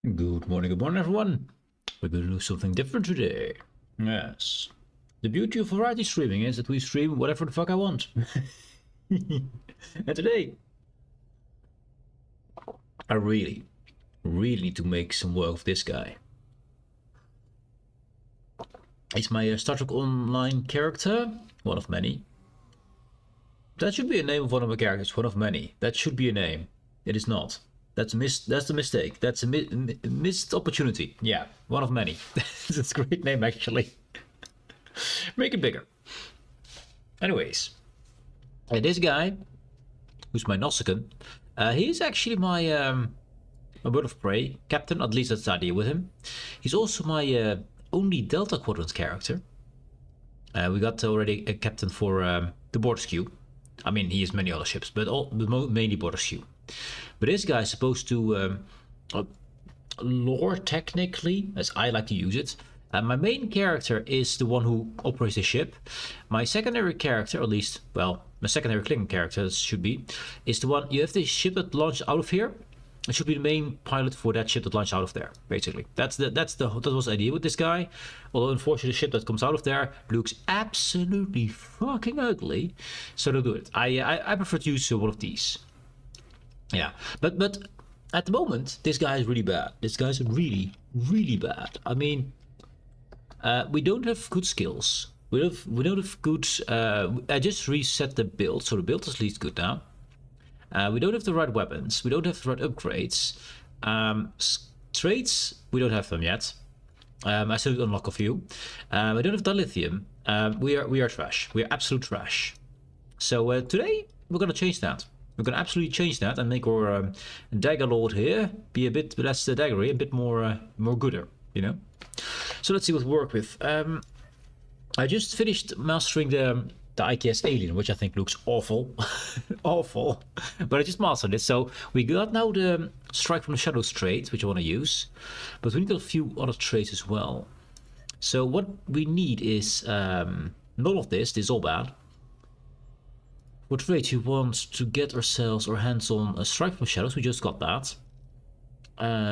Good morning everyone. We're going to do something different today. Yes. The beauty of variety streaming is that we stream whatever the fuck I want. And today, I really need to make some work of this guy. He's my Star Trek Online character, one of many. That should be a name of one of my characters, one of many. That should be a name. It is not. That's the mistake. That's a missed opportunity. Yeah, one of many. That's a great name, actually. Make it bigger. Anyways, this guy, who's my Nausicaan, he is actually my bird of prey captain. At least that's the idea with him. He's also my only Delta Quadrant character. We got already a captain for the Border Skew. I mean, he has many other ships, but mainly Border Skew. But this guy is supposed to lore technically, as I like to use it. My main character is the one who operates the ship. My secondary character, or at least, well, my secondary Klingon character should be, is the one, you have the ship that launched out of here. It should be the main pilot for that ship that launched out of there, basically. That was the idea with this guy. Although, unfortunately, the ship that comes out of there looks absolutely fucking ugly. So don't do it. I prefer to use one of these. Yeah, but at the moment, this guy is really bad. This guy's really bad. I mean, we don't have good skills. We don't have good. I just reset the build, so the build is at least good now. We don't have the right weapons. We don't have the right upgrades. Traits, we don't have them yet. I still unlock a few. We don't have dilithium. We are trash. We are absolute trash. So today we're gonna change that. We're gonna absolutely change that and make our dagger lord here be a bit less daggery, a bit more Gud-er, you know. So let's see what we work with. I just finished mastering the IKS alien, which I think looks awful, awful. But I just mastered it. So we got now the strike from the shadows trait, which I want to use, but we need a few other traits as well. So what we need is none of this. This is all bad. What trait you want to get ourselves our hands on a strike from shadows? We just got that.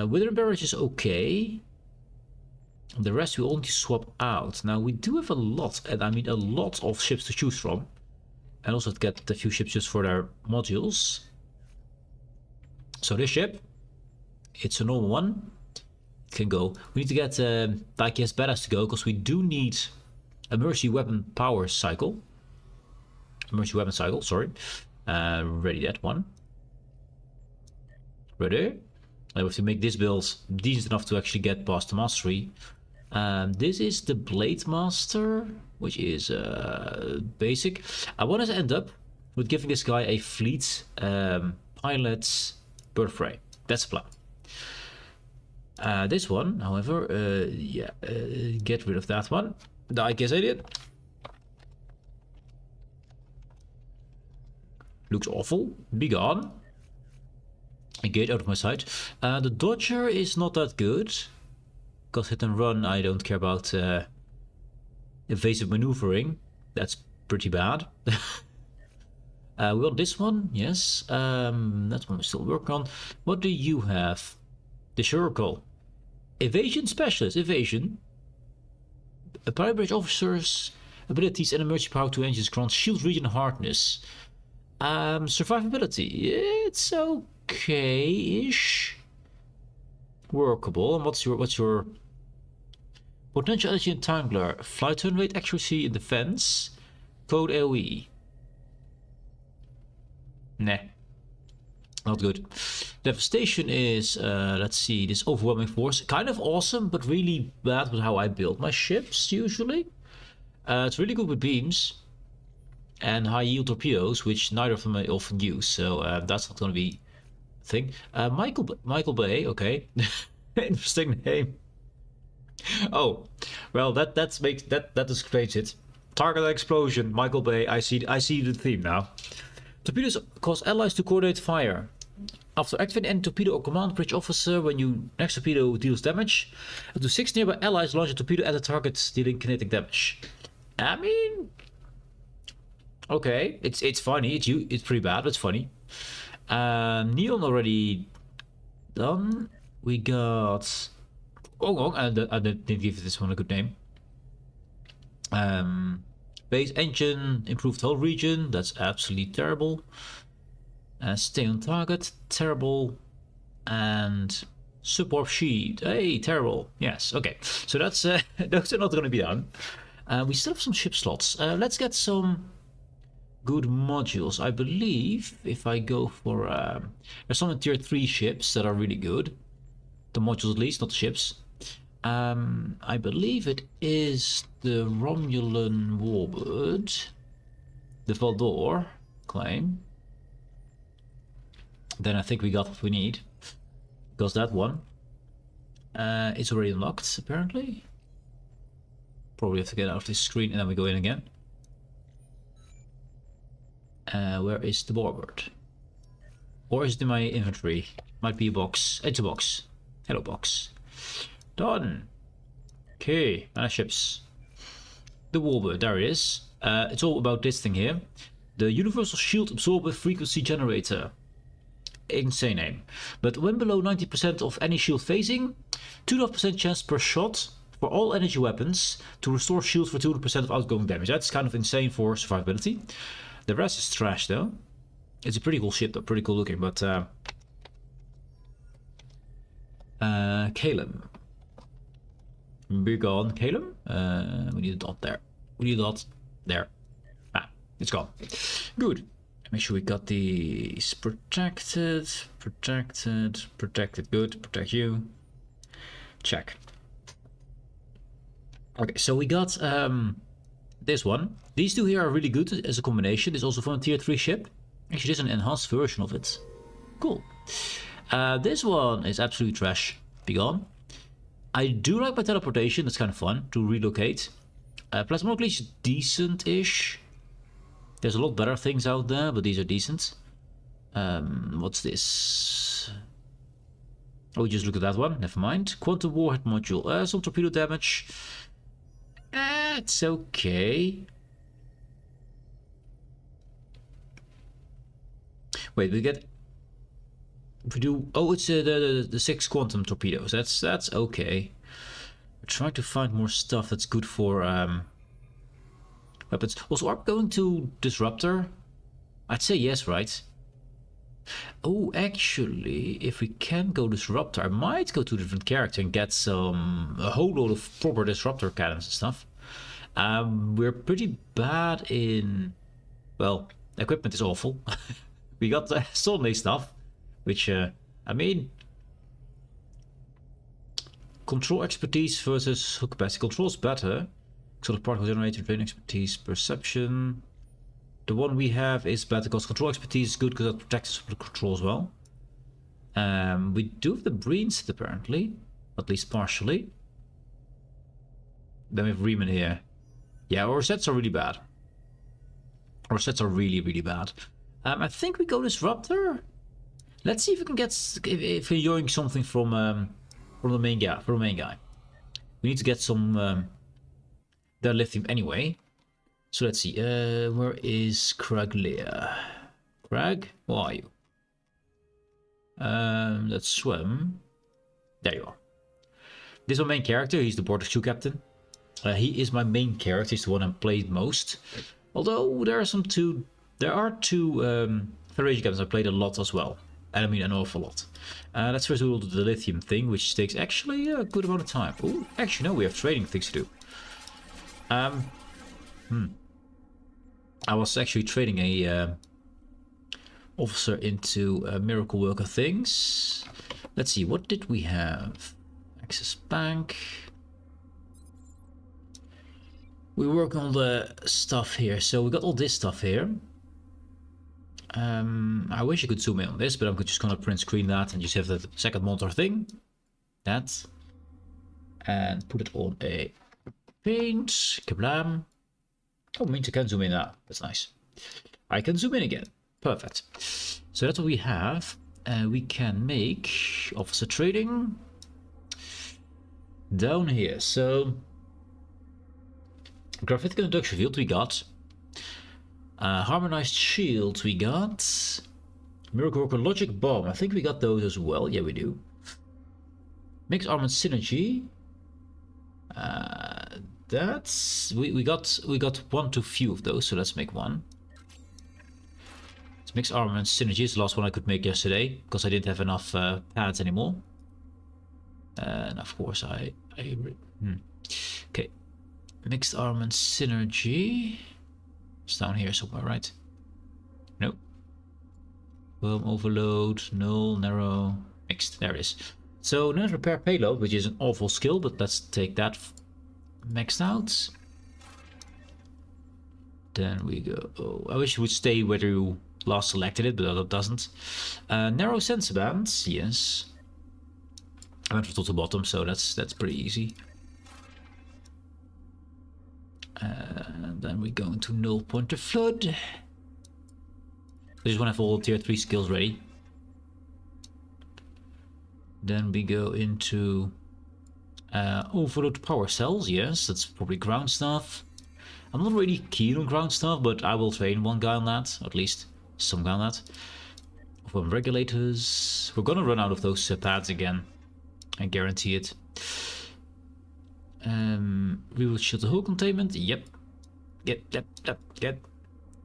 Wither barrage is okay. The rest we only swap out. Now we do have a lot, and I mean a lot of ships to choose from, and also to get a few ships just for their modules. So this ship, it's a normal one. It can go. We need to get IKS badass to go because we do need a mercy weapon power cycle. Mercy weapon cycle, sorry. Ready that one. Ready. I have to make this build decent enough to actually get past the mastery. This is the Blade Master, which is basic. I want to end up with giving this guy a fleet pilot's bird of prey. That's the plan. This one, however, get rid of that one. The IKS alien. Looks awful. Be gone. Get out of my sight. The Dodger is not that good. Because hit and run, I don't care about evasive maneuvering. That's pretty bad. We want this one, yes. That one we still work on. What do you have? The Circle. Evasion Specialist. Evasion. Pirate Bridge Officers' abilities and emergency power to engines grant shield region hardness. Survivability. It's okay-ish. Workable. And what's your potential energy entangler? Flight turn rate, accuracy, and defense. Code AOE. Nah. Not good. Devastation is, let's see, this overwhelming force. Kind of awesome, but really bad with how I build my ships usually. It's really good with beams and high yield torpedoes, which neither of them I often use. So that's not going to be a thing. Michael Bay, okay. Interesting name. Oh, well, that explains it. Target explosion, Michael Bay. I see the theme now. Torpedoes cause allies to coordinate fire. After activating any torpedo or command bridge officer, when your next torpedo deals damage, up to 6 nearby allies launch a torpedo at the target, dealing kinetic damage. I mean, okay, it's funny. It's pretty bad, but it's funny. Neon already done. We got... Oh, I didn't give this one a good name. Base engine, improved whole region. That's absolutely terrible. Stay on target, terrible. And subwarp sheet, hey, terrible. Yes, okay. So that's those are not going to be done. We still have some ship slots. Let's get some good modules. I believe if I go for there's some tier 3 ships that are really good. The modules at least, not the ships. I believe it is the Romulan Warbird, the Valdor claim. Then I think we got what we need, because that one is already unlocked apparently. Probably have to get out of this screen and then we go in again. Where is the Warbird? Or is it in my inventory? Might be a box. It's a box. Hello box. Done. Okay, ships. The Warbird, there it is. It's all about this thing here. The Universal Shield Absorber Frequency Generator. Insane name. But when below 90% of any shield phasing, 2.5% chance per shot for all energy weapons to restore shields for 200% of outgoing damage. That's kind of insane for survivability. The rest is trash though. It's a pretty cool ship though, pretty cool looking, but Calum. Be gone, Calum. We need a dot there. We need a dot there. Ah, it's gone. Good. Make sure we got these protected, protected, protected. Good. Protect you. Check. Okay, so we got this one. These two here are really good as a combination. This is also from a tier 3 ship. Actually, this is an enhanced version of it. Cool. This one is absolutely trash. Be gone. I do like my teleportation. That's kind of fun to relocate. Plasmodically is decent-ish. There's a lot better things out there, but these are decent. What's this? Oh, we just looked at that one. Never mind. Quantum warhead module. Some torpedo damage. It's okay. Wait, we get... If we do... Oh, it's the 6 quantum torpedoes. That's okay. We're trying to find more stuff that's good for weapons. Also, are we going to Disruptor? I'd say yes, right? Oh, actually, if we can go Disruptor, I might go to a different character and get a whole load of proper Disruptor cannons and stuff. We're pretty bad in... Well, equipment is awful. We got Stonley stuff, which, I mean... Control expertise versus hook capacity. Control's better. Sort of particle generator, drain expertise, perception. The one we have is better because control expertise is good because it protects us from the control as well. We do have the Breen set apparently, at least partially. Then we have Riemann here. Yeah, our sets are really bad. Our sets are really, really bad. I think we go Disruptor. Let's see if we can get if we're yoink something from the main guy. We need to get some their lithium anyway. So let's see. Where is Kraglia? Krag, where are you? Let's swim. There you are. This is my main character. He's the Border 2 captain. He is my main character. He's the one I played most. Although there are two Federation captains I played a lot as well. I mean an awful lot. Let's first do the lithium thing, which takes actually a good amount of time. Oh, actually no, we have trading things to do. I was actually trading a officer into miracle worker things. Let's see, what did we have? Access Bank. We're working on the stuff here, so we got all this stuff here. I wish I could zoom in on this, but I'm just gonna print screen that and just have the second monitor thing. That. And put it on a paint. Kablam. Oh, means I can zoom in now. That's nice. I can zoom in again. Perfect. So that's what we have. We can make officer trading down here. So graphite conduction field we got. Harmonized shields we got. Miracle Worker Logic Bomb. I think we got those as well. Yeah, we do. Mixed armament synergy. That's we got one too few of those, so let's make one. It's mixed armament synergy is the last one I could make yesterday because I didn't have enough pads anymore. And of course okay. Mixed armament synergy. It's down here somewhere, right? Nope. Boom, overload, null, narrow, mixed. There it is. So net repair payload, which is an awful skill, but let's take that maxed out. Then we go. Oh, I wish it would stay where you last selected it, but it doesn't. Narrow sensor bands, yes. I went from top to bottom, so that's pretty easy. And then we go into null pointer flood. I just want to have all tier 3 skills ready. Then we go into overload power cells. Yes, that's probably ground stuff. I'm not really keen on ground stuff, but I will train one guy on that, or at least some guy on that. From regulators, we're gonna run out of those pads again. I guarantee it. We will shield the hull containment. Yep. Get.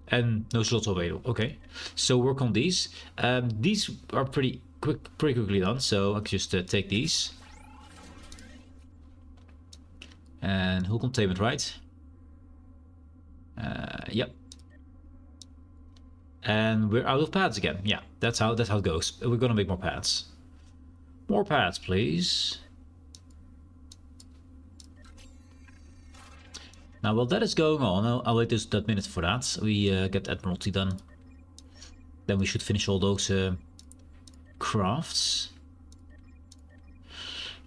And no slots available. Okay. So work on these. These are pretty quickly done. So I can just take these. And hull containment, right? Yep. And we're out of pads again. Yeah, that's how it goes. We're gonna make more pads. More pads, please. Now, while that is going on, I'll wait just that minute for that. We get Admiralty done. Then we should finish all those crafts.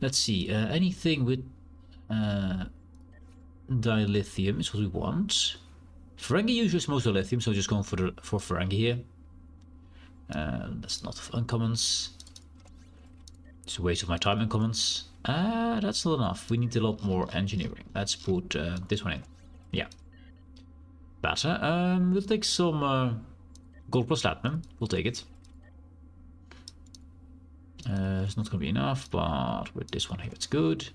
Let's see, anything with dilithium is what we want. Ferengi usually is most dilithium, so just going for Ferengi here. That's not uncommons. It's a waste of my time in commons. That's not enough. We need a lot more engineering. Let's put this one in. Yeah. Better. We'll take some gold plus platinum. We'll take it. It's not going to be enough, but with this one here, it's good.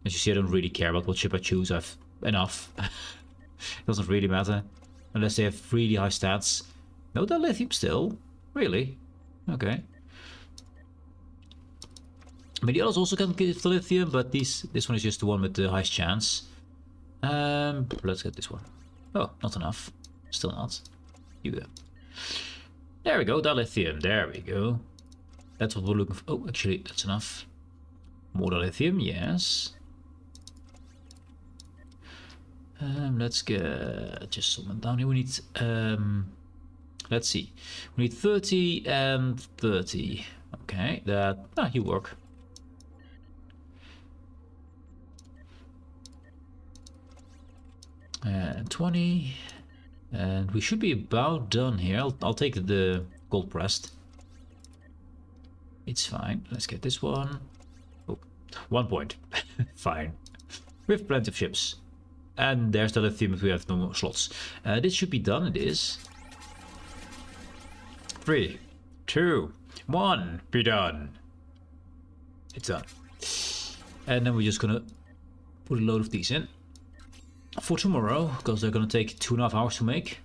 As you see, I don't really care about what ship I choose. I've enough. It doesn't really matter. Unless they have really high stats. No, they're lithium still. Really? Okay. I mean, the others also can give the lithium, but this one is just the one with the highest chance. Let's get this one. Oh, not enough. Still not. You go. There we go, dilithium. There we go. That's what we're looking for. Oh, actually, that's enough. More dilithium, yes. Let's get just someone down here. We need, let's see. We need 30 and 30. Okay, you work. And 20. And we should be about done here. I'll take the gold pressed. It's fine. Let's get this one. Oh, 1 point. Fine. We have plenty of ships. And there's the lithium if we have no more slots. This should be done. It is. 3, 2, 1. Be done. It's done. And then we're just gonna put a load of these in for tomorrow, because they're gonna take 2.5 hours to make.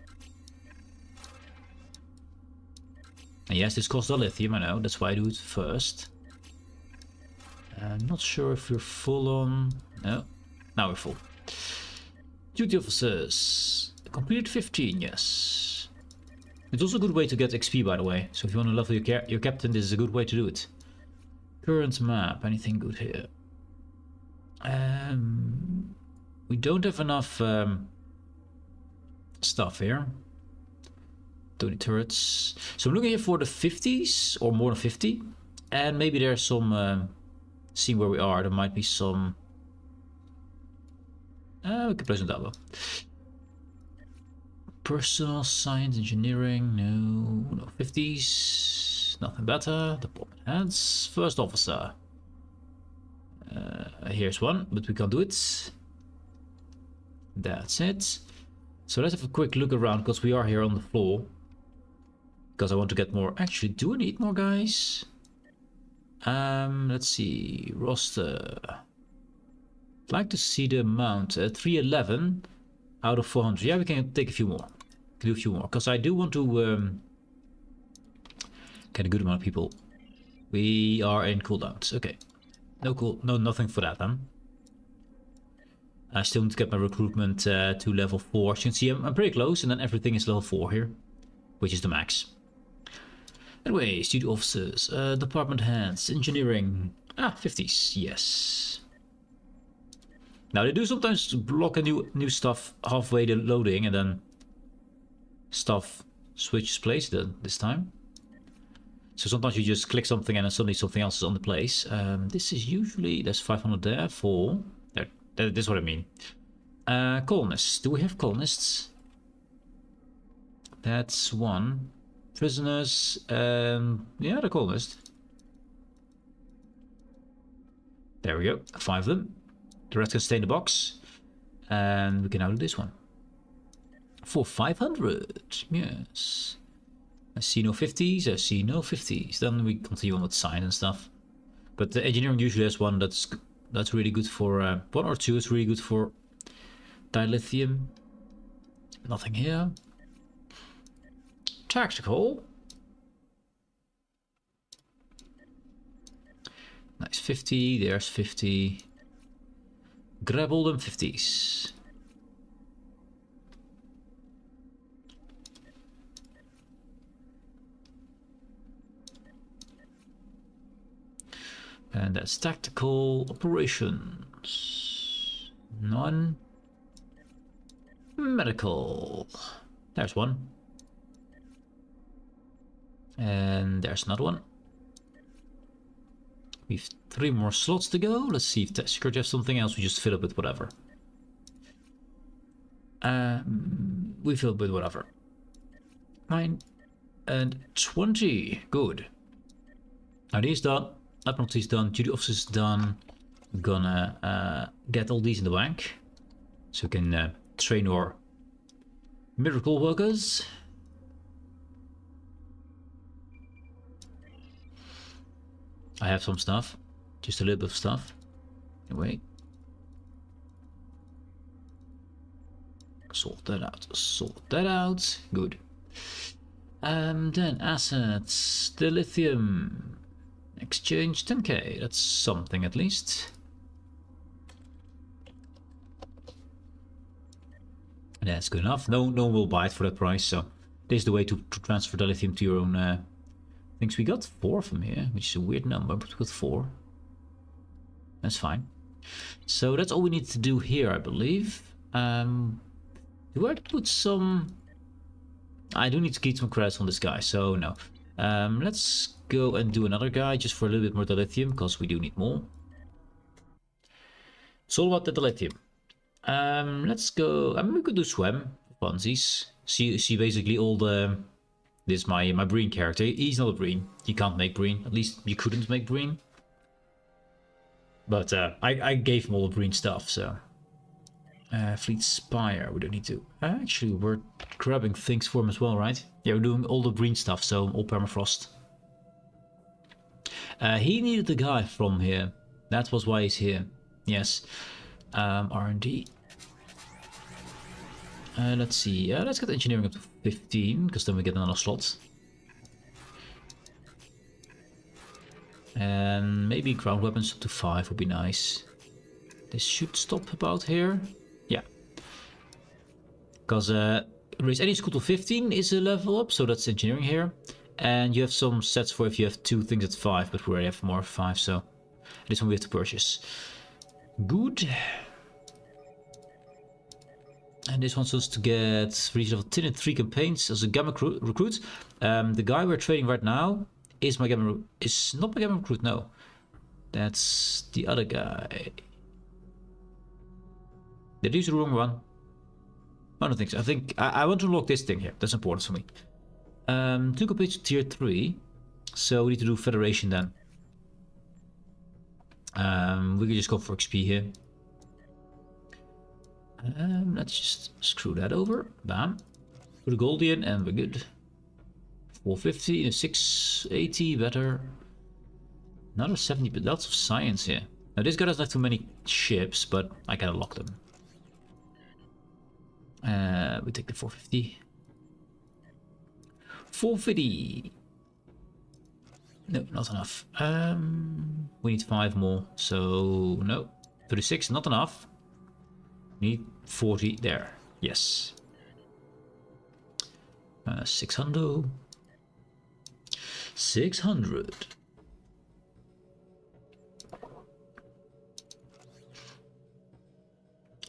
And yes, this costs the lithium, I know, that's why I do it first. I'm not sure if we're full on. No, now we're full. Duty officers completed 15, yes. It's also a good way to get XP, by the way. So if you want to level your captain, this is a good way to do it. Current map, anything good here? We don't have enough stuff here. Don't need turrets. So I'm looking here for the 50s or more than 50. And maybe there's some, seeing where we are, there might be some. We can play some double. Personal science, engineering, no 50s, nothing better. Department heads, first officer. Here's one, but we can't do it. That's it. So let's have a quick look around, because we are here on the floor. Because I want to get more. Actually, do I need more guys? Let's see. Roster. I'd like to see the amount. 311 out of 400. Yeah, we can take a few more. Can do a few more. Because I do want to get a good amount of people. We are in cooldowns. Okay. No, nothing for that then. I still need to get my recruitment to level 4. As you can see, I'm pretty close, and then everything is level 4 here, which is the max. Anyway, studio officers, department heads, engineering. 50s, yes. Now they do sometimes block a new stuff halfway the loading, and then stuff switches place this time. So sometimes you just click something and then suddenly something else is on the place. This is usually, there's 500 there for... This is what I mean. Colonists. Do we have colonists? That's one. Prisoners. Yeah, the colonists. There we go. 5 of them. The rest can stay in the box. And we can now do this one. For 500. Yes. I see no 50s. I see no 50s. Then we continue on with science and stuff. But the engineering usually has one that's really good for 1 or 2 is really good for dilithium. Nothing here. Tactical. Nice 50. There's 50. Grab all them 50s. And that's tactical operations. None. Medical. There's one. And there's another one. We've 3 more slots to go. Let's see if security has something else. We just fill up with whatever. We fill up with whatever. 9 and 20. Good. Now these done. Admiralty's done, duty officer's done. We're gonna get all these in the bank. So we can train our miracle workers. I have some stuff. Just a little bit of stuff. Anyway. Sort that out. Sort that out. Good. Then assets. The lithium. Exchange 10k, that's something at least. That's good enough. No one will buy it for that price, so this is the way to transfer the lithium to your own things. We got 4 from here, which is a weird number, but we got 4. That's fine. So that's all we need to do here, I believe. Do I put some... I do need to get some credits on this guy, so no. Let's go and do another guy just for a little bit more dilithium, because we do need more. It's all about the dilithium. Let's go. I mean, we could do swim funsies. See basically all the. This is my Breen character. He's not a Breen. You can't make Breen. At least you couldn't make Breen. But I gave him all the Breen stuff. So Fleet Spire. We don't need to. Actually, we're grabbing things for him as well, right? Yeah, we're doing all the Breen stuff. So all permafrost. He needed the guy from here. That was why he's here. Yes. R&D. Let's see. Let's get engineering up to 15, because then we get another slot. And maybe ground weapons up to 5 would be nice. This should stop about here. Yeah. Because raise any school to 15 is a level up, so that's engineering here. And you have some sets for if you have 2 things at 5, but we already have more 5, so this one we have to purchase. Good. And this wants us to get reach level 10 in 3 campaigns as a gamma recruit. The guy we're trading right now is my gamma is not my gamma recruit, no. That's the other guy. Did I use the wrong one? I don't think so. I think I want to unlock this thing here. That's important for me. 2 campaigns to tier 3. So we need to do Federation then. We can just go for XP here. Let's just screw that over. Bam. Put a gold in and we're good. 450 and 680 better. Another 70, but lots of science here. Now this guy doesn't have too many ships, but I can unlock them. We take the 450. 450. No, not enough. We need 5 more, so no. 36, not enough. Need 40 there. Yes. 600. 600.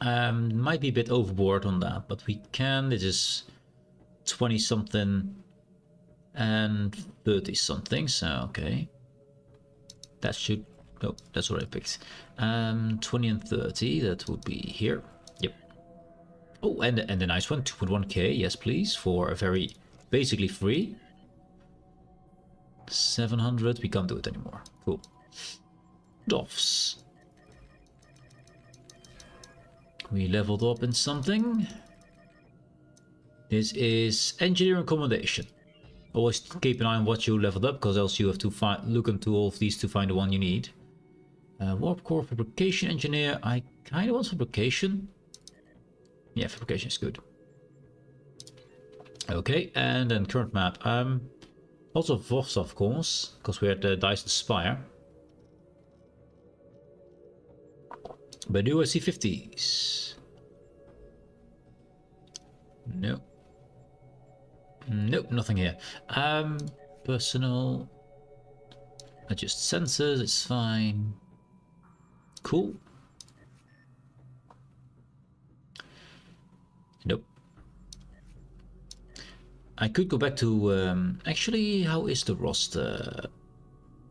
Might be a bit overboard on that, but we can. This is 20 something and 30 something, so okay. That should, oh, that's what I picked. 20 and 30, that would be here. Yep. Oh, and the nice one, 2.1k, yes please, for a very basically free. 700, we can't do it anymore. Cool. Doffs. We leveled up in something. This is engineering accommodation. Always keep an eye on what you leveled up, because else you have to look into all of these to find the one you need. Warp core fabrication engineer. I kind of want fabrication. Yeah, fabrication is good. Okay, and then current map. Also Voss, of course, because we're at the Dyson Spire. But do I see 50s? No. Nope, nothing here. Personal. Adjust sensors, it's fine. Cool. Nope. I could go back to, actually, how is the roster?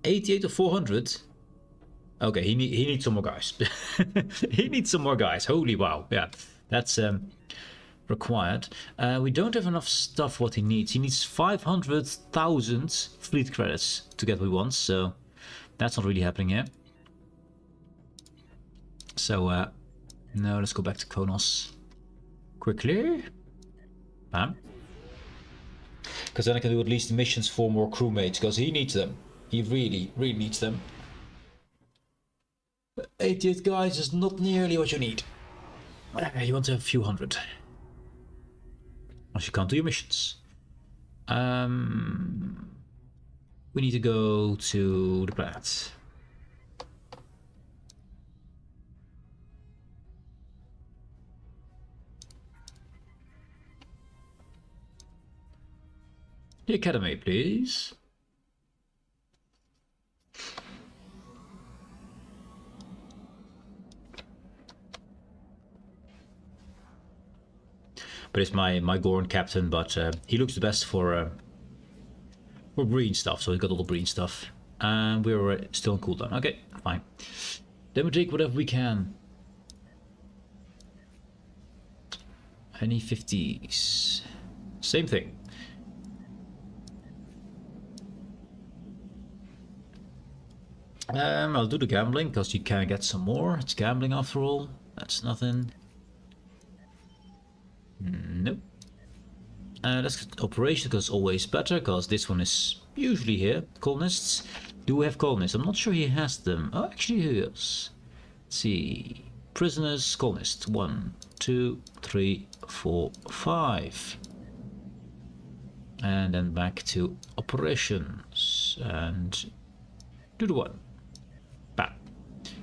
88 or 400? Okay, he needs some more guys. He needs some more guys. Holy wow. Yeah, that's required. We don't have enough stuff what he needs. He needs 500,000 fleet credits to get what he wants, so that's not really happening here. So, no, let's go back to Konos. Quickly. Bam. Because then I can do at least the missions for more crewmates, because he needs them. He really, really needs them. 88 guys is not nearly what you need. You want to have a few hundred. Else you can't do your missions. We need to go to the planet. The academy, please. But it's my Gorn captain, but he looks the best for green stuff, so he's got all the green stuff. And we're still on cooldown. Okay, fine. Then we take whatever we can. Any 50s? Same thing. I'll do the gambling, because you can get some more. It's gambling after all. That's nothing. Nope. Let's get operation, because it's always better, because this one is usually here. Colonists. Do we have colonists? I'm not sure he has them. Oh, actually he is. Let's see. Prisoners, colonists. 1, 2, 3, 4, 5. And then back to operations. And do the one. Bam.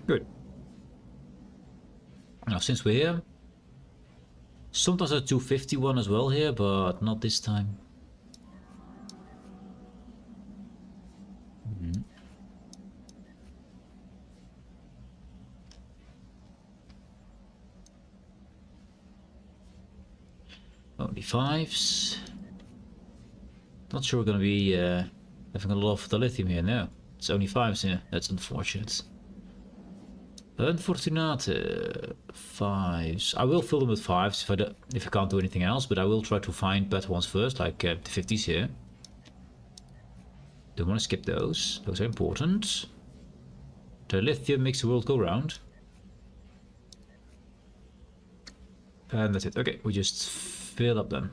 Good. Now, since we're here, sometimes a 251 as well here, but not this time. Only 5s. Not sure we're going to be having a lot of the lithium here now. It's only 5s here. That's unfortunate. Unfortunate. 5s. I will fill them with 5s if I can't do anything else, but I will try to find better ones first, like the 50s here. Don't want to skip those. Those are important. The lithium makes the world go round. And that's it. Okay, we just fill up then.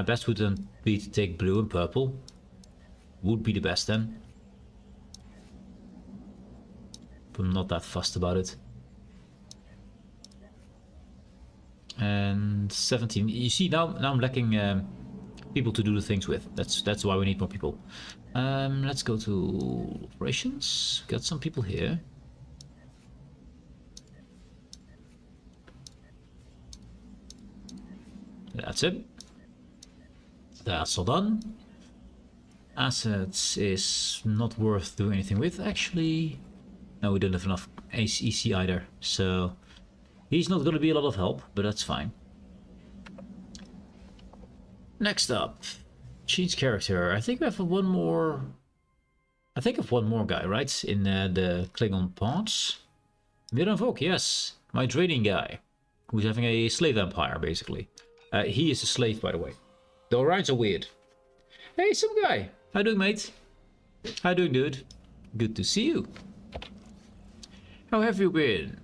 Best would then be to take blue and purple. Would be the best then. I'm not that fussed about it. And 17. You see, now I'm lacking people to do the things with. That's why we need more people. Let's go to operations. Got some people here. That's it. That's all done. Assets is not worth doing anything with, actually. No, we don't have enough EC either, so he's not going to be a lot of help, but that's fine. Next up, change character. I think we have one more. I think of one more guy, right? In the Klingon parts. Miranvok, yes, my trading guy, who's having a slave empire, basically. He is a slave, by the way. The Orions are weird. Hey, some guy. How you doing, mate? How you doing, dude? Good to see you. How have you been?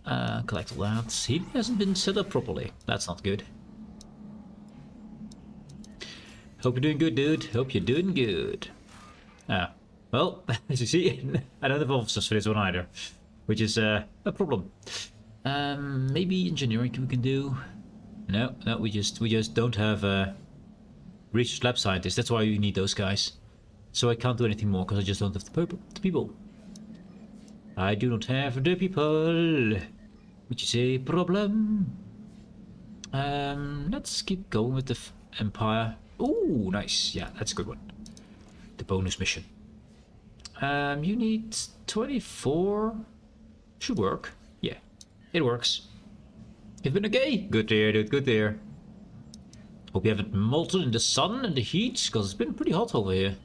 Collect all that. He hasn't been set up properly. That's not good. Hope you're doing good, dude. Hope you're doing good. Well, as you see, I don't have officers for this one either, which is a problem. Maybe engineering we can do. No, we just don't have research lab scientists. That's why we need those guys. So I can't do anything more because I just don't have the people. I do not have the people, which is a problem. Let's keep going with the Empire. Oh, nice. Yeah, that's a good one. The bonus mission. You need 24. Should work. Yeah, it works. You've been okay? Good there, dude. Good there. Hope you haven't molten in the sun and the heat, because it's been pretty hot over here.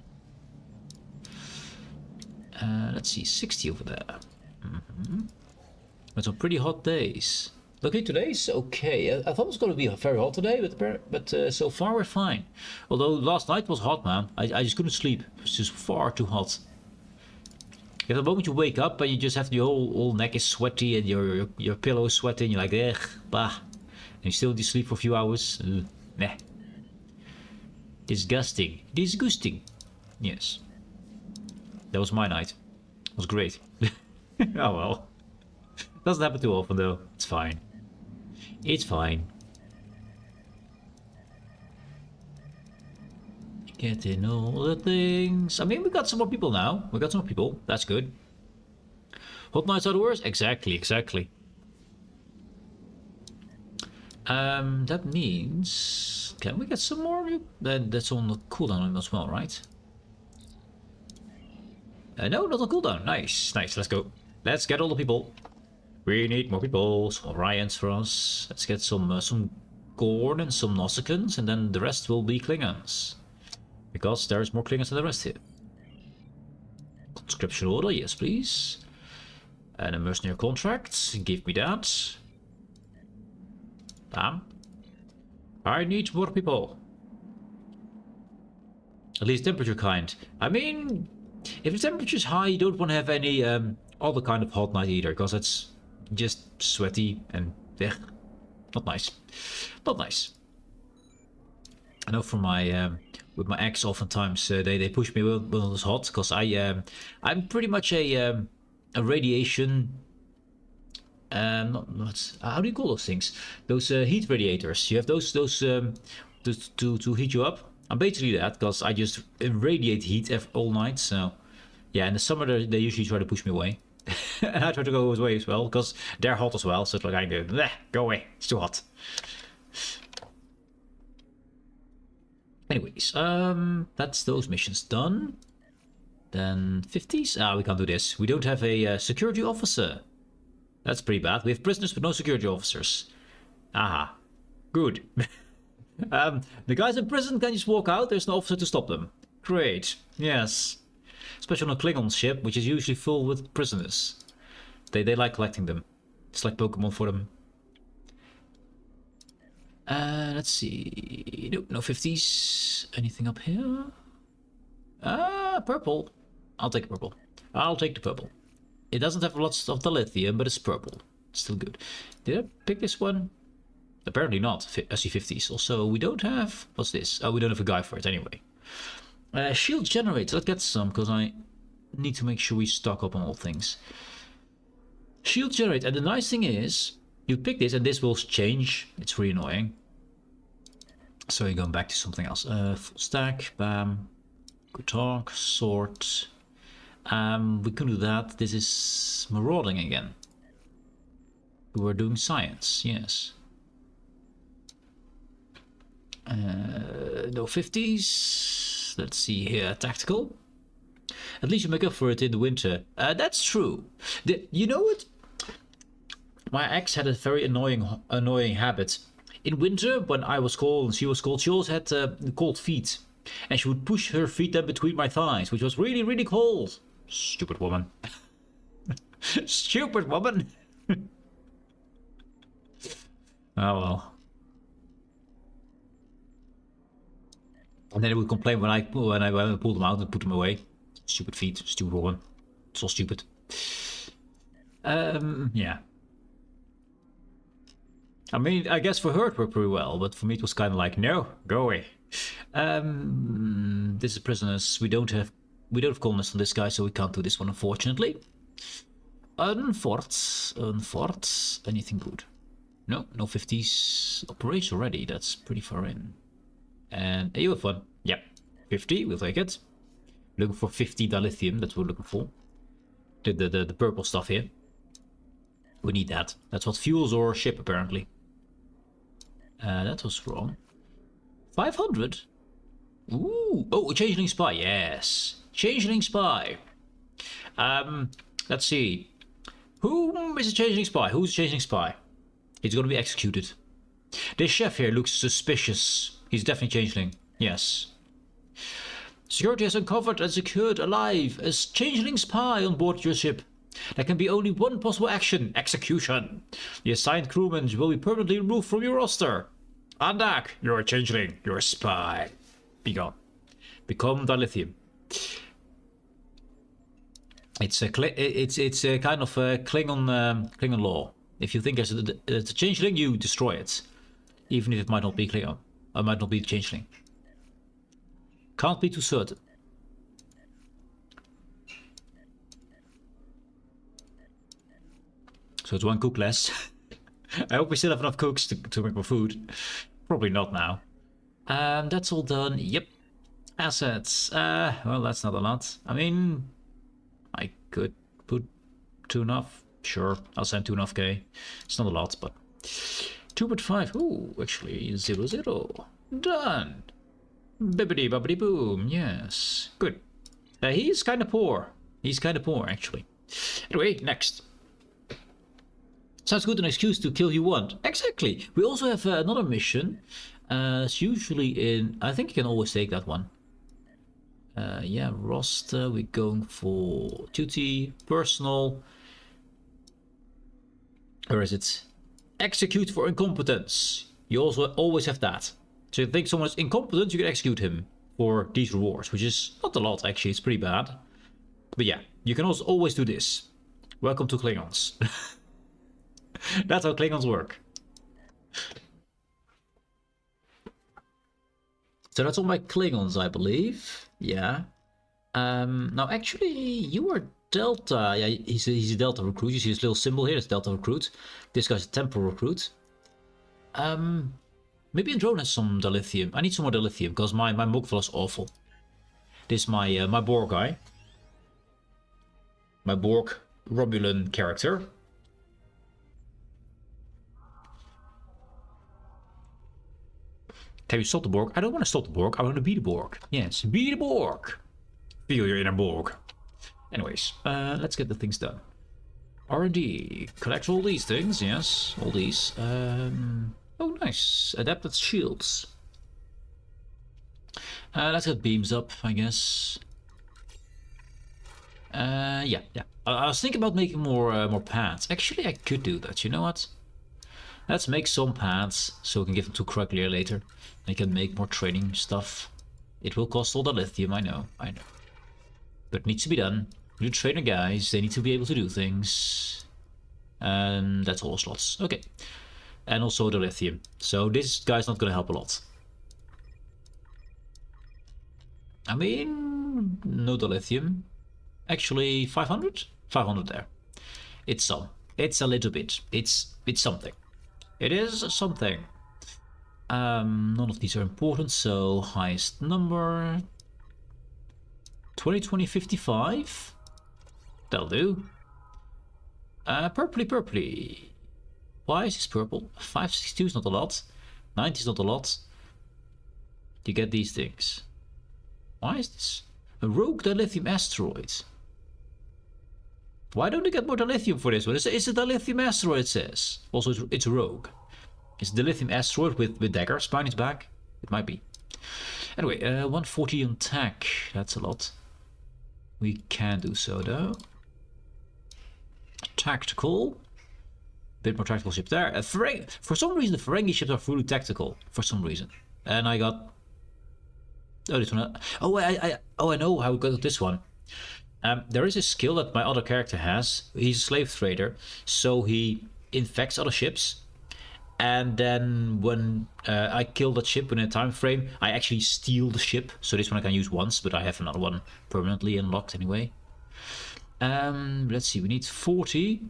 Let's see, 60 over there. But some pretty hot days. Okay, today's okay. I thought it was going to be very hot today, but so far we're fine. Although last night was hot, man. I just couldn't sleep. It was just far too hot. The moment you wake up and you just have your whole neck is sweaty and your pillow is sweaty and you're like, ugh, bah. And you still need to sleep for a few hours. Nah. Disgusting. Disgusting. Yes. That was my night. It was great. Oh well. Doesn't happen too often though. It's fine. It's fine. Getting all the things. I mean, we got some more people now. We got some more people. That's good. Hot nights outdoors? Exactly, exactly. That means... Can we get some more? That's on the cooldown as well, right? No, not on cooldown. Nice, nice. Let's go. Let's get all the people. We need more people. Some Orions for us. Let's get some Gorn and some Nausicaans, and then the rest will be Klingons. Because there's more Klingons than the rest here. Conscription order, yes please. And a mercenary contract, give me that. Damn. I need more people. At least temperature kind. I mean, if the temperature is high, you don't want to have any other kind of hot night either, because it's just sweaty and not nice. Not nice. I know from my with my ex, oftentimes they push me when it's hot, because I'm pretty much a radiation. Not how do you call those things? Those heat radiators. You have those to heat you up. I'm basically that, because I just radiate heat all night. So yeah, in the summer they usually try to push me away, and I try to go away as well, because they're hot as well. So it's like I go away. It's too hot. Anyways, that's those missions done. Then 50s. We can't do this. We don't have a security officer. That's pretty bad. We have prisoners but no security officers. Aha. Good. The guys in prison can just walk out. There's no officer to stop them. Great. Yes. Especially on a Klingon ship, which is usually full with prisoners. They like collecting them. It's like Pokemon for them. Let's see. Nope, no 50s. Anything up here? Purple. I'll take purple. I'll take the purple. It doesn't have lots of the lithium, but it's purple. It's still good. Did I pick this one? Apparently not. SC50s. Also, we don't have... What's this? Oh, we don't have a guy for it anyway. Shield generator. Let's get some, because I need to make sure we stock up on all things. Shield generate, and the nice thing is, you pick this and this will change. It's really annoying. So you're going back to something else. Full stack, bam. Good talk, sword. We can do that. This is marauding again. We're doing science, yes. No 50s. Let's see here, tactical. At least you make up for it in the winter. That's true. You know what? My ex had a very annoying habit. In winter, when I was cold and she was cold, she always had cold feet. And she would push her feet then between my thighs, which was really, really cold. Stupid woman. Stupid woman. Oh well. And then it would complain when I pulled them out and put them away. Stupid feet, stupid woman. So stupid. Yeah. I mean, I guess for her it worked pretty well, but for me it was kind of like, no, go away. This is prisoners. We don't have colonists on this guy, so we can't do this one, unfortunately. Forts. Anything good? No 50s. Operation already. That's pretty far in. And you have fun. Yep. 50. We'll take it. Looking for 50 dilithium. That's what we're looking for. The purple stuff here. We need that. That's what fuels our ship, apparently. That was wrong. 500? Ooh. Oh, a changeling spy. Yes. Changeling spy. Let's see. Who is a changeling spy? Who's a changeling spy? He's going to be executed. This chef here looks suspicious. He's definitely changeling. Yes. Security has uncovered and secured alive a changeling spy on board your ship. There can be only one possible action: execution. The assigned crewmen will be permanently removed from your roster. Andak, you're a changeling. You're a spy. Be gone. Become dilithium. It's a kind of a Klingon law. If you think it's a changeling, you destroy it, even if it might not be Klingon. Or might not be the changeling. Can't be too certain. So it's one cook less. I hope we still have enough cooks to make more food. Probably not now. That's all done. Yep. Assets. Well, that's not a lot. I mean, I could put 2.5. Sure, I'll send 2.5k. It's not a lot, but 2.5. Ooh, actually 0. Done. Bibbidi bobbidi boom. Yes. Good. He's kind of poor. He's kind of poor, actually. Anyway, next. Sounds good, an excuse to kill you want. Exactly. We also have another mission. It's usually in... I think you can always take that one. Yeah, roster. We're going for duty, personal. Or is it? Execute for incompetence. You also always have that. So if you think someone is incompetent, you can execute him for these rewards, which is not a lot, actually. It's pretty bad. But yeah, you can also always do this. Welcome to Klingons. That's how Klingons work. So that's all my Klingons, I believe. Yeah. Now, actually, you are Delta. Yeah, he's a Delta recruit. You see this little symbol here. It's Delta recruit. This guy's a temporal recruit. Maybe Androne has some dilithium. I need some more dilithium because my Mugfall is awful. This is my Borg guy. My Borg Romulan character. Can you stop the Borg? I don't want to stop the Borg. I want to be the Borg. Yes, be the Borg. Feel your inner Borg. Anyways, let's get the things done. R&D. Collect all these things. Yes, all these. Oh, nice. Adapted shields. Let's get beams up, I guess. Yeah. I was thinking about making more pads. Actually, I could do that. You know what? Let's make some pads so we can give them to Kruglir later. I can make more training stuff. It will cost all the lithium, I know. But it needs to be done. New trainer guys, they need to be able to do things. That's all slots. Okay. And also the lithium. So this guy's not gonna help a lot. I mean, no dilithium. Actually, 500? 500 there. It's some. It's a little bit. It's something. It is something. None of these are important, so highest number. 2020-55. That'll do. Purpley. Why is this purple? 562 is not a lot. 90 is not a lot. You get these things. Why is this? A rogue dilithium asteroid. Why don't we get more dilithium for this one? It's a dilithium asteroid, it says. Also, it's rogue. It's a dilithium asteroid with daggers behind its back. It might be. Anyway, 140 on tech. That's a lot. We can do so, though. Tactical. Bit more tactical ship there. For some reason, the Ferengi ships are fully tactical. For some reason. And I got... Oh, this one. Oh, I know how we got this one. There is a skill that my other character has. He's a slave trader, so he infects other ships, and then when I kill that ship within a time frame, I actually steal the ship. So this one I can use once, but I have another one permanently unlocked anyway. Let's see, we need 40,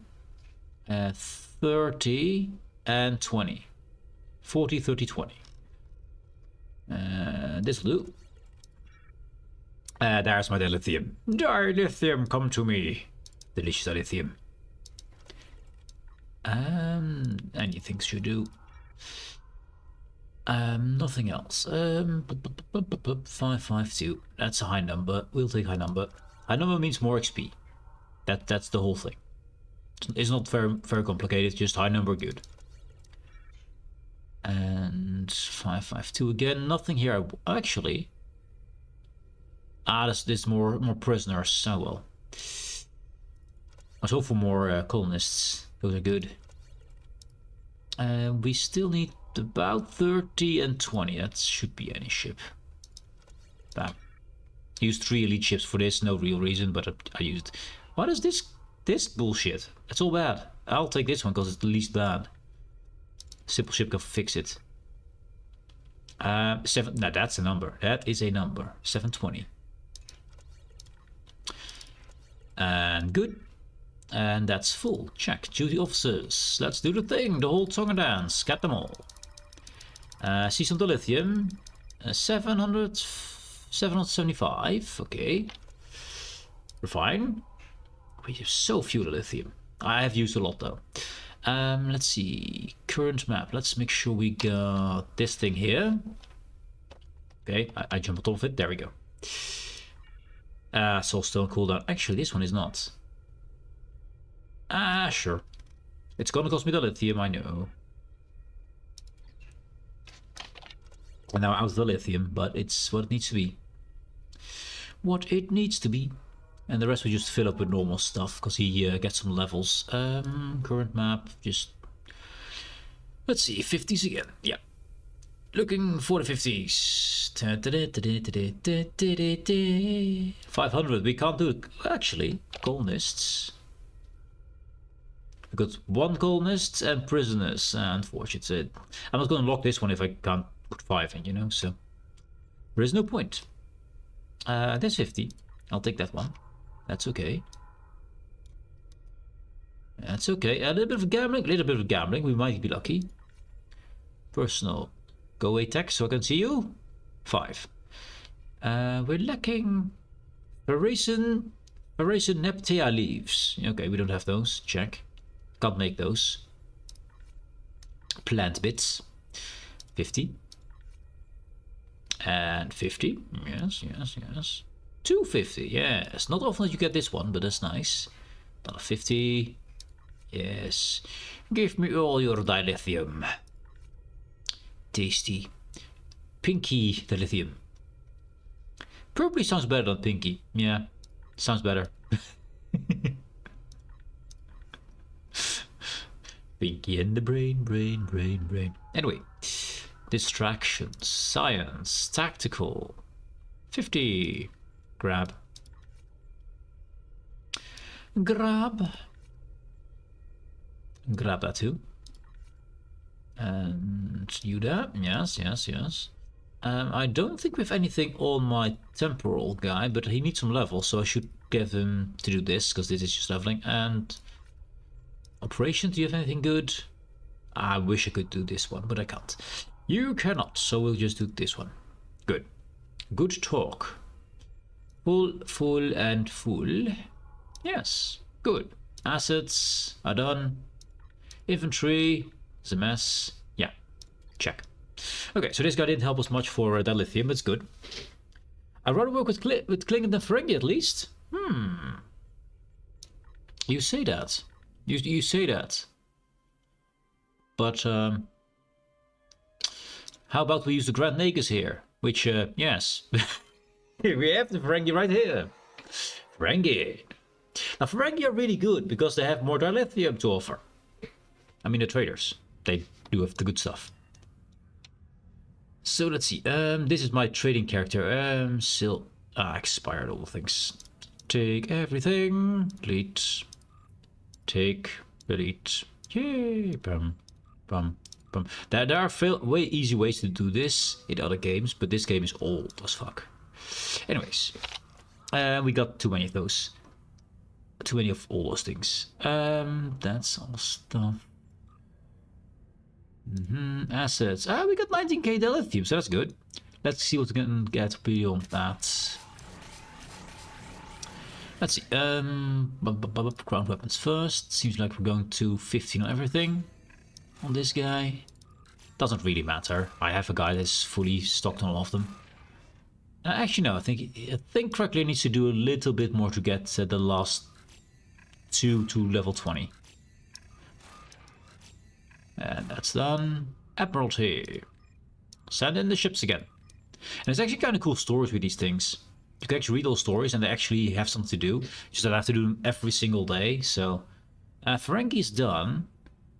30, and 20. 40, 30, 20. This will do. There's my dilithium. Dilithium, come to me. Delicious dilithium. Anything should do. Nothing else. 552. That's a high number. We'll take high number. High number means more XP. That's the whole thing. It's not very complicated. Just high number, good. And 552 again. Nothing here. Actually. There's more prisoners. Oh well. Let's hope for more colonists. Those are good. We still need about 30 and 20. That should be any ship. Bam. Used 3 elite ships for this. No real reason, but I used. What is this bullshit? That's all bad. I'll take this one because it's the least bad. Simple ship can fix it. 7. Now that's a number. That is a number. 720. And good. And that's full. Check. Duty officers. Let's do the thing. The whole tongue and dance. Get them all. See some dilithium. 775. Okay. We're fine. We have so few dilithium. I have used a lot though. Let's see. Current map. Let's make sure we got this thing here. Okay. I jump on top of it. There we go. Soul Stone cooldown. Actually, this one is not. Sure. It's gonna cost me the lithium, I know. And now out of the lithium, but it's what it needs to be. What it needs to be. And the rest we just fill up with normal stuff, because he gets some levels. Current map, just... Let's see, 50s again. Yeah. Looking for the 50s. 500, we can't do it. Actually, colonists. We got 1 colonists and prisoners. Unfortunately, I'm not going to lock this one if I can't put 5 in, you know, so. There is no point. There's 50. I'll take that one. That's okay. That's okay. A little bit of gambling. We might be lucky. Personal. Go away tech so I can see you. 5. We're lacking Parisian Neptea leaves. Okay, we don't have those. Check. Can't make those. Plant bits. 50. And 50. Yes. 250. Yes. Not often that you get this one, but that's nice. Another 50. Yes. Give me all your dilithium. Tasty. Pinky dilithium. Purpley sounds better than pinky. Yeah, sounds better. Pinky in the brain. Anyway, distractions, science, tactical. 50. Grab. Grab that too. And you there? Yes. I don't think we have anything on my temporal guy, but he needs some levels, so I should get him to do this, because this is just leveling. And operation, do you have anything good? I wish I could do this one, but I can't. You cannot, so we'll just do this one. Good. Good talk. Full, full, and full. Yes, good. Assets are done. Inventory is a mess. Yeah, check. Okay, so this guy didn't help us much for dilithium, but it's good. I'd rather work with Kling than Ferengi at least. You say that. You say that. But how about we use the Grand Nagus here? Which, yes. We have the Ferengi right here. Ferengi. Now, Ferengi are really good because they have more dilithium to offer. I mean, the traders. They do have the good stuff. So let's see. This is my trading character. Still expired all things. Take everything. Delete. Take. Delete. Yay. Bum. Bum. Bum. There are way easy ways to do this in other games, but this game is old as fuck. Anyways, we got too many of those. Too many of all those things. That's all stuff. Assets. We got 19k dilithium, so that's good. Let's see what we can get beyond that. Let's see. Ground weapons first. Seems like we're going to 15 on everything. On this guy. Doesn't really matter. I have a guy that's fully stocked on all of them. Actually, no. I think correctly needs to do a little bit more to get the last 2 to level 20. And that's done. Admiralty. Send in the ships again. And it's actually kind of cool stories with these things. You can actually read those stories and they actually have something to do. Just don't have to do them every single day. So, Ferengi is done.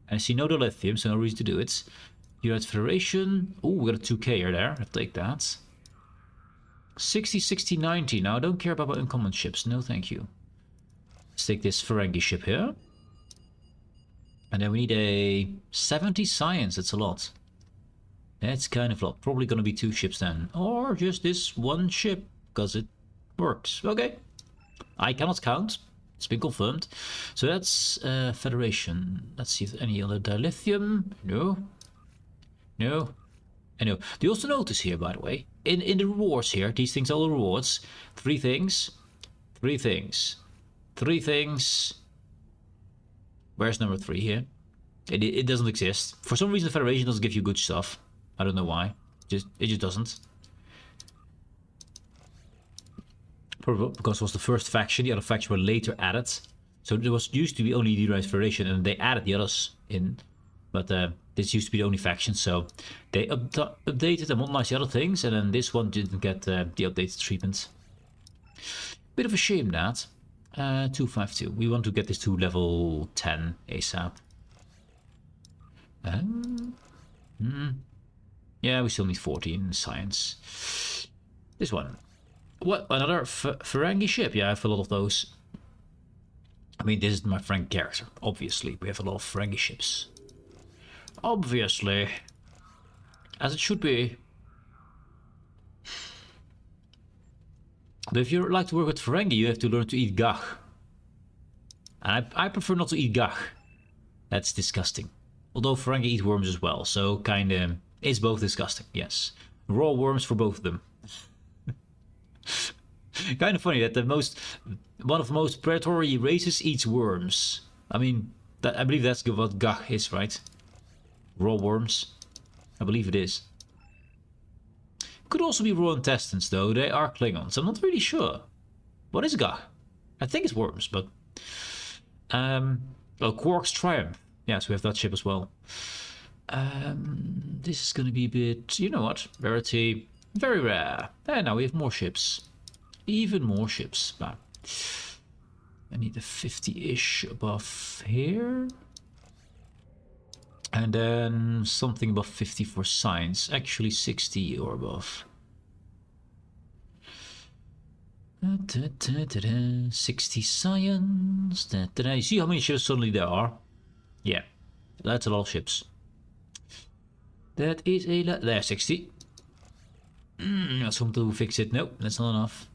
And I see no dilithium, so no reason to do it. United Federation. Oh, we got a 2k there. I'll take that. 60, 60, 90. Now, I don't care about my uncommon ships. No, thank you. Let's take this Ferengi ship here. And then we need a 70 science. That's a lot. That's kind of a lot. Probably going to be 2 ships then. Or just this 1 ship. Because it works. Okay. I cannot count. It's been confirmed. So that's Federation. Let's see if any other dilithium. No. No. I know. Do you also notice here, by the way, in the rewards here, these things are the rewards. 3 things. 3 things. 3 things. Where's number 3 here? It doesn't exist. For some reason, the Federation doesn't give you good stuff. I don't know why. It just doesn't. Probably because it was the first faction. The other faction were later added. So there was used to be only the United Federation, and they added the others in. But this used to be the only faction, so they updated and modernized the other things, and then this one didn't get the updated treatment. Bit of a shame that. 252. We want to get this to level 10 ASAP. Yeah, we still need 14 science. This one. What? Another Ferengi ship? Yeah, I have a lot of those. I mean, this is my Ferengi character. Obviously, we have a lot of Ferengi ships. Obviously. As it should be. But if you like to work with Ferengi, you have to learn to eat gach. And I prefer not to eat gach. That's disgusting. Although Ferengi eat worms as well, so kinda... It's both disgusting, yes. Raw worms for both of them. Kind of funny that one of the most predatory races eats worms. I mean, I believe that's what gach is, right? Raw worms. I believe it is. Could also be raw intestines, though. They are Klingons. I'm not really sure. What is gach? I think it's worms, but... well, Quark's Triumph. Yes, we have that ship as well. This is going to be a bit... You know what? Rarity. Very rare. And now we have more ships. Even more ships. But I need a 50-ish above here. And then something above 50 for science. Actually 60 or above. 60 science. You see how many ships suddenly there are? Yeah, that's a lot of ships. That is a lot. There, 60. Assume to fix it. Nope, that's not enough.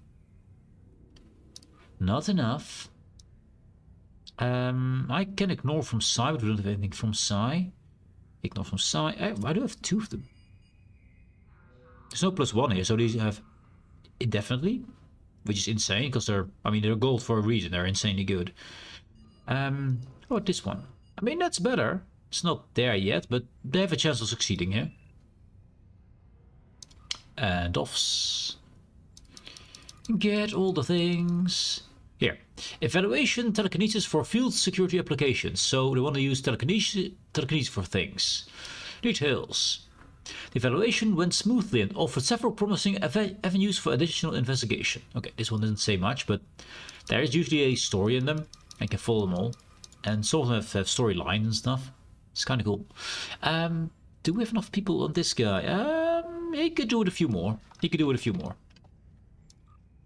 Not enough. I can ignore from Psy, but we don't have anything from Psy. Ignore from Psy. Why do I have 2 of them? There's no +1 here, so these have indefinitely, which is insane because they're, I mean, they're gold for a reason. They're insanely good. Oh, this one. I mean, that's better. It's not there yet, but they have a chance of succeeding here. And offs. Get all the things. Here. Evaluation telekinesis for field security applications. So they want to use telekinesis for things. Details. The evaluation went smoothly and offered several promising avenues for additional investigation. Okay, this one doesn't say much, but there is usually a story in them. I can follow them all. And some of them have storylines and stuff. It's kind of cool. Do we have enough people on this guy? He could do it a few more.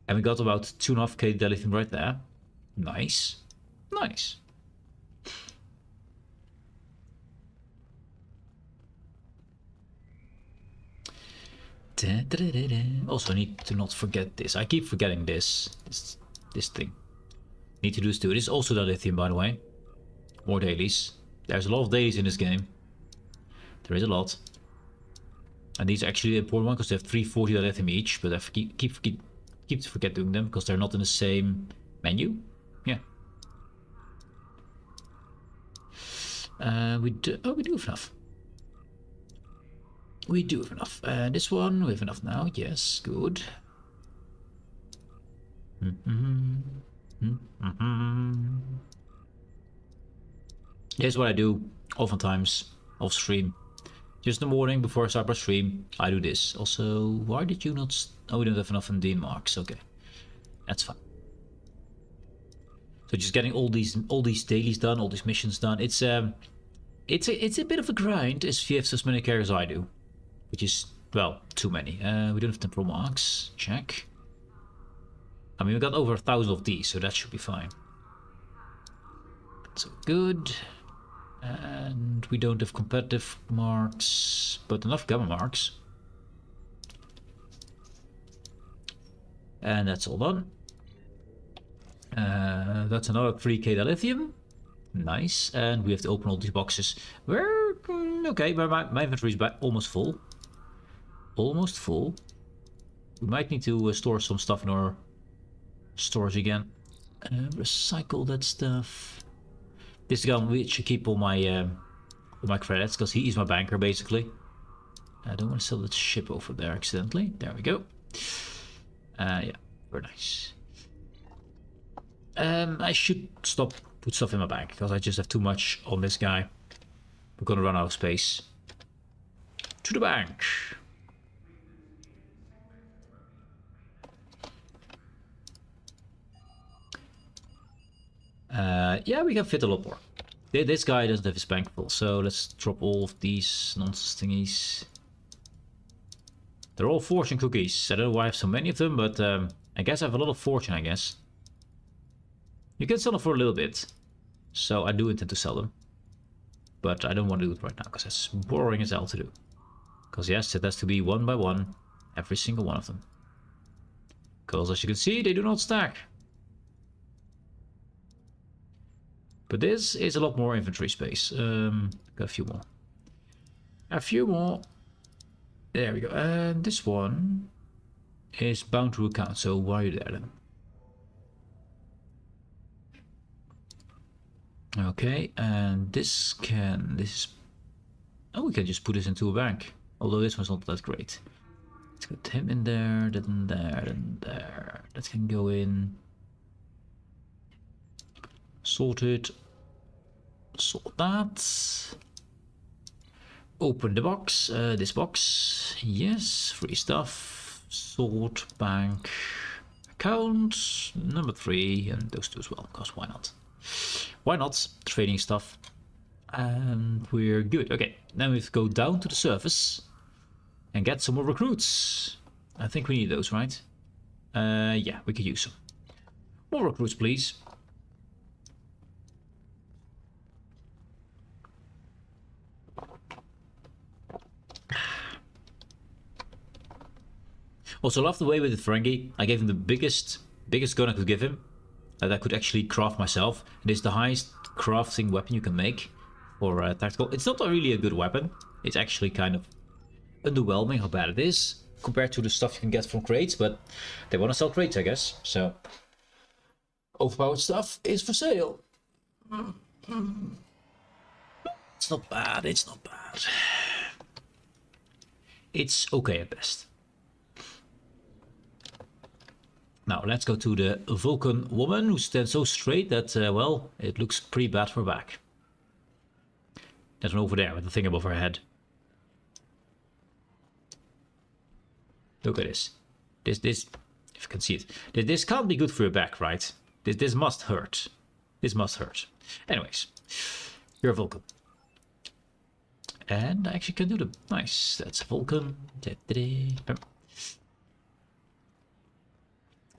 And we got about 2.5k dilithium right there. Nice. Nice. Also, I need to not forget this. I keep forgetting this thing. Need to do this too. It is also dilithium, by the way. More dailies. There's a lot of dailies in this game. There is a lot. And these are actually the important ones because they have 340 dilithium each. But I keep forget doing them because they're not in the same menu. Yeah. We do have enough. We do have enough. This one, we have enough now. Yes, good. Here's what I do oftentimes off stream. Just in the morning before I start my stream, I do this. Also, why did you not... Oh, we don't have enough in marks. Okay, that's fine. So just getting all these dailies done, all these missions done. It's a bit of a grind if you have as many characters as I do, which is, well, too many. We don't have temporal marks. Check. I mean, we got over 1,000 of these, so that should be fine. So good. And we don't have competitive marks, but enough gamma marks. And that's all done. That's another 3k dilithium. Nice. And we have to open all these boxes. Okay, but my inventory is almost full. Almost full. We might need to store some stuff in our storage again. Recycle that stuff. This guy should keep all my credits because he is my banker basically. I don't want to sell that ship over there accidentally. There we go. Yeah, very nice. I should put stuff in my bank because I just have too much on this guy. We're gonna run out of space. To the bank. Yeah, we can fit a lot more. This guy doesn't have his bank full, so let's drop all of these nonsense thingies. They're all fortune cookies. I don't know why I have so many of them, but I guess I have a lot of fortune, I guess. You can sell them for a little bit, so I do intend to sell them. But I don't want to do it right now, because it's boring as hell to do. Because yes, it has to be one by one, every single one of them. Because as you can see, they do not stack. But this is a lot more inventory space. Got a few more. A few more. There we go. And this one is bound to account. So why are you there then? Okay, and this is... Oh, we can just put this into a bank. Although this one's not that great. Let's put him in there, that in there, and there. That can go in. Sorted. Sort that. Open the box. This box. Yes, free stuff. Sort, bank, account, number 3, and those two as well, because why not? Why not? Trading stuff. And we're good. Okay, now we have to go down to the surface and get some more recruits. I think we need those, right? Yeah, we could use some. More recruits, please. Also, love the way with the Ferengi. I gave him the biggest gun I could give him. That I could actually craft myself. It is the highest crafting weapon you can make for tactical. It's not really a good weapon. It's actually kind of underwhelming how bad it is compared to the stuff you can get from crates, but they want to sell crates, I guess. So overpowered stuff is for sale. It's not bad, it's not bad. It's okay at best. Now let's go to the Vulcan woman who stands so straight that, well, it looks pretty bad for her back. That one over there with the thing above her head. Look at this. This, if you can see it. This can't be good for your back, right? This must hurt. This must hurt. Anyways, you're a Vulcan. And I actually can do them. Nice, that's a Vulcan.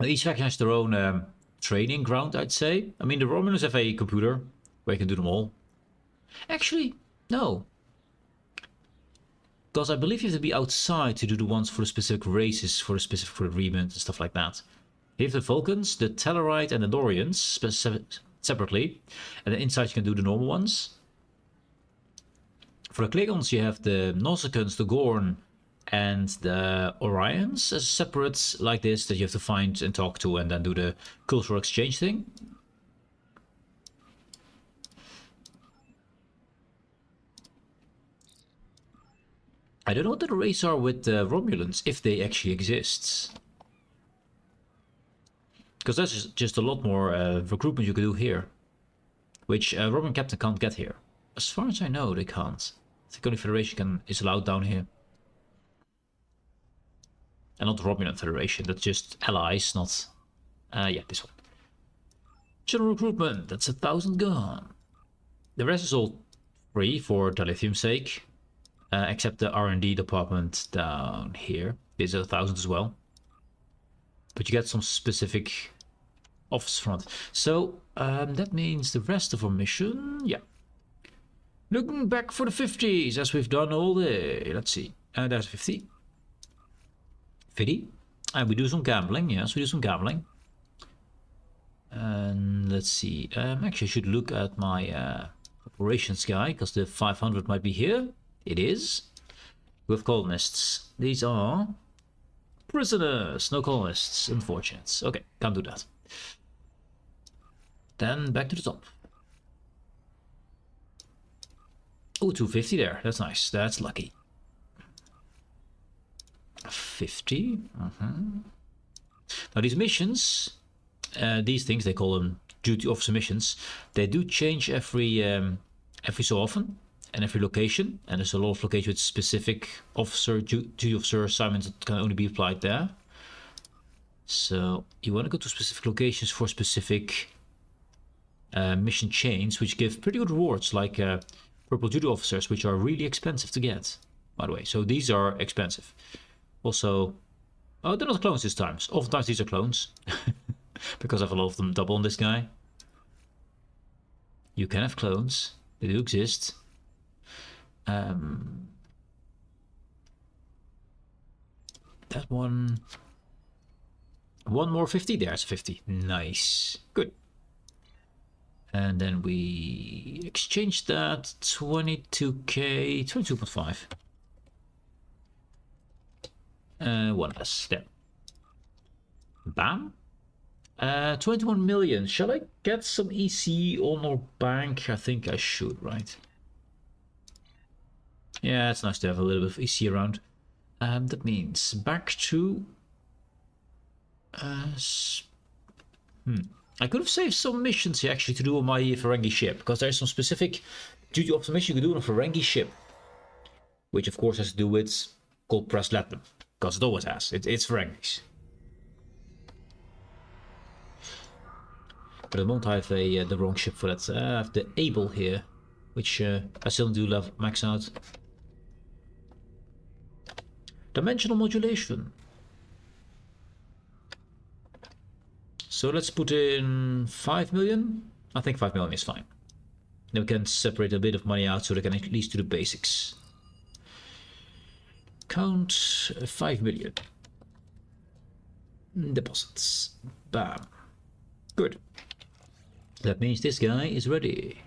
Each faction has their own training ground, I'd say. I mean, the Romans have a computer where you can do them all. Actually, no. Because I believe you have to be outside to do the ones for the specific races, for the specific agreement and stuff like that. You have the Vulcans, the Tellarite and the Dorians separately. And then inside you can do the normal ones. For the Klingons you have the Nausicaans, the Gorn and the Orions as separate like this that you have to find and talk to and then do the cultural exchange thing. I don't know what the race are with the Romulans, if they actually exist. Because that's just a lot more recruitment you can do here. Which Roman Captain can't get here. As far as I know, they can't. I think only Federation is allowed down here. And not the Romulan Federation, that's just allies, not... yeah, this one. General recruitment, that's 1,000 gone. The rest is all free for dilithium's sake. Except the R&D department down here. This is 1,000 as well. But you get some specific office front. So that means the rest of our mission, yeah. Looking back for the 50s as we've done all day. Let's see. There's 50. 50. And we do some gambling. Yes, we do some gambling. And let's see. Actually, I should look at my operations guy because the 500 might be here. It is. With colonists. These are prisoners. No colonists. Unfortunate. Okay, can't do that. Then back to the top. Oh, 250 there. That's nice. That's lucky. 50. Now these missions, these things, they call them duty officer missions. They do change every so often. And every location, and there's a lot of locations with specific officer, duty officer assignments that can only be applied there. So you want to go to specific locations for specific mission chains, which give pretty good rewards, like purple duty officers, which are really expensive to get, by the way. So these are expensive. Also, oh, they're not clones this time. Oftentimes these are clones, because I have a lot of them double on this guy. You can have clones, they do exist. That one more 50. There's 50. Nice, good. And then we exchange that 22k, 22.5. One less there. Bam. 21 million. Shall I get some EC on our bank? I think I should, right? Yeah, it's nice to have a little bit of EC around. That means back to... I could have saved some missions here actually to do on my Ferengi ship, because there's some specific duty officer mission you can do on a Ferengi ship. Which of course has to do with cold pressed latinum, because it always has. It's Ferengis. But at the moment I have the wrong ship for that. I have the Able here, which I still do love max out. Dimensional modulation. So let's put in 5 million. I think 5 million is fine. Then we can separate a bit of money out so they can at least do the basics. Count 5 million. deposits. Bam. Good. That means this guy is ready.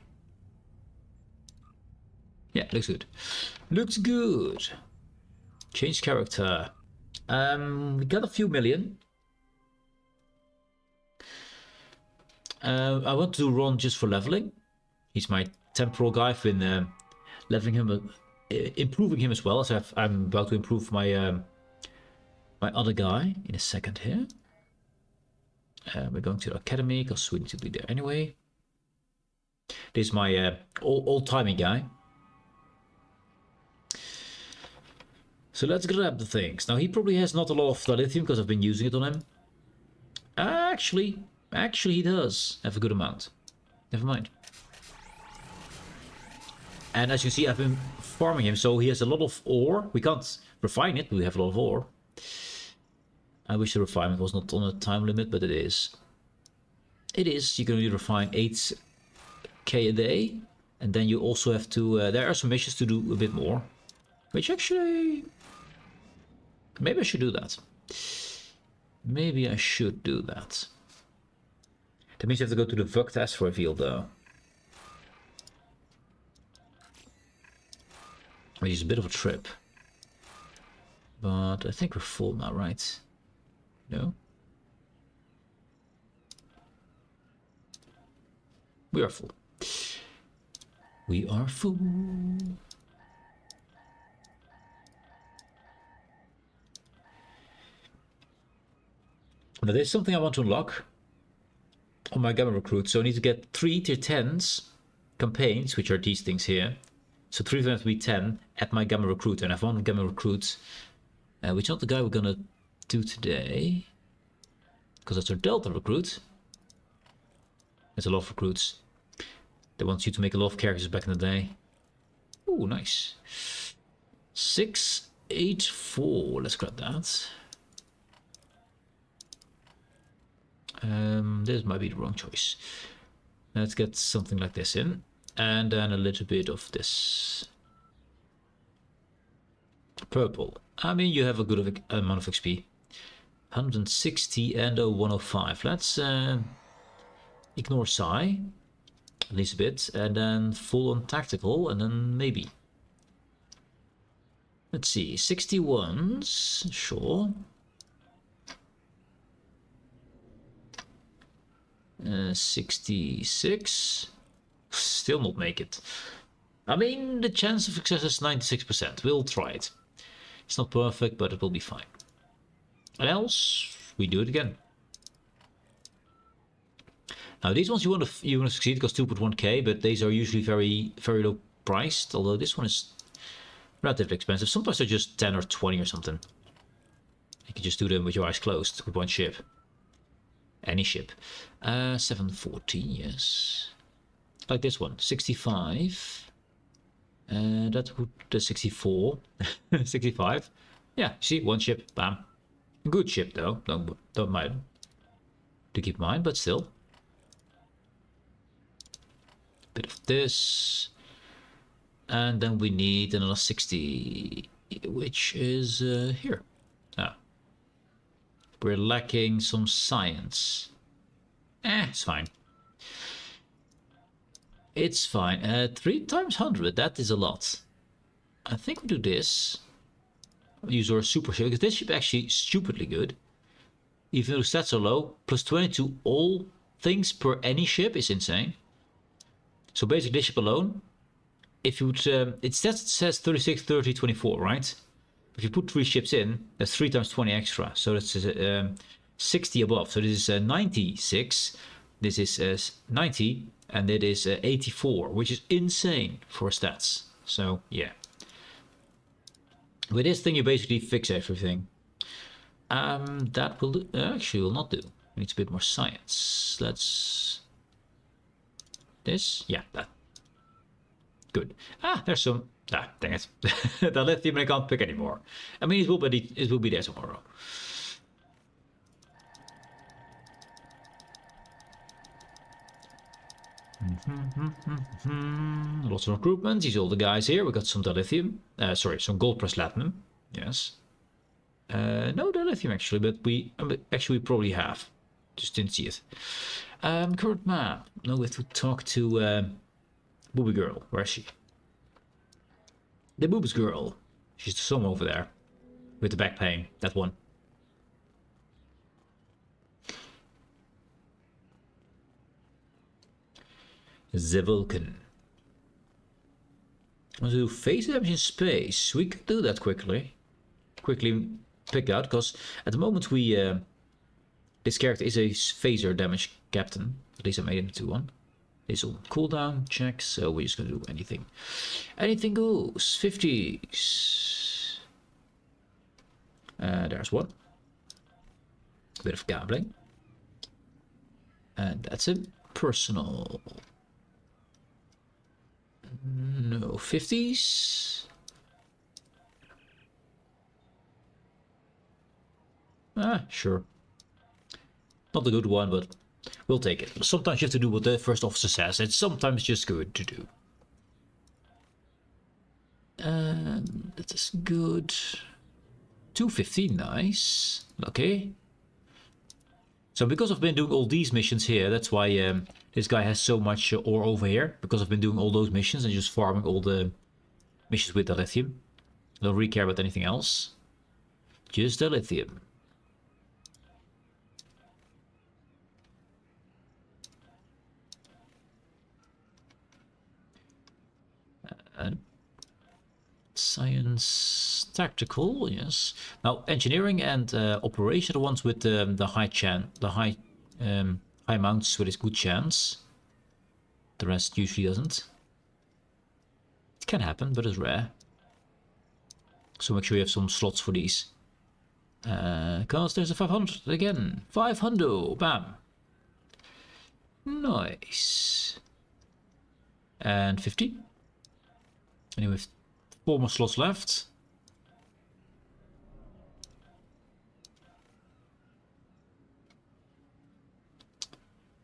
Yeah, looks good. Looks good. Change character. We got a few million. I want to do Ron just for leveling. He's my temporal guy. I've been leveling him, improving him as well. So I'm about to improve my my other guy in a second here. We're going to the academy because we need to be there anyway. This is my old-timey guy. So let's grab the things. Now he probably has not a lot of dilithium because I've been using it on him. Actually he does have a good amount. Never mind. And as you see, I've been farming him, so he has a lot of ore. We can't refine it, but we have a lot of ore. I wish the refinement was not on a time limit, but it is. It is. You can only refine 8k a day. And then you also have to... there are some missions to do a bit more. Which actually... maybe I should do that. Maybe I should do that. That means you have to go to the Vuk test for reveal though. Which is a bit of a trip. But I think we're full now, right? No? We are full. We are full. Now there's something I want to unlock on my Gamma Recruit. So I need to get 3 tier 10s campaigns, which are these things here. So 3 of them have to be 10 at my Gamma Recruit. And I have one Gamma Recruit, which is not the guy we're gonna do today. Because that's our Delta Recruit. There's a lot of recruits. They want you to make a lot of characters back in the day. Ooh, nice. 684. Let's grab that. This might be the wrong choice. Let's get something like this in. And then a little bit of this. Purple. I mean, you have a good amount of XP. 160 and a 105. Let's ignore Psi. At least a bit. And then full on tactical. And then maybe. Let's see. 61s. Sure. 66. Still not make it. I mean, the chance of success is 96%. We'll try it. It's not perfect, but it will be fine. And else, we do it again. Now these ones you want to succeed because 2.1k, but these are usually very low priced. Although this one is relatively expensive. Sometimes they're just 10 or 20 or something. You can just do them with your eyes closed with one ship. Any ship. 740, yes. Like this one, 65. That would 64. 65. Yeah, see, one ship, bam. Good ship though, don't mind to keep in mind, but still. Bit of this. And then we need another 60, which is here. Ah. We're lacking some science. It's fine. It's fine. 3 times 100, that is a lot. I think we do this. Use our super ship, because this ship actually stupidly good. Even though the stats are low, plus 20 to all things per any ship is insane. So basically this ship alone, if you would, it says 36, 30, 24, right? If you put 3 ships in, that's 3 times 20 extra. So that's 60 above. So this is 96, this is 90, and it is 84, which is insane for stats. So yeah. With this thing you basically fix everything. That will do, actually will not do. Needs a bit more science. Let's... This? Yeah, that. Good. There's some... dang it. The lithium I can't pick anymore. I mean, it will be there tomorrow. Lots of recruitment. These are all the guys here. We got some dilithium. Sorry, some gold plus platinum. Yes. No, they're lithium actually, but we probably have. Just didn't see it. Current map. Now we have to talk to Booby Girl. Where is she? The Boobs Girl. She's the song over there. With the back pain. That one. The Vulcan. Want to do phase damage in space. We could do that quickly. Quickly pick out, because at the moment we this character is a phaser damage captain. At least I made him into one. It's on cooldown check, so we're just gonna do anything. Anything goes. 50s. There's one. A bit of gambling. And that's a personal. No, 50s. Sure. Not a good one, but we'll take it. Sometimes you have to do what the first officer says. It's sometimes just good to do. And that is good. 250, nice. Okay. So because I've been doing all these missions here, that's why this guy has so much ore over here. Because I've been doing all those missions and just farming all the missions with the lithium. I don't really care about anything else. Just the lithium. Science, tactical, yes. Now engineering and operation are the ones with the high amounts with its good chance. The rest usually doesn't. It can happen, but it's rare. So make sure you have some slots for these. Cause there's a 500 again. 500, bam. Nice. And 50. Anyway, 4 more slots left.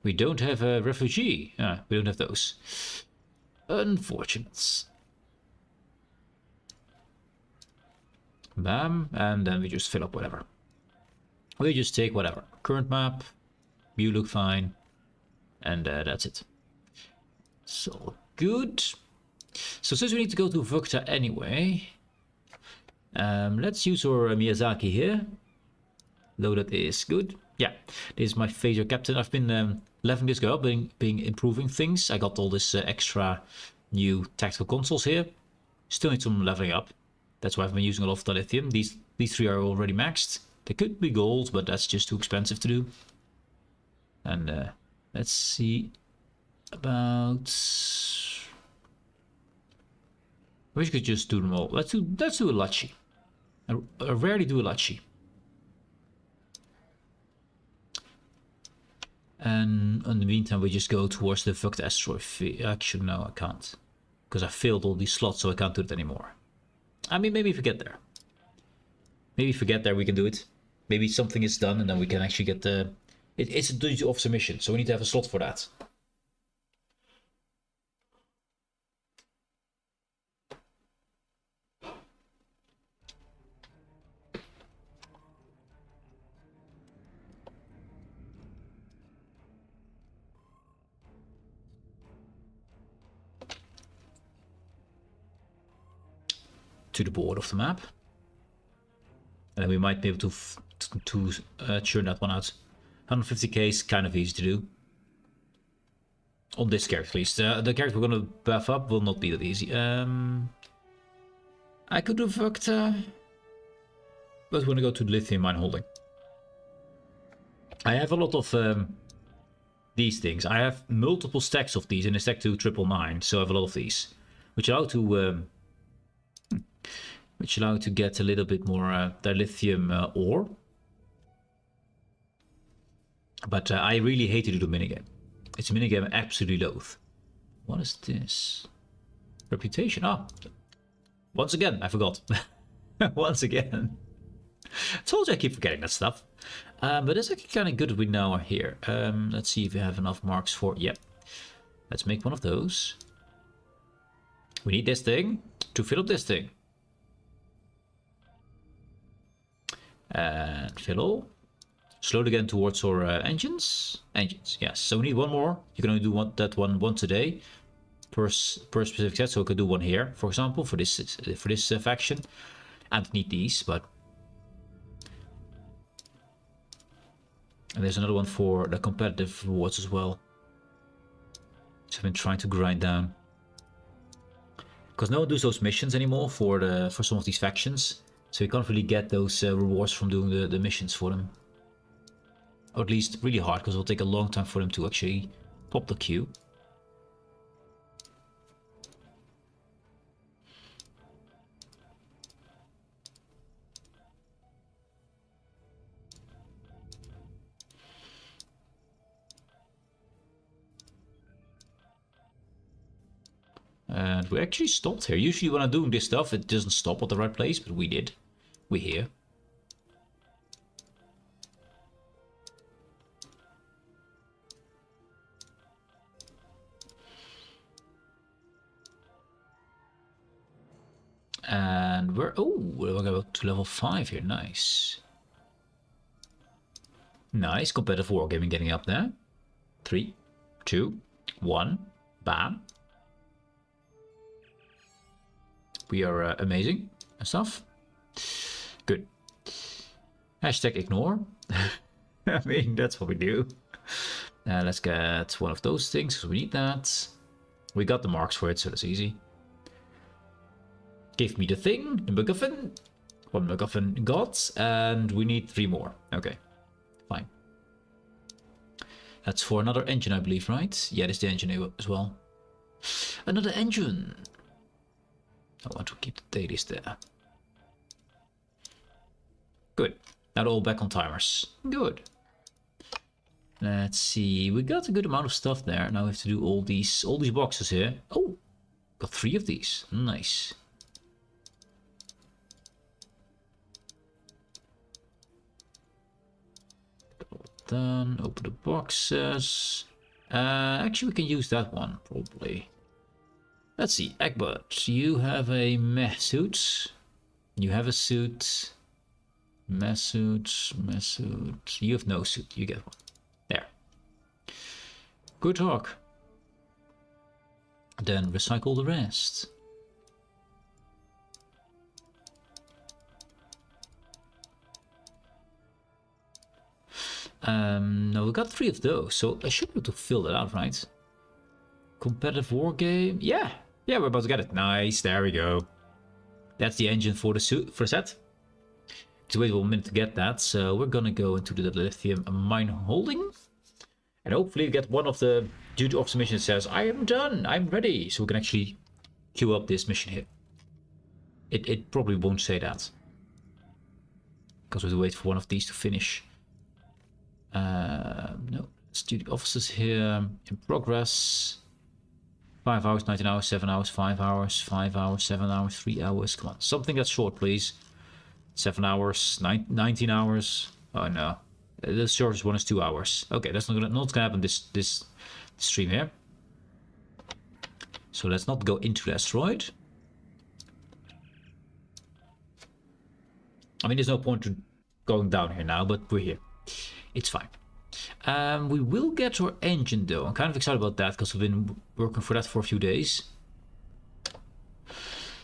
We don't have a refugee. We don't have those. Unfortunate. Bam, and then we just fill up whatever. We just take whatever. Current map. You look fine. And that's it. So, good. So since we need to go to Vukta anyway, let's use our Miyazaki here. Loaded is good. Yeah, this is my phaser captain. I've been leveling this guy up, improving things. I got all this extra new tactical consoles here. Still need some leveling up. That's why I've been using a lot of the lithium. These 3 are already maxed. They could be gold, but that's just too expensive to do. And let's see about. We could just do them all. Let's do a Lachi. I rarely do a Lachi. And in the meantime, we just go towards the fucked asteroid field. Actually, no, I can't. Because I failed all these slots, so I can't do it anymore. I mean, maybe if we get there. Maybe if we get there, we can do it. Maybe something is done, and then we can actually get the... It's a duty officer mission, so we need to have a slot for that. To the board of the map, and then we might be able to churn that one out. 150k is kind of easy to do on this character, at least. The character we're gonna buff up will not be that easy. I could do Vukta, but we're gonna go to the lithium mine holding. I have a lot of these things. I have multiple stacks of these in a stack to 999, so I have a lot of these, which allow to get a little bit more dilithium ore. But I really hate to do the minigame. It's a minigame I absolutely loathe. What is this? Reputation. Ah, once again, I forgot. Once again. Told you I keep forgetting that stuff. But it's actually kind of good that we now are here. Let's see if we have enough marks for... Yep. Let's make one of those. We need this thing to fill up this thing. And fill all. Slowly again towards our engines. Engines, yes. So we need one more. You can only do that one once a day per specific set. So we could do one here, for example, for this faction. And need these, but... And there's another one for the competitive rewards as well. So I've been trying to grind down. Because no one does those missions anymore for some of these factions. So you can't really get those rewards from doing the missions for them. Or at least really hard, because it'll take a long time for them to actually pop the queue. And we actually stopped here. Usually when I'm doing this stuff, it doesn't stop at the right place, but we did. We're here. And we're going to level 5 here. Nice. Nice. Competitive wargaming getting up there. 3, 2, 1. Bam. We are amazing and stuff. Good. Hashtag ignore. I mean, that's what we do. Let's get one of those things, because we need that. We got the marks for it, so that's easy. Give me the thing, the MacGuffin. One MacGuffin got, and we need 3 more. Okay, fine. That's for another engine, I believe, right? Yeah, that's the engine as well. Another engine. I want to keep the dailies there. Good. Now they're all back on timers. Good. Let's see. We got a good amount of stuff there. Now we have to do all these boxes here. Oh, got 3 of these. Nice. Done. Open the boxes. Actually, we can use that one probably. Let's see, Egbert, you have a meh suit. You have a suit. Meh suit, meh suit. You have no suit, you get one. There. Good talk. Then recycle the rest. No, we got 3 of those, so I should be able to fill that out, right? Competitive war game. Yeah, we're about to get it. Nice, there we go. That's the engine for the set. Just wait a minute to get that. So we're gonna go into the lithium mine holding, and hopefully get one of the duty officer missions that says, "I am done. I'm ready." So we can actually queue up this mission here. It probably won't say that, because we have to wait for one of these to finish. No, it's duty officers here in progress. 5 hours, 19 hours, 7 hours, 5 hours, 5 hours, 7 hours, 3 hours. Come on, something that's short, please. 7 hours, 19 hours. Oh no, the shortest one is 2 hours. Okay, that's not gonna happen this stream here. So let's not go into the asteroid. I mean, there's no point to going down here now, but we're here. It's fine. We will get our engine though. I'm kind of excited about that because we've been working for that for a few days.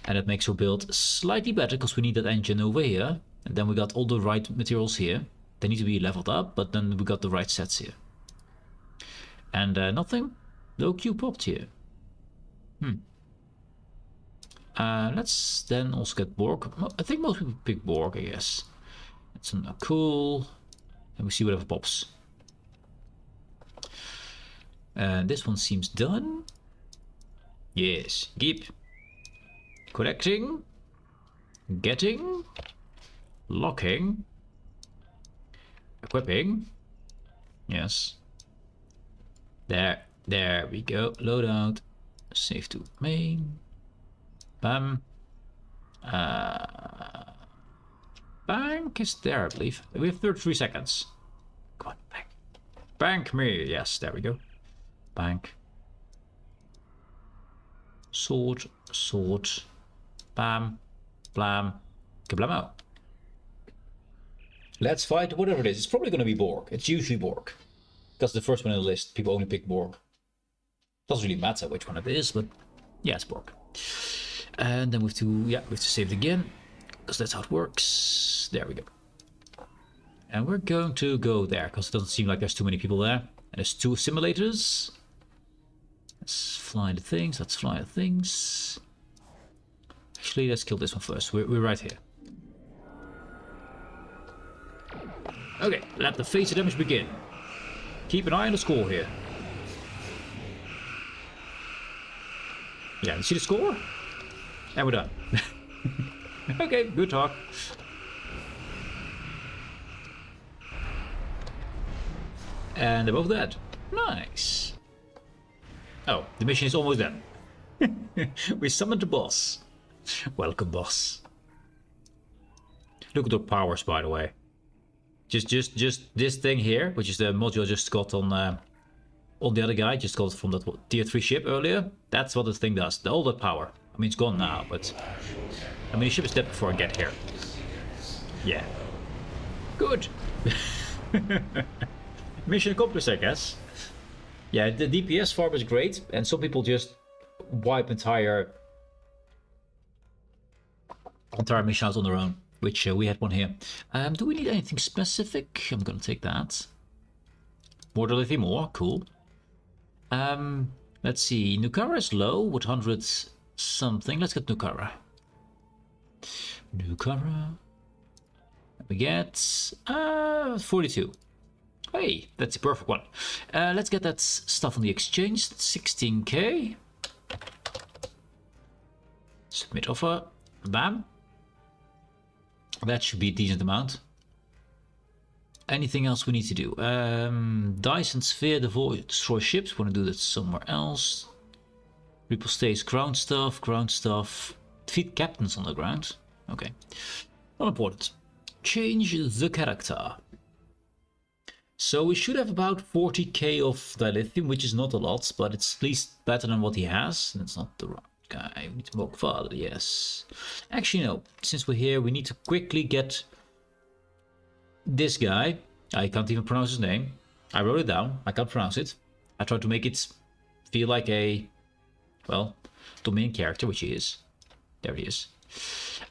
And it makes our build slightly better because we need that engine over here. And then we got all the right materials here. They need to be leveled up, but then we got the right sets here. And nothing. No queue popped here. Let's then also get Borg. I think most people pick Borg, I guess. It's cool. And we see whatever pops. And this one seems done. Yes. Keep. Collecting. Getting. Locking. Equipping. Yes. There we go. Loadout. Save to main. Bam. Bank is there, I believe. We have 33 seconds. Come on, bank. Bank me. Yes, there we go. Bank. Sword. Bam. Blam. Kablamo. Let's fight whatever it is. It's probably going to be Borg. It's usually Borg. Because the first one on the list, people only pick Borg. Doesn't really matter which one it is, but yeah, it's Borg. And then we have to save it again. Because that's how it works. There we go. And we're going to go there, because it doesn't seem like there's too many people there. And there's 2 simulators. Let's fly the things, let's fly the things. Actually, let's kill this one first. We're right here. Okay, let the phase of damage begin. Keep an eye on the score here. Yeah, you see the score? And we're done. Okay, good talk. And they're both dead. Nice. Oh, the mission is almost done. We summoned the boss. Welcome, boss. Look at the powers, by the way. Just this thing here, which is the module I just got on the other guy. Just got it from that tier 3 ship earlier. That's what this thing does. All that power. I mean, it's gone now, but I mean, the ship is dead before I get here. Yeah. Good. Mission accomplished, I guess. Yeah, the DPS farm is great, and some people just wipe entire mission out on their own, which we had one here. Do we need anything specific? I'm gonna take that. More lithium ore, cool. Let's see, Nukara is low with 100 something. Let's get Nukara. We get 42. Hey, that's the perfect one. Let's get that stuff on the exchange. 16k. Submit offer. Bam. That should be a decent amount. Anything else we need to do? Dyson Sphere, destroy ships. Want to do that somewhere else. Ripple stays, ground stuff. Defeat captains on the ground. Okay. Not important. Change the character. So we should have about 40k of dilithium, which is not a lot, but it's at least better than what he has. And it's not the right guy. We need to invoke father, yes. Actually, no. Since we're here, we need to quickly get this guy. I can't even pronounce his name. I wrote it down. I can't pronounce it. I tried to make it feel like a, well, the main character, which he is. There he is.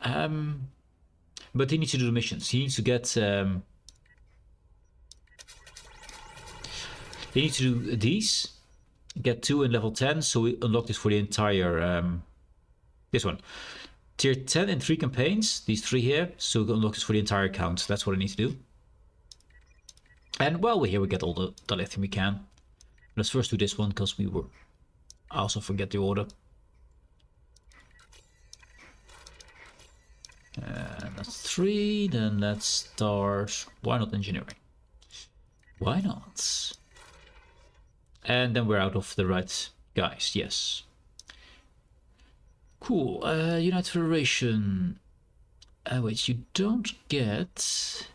But he needs to do the missions. He needs to get... He needs to do these, get 2 in level 10, so we unlock this for the entire, this one. Tier 10 in 3 campaigns, these 3 here, so we unlock this for the entire account. That's what I need to do. And while we're here, we get all the lithium we can. Let's first do this one, because I also forget the order. And that's 3, then let's start, why not engineering? Why not? And then we're out of the right guys, yes. Cool, United Federation. Wait, you don't get...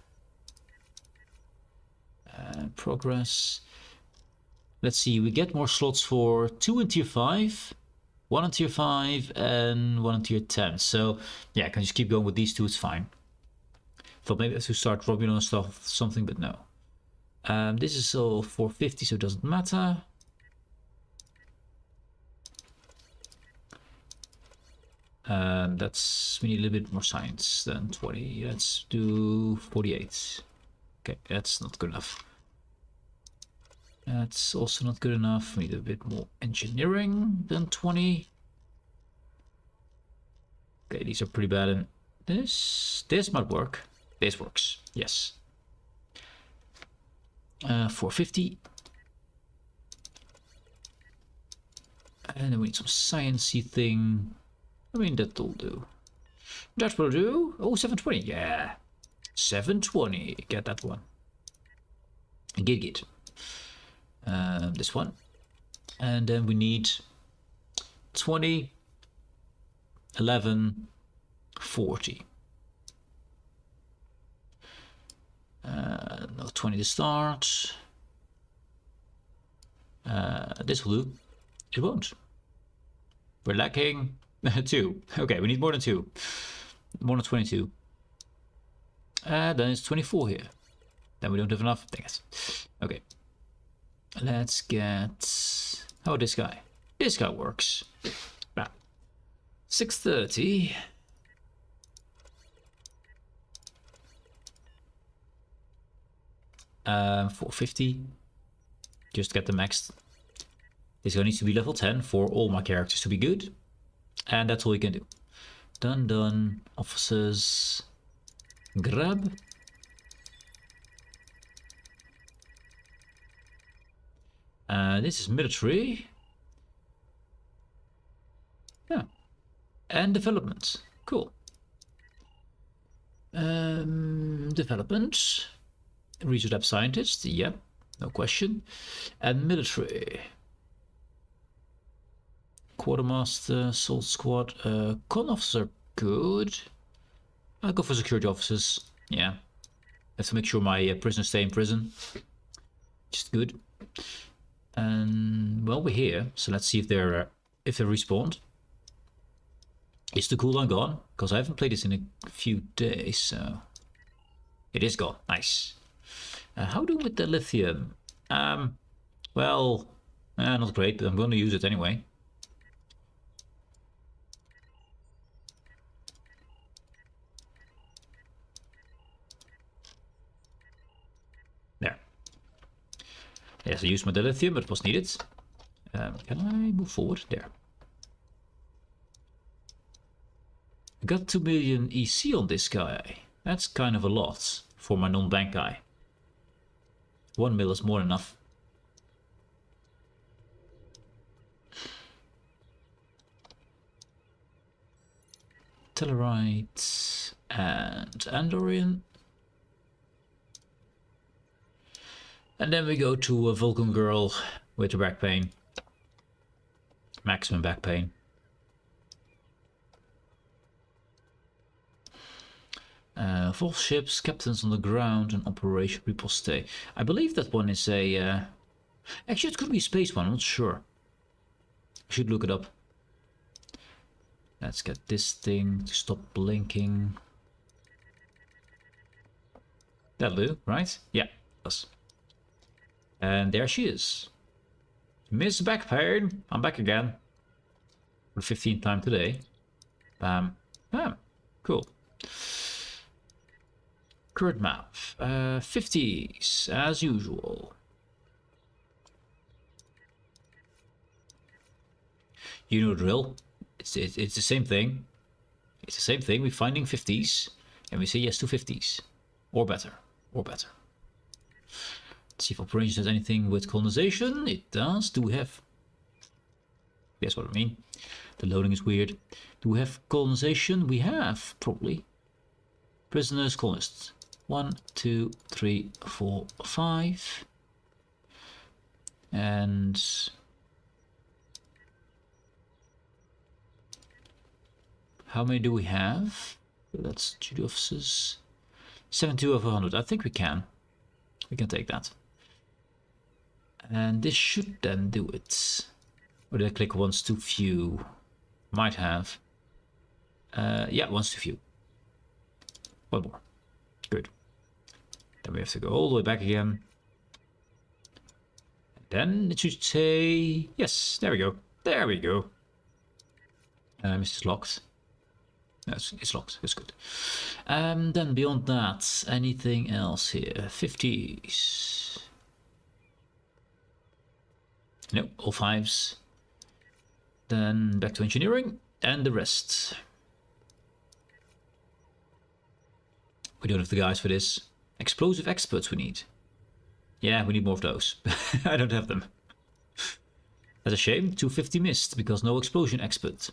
progress. Let's see, we get more slots for 2 in tier 5, 1 in tier 5, and 1 in tier 10. So, yeah, I can just keep going with these 2, it's fine. Thought maybe I have to start robbing on stuff, something, but no. This is all 450, so it doesn't matter. We need a little bit more science than 20. Let's do 48. Okay, that's not good enough. That's also not good enough. We need a bit more engineering than 20. Okay, these are pretty bad. And this might work. This works, yes. 450. And then we need some sciencey thing. I mean, that'll do. That will do. Oh, 720. Yeah. 720. Get that one. Git. This one. And then we need 20, 11, 40. No 20 to start. This will do. It won't. We're lacking 2. Okay, we need more than 2. More than 22. Then it's 24 here. Then we don't have enough. Dang it. Okay. Let's get... How about this guy? This guy works. Ah. 630. 450. Just get the max. This guy needs to be level 10 for all my characters to be good. And that's all you can do. Done. Officers. Grab. This is military. Yeah. And development. Cool. Development. Research lab scientist. Yep. No question. And military. Quartermaster, assault squad, con officer, good. I'll go for security officers. Yeah. Have to make sure my prisoners stay in prison. Just good. And well, we're here, so let's see if they're respawned. Is the cooldown gone? Because I haven't played this in a few days, so it is gone. Nice. How do we with the lithium? Well, not great, but I'm going to use it anyway. There. Yes, I used my dilithium, but it was needed. Can I move forward? There. I got 2 million EC on this guy. That's kind of a lot for my non-bank guy. 1 mil is more than enough. Tellarite and Andorian. And then we go to a Vulcan girl with her back pain. Maximum back pain. False ships, captains on the ground, and Operation Riposte. I believe that one is a... Actually, it could be a space one, I'm not sure. I should look it up. Let's get this thing to stop blinking. That'll do, right? Yeah, does. And there she is. Miss Back Pain. I'm back again. For the 15th time today. Bam. Bam. Cool. Current map. 50s, as usual. You know the drill. It's the same thing. It's the same thing. We're finding 50s. And we say yes to 50s. Or better. Or better. Let's see if operations has anything with colonization. It does. Do we have... Guess what I mean. The loading is weird. Do we have colonization? We have, probably. Prisoners, colonists. 1, 2, 3, 4, 5. And... how many do we have? That's duty officers. 72 of 100. I think we can. We can take that. And this should then do it. Or did I click once too few? Might have. Yeah, once too few. One more. Good. Then we have to go all the way back again. And then it should say... Yes, there we go. There we go. This is locked. Yes, it's locked. It's good. Then beyond that, anything else here? 50s. No, all 5s. Then back to engineering and the rest. We don't have the guys for this. Explosive experts we need. Yeah, we need more of those. I don't have them. That's a shame. 250 missed because no explosion expert.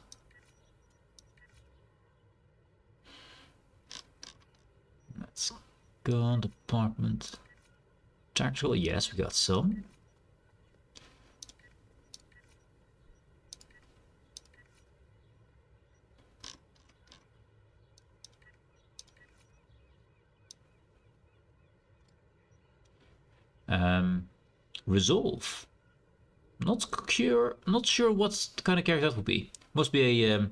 Let's go on department. Tactical, yes, we got some. Resolve. Not cure. Not sure what kind of character that would be. Must be a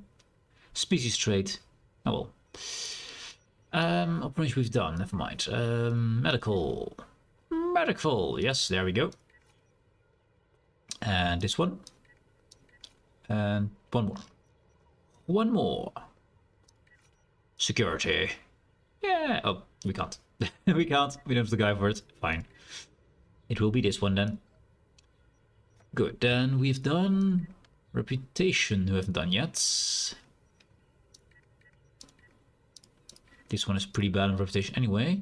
species trait. Oh well. Operations we've done, never mind. Medical. Medical, yes, there we go. And this one. And one more. One more. Security. Yeah, oh, we can't. We can't, we don't have the guy for it. Fine. It will be this one then. Good, then we've done reputation, we haven't done yet. This one is pretty bad on reputation anyway.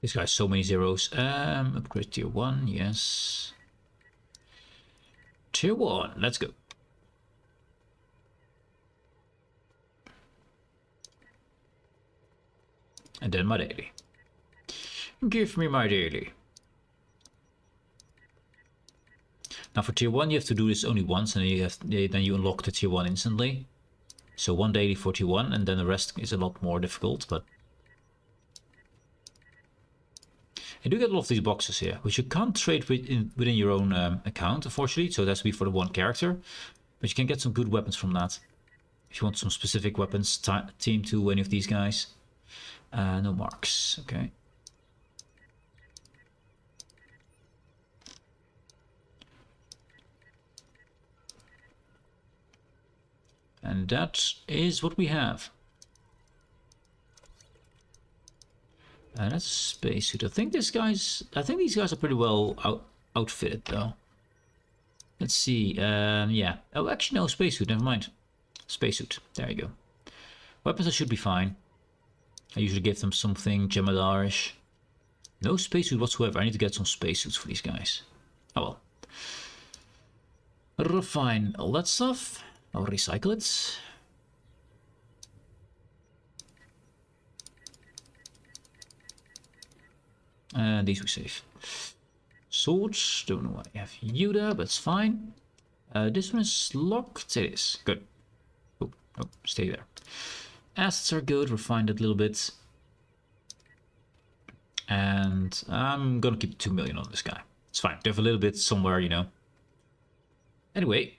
This guy has so many zeros. Upgrade tier 1, yes. Tier 1, let's go. And then my daily. Give me my daily. Now for tier 1 you have to do this only once and then you unlock the tier 1 instantly. So 1 daily for tier 1 and then the rest is a lot more difficult, but you do get a lot of these boxes here, which you can't trade within your own account, unfortunately. So it has to be for the one character. But you can get some good weapons from that. If you want some specific weapons, team to any of these guys. No marks, okay. And that is what we have. That's a spacesuit. I think these guys are pretty well outfitted though. Let's see. Yeah. Oh, actually no, spacesuit. Never mind. Spacesuit. There you go. Weapons should be fine. I usually give them something Jemadar-ish. No spacesuit whatsoever. I need to get some spacesuits for these guys. Oh well. Refine all that stuff. I'll recycle it. And these we save. Swords, don't know why I have you there, but it's fine. This one is locked. It is. Good. Oh, stay there. Assets are good, refined it a little bit. And I'm gonna keep 2 million on this guy. It's fine. They have a little bit somewhere, you know. Anyway,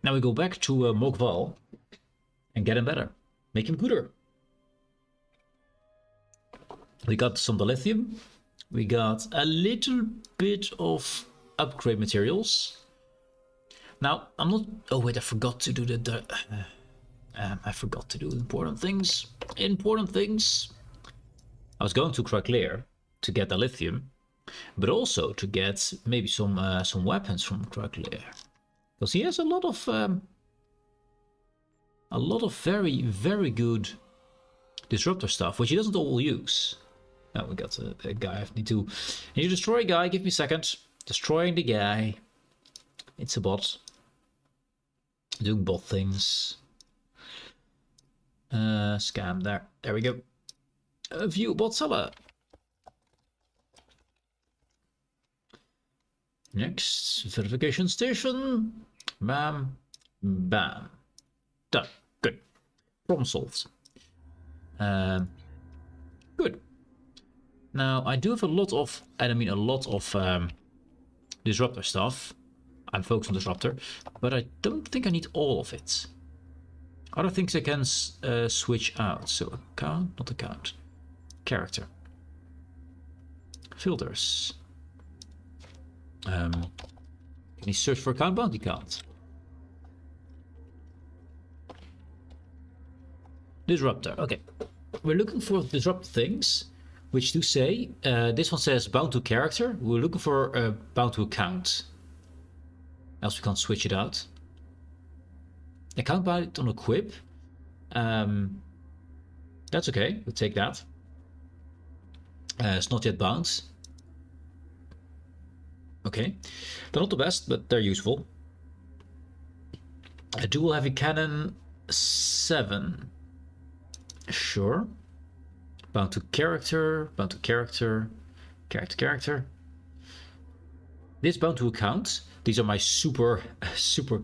now we go back to Mokval and get him better. Make him Gud-er. We got some dilithium. We got a little bit of upgrade materials. Now, I'm not... Oh wait, I forgot to do I forgot to do important things. Important things. I was going to Krakleer to get the lithium, but also to get maybe some weapons from Krakleer, because he has a lot of very, very good disruptor stuff, which he doesn't all use. Now we got a guy. I need to destroy a guy. Give me a second. Destroying the guy. It's a bot. Doing bot things. Scam there. There we go. View bot seller. Next verification station. Bam. Bam. Done. Good. Problem solved. Good. Now, I do have a lot of, and I mean a lot of disruptor stuff. I'm focused on disruptor, but I don't think I need all of it. Other things I can switch out. So account, not account. Character. Filters. Can you search for account bounty count? Disruptor, okay. We're looking for disrupt things, which do say, this one says bound to character. We're looking for bound to account. Else we can't switch it out. Account bound on equip. That's okay, we'll take that. It's not yet bound. Okay, they're not the best, but they're useful. A dual heavy cannon 7. Sure. Bound to character, character. This bound to account. These are my super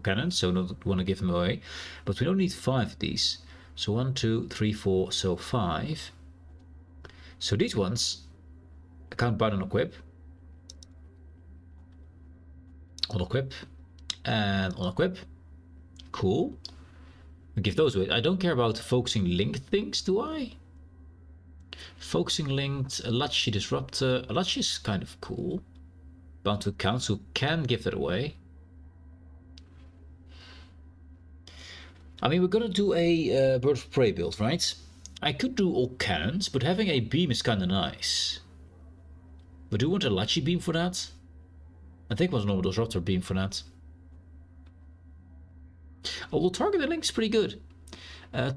cannons, so don't want to give them away. But we don't need 5 of these. So 1, 2, 3, 4, so 5. So these ones, account bound on equip. On equip. And on equip. Cool. We give those away. I don't care about focusing linked things, do I? Focusing linked, Alachi Disruptor. Alachi is kind of cool. Bound to account, so can give that away. I mean, we're gonna do a Bird of Prey build, right? I could do all cannons, but having a beam is kinda nice. But do you want a Lachi beam for that? I think it was a normal Disruptor beam for that. Although targeting linked is pretty good.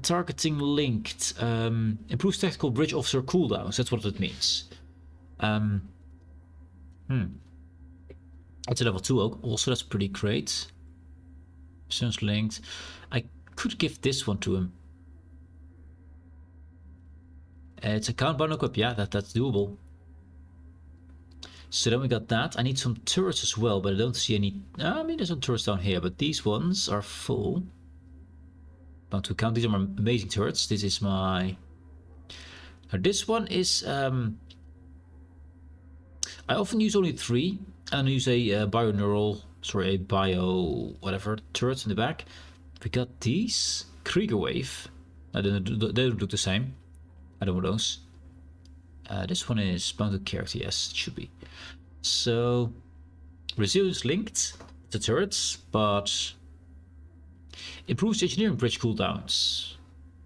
Targeting linked improves tactical bridge officer cooldowns. That's what it means. It's a level 2 oak. Also, that's pretty great. Sounds linked. I could give this one to him. It's a count bound equip. Yeah, that's doable. So then we got that. I need some turrets as well, but I don't see any. I mean, there's some turrets down here, but these ones are full. Bound to count. These are my amazing turrets. This is my. Now this one is. I often use only 3, and I use a bio whatever turrets in the back. We got these Krieger Wave. They don't look the same. I don't want those. This one is bound to character. Yes, it should be. So resilience linked to turrets, but improves engineering bridge cooldowns.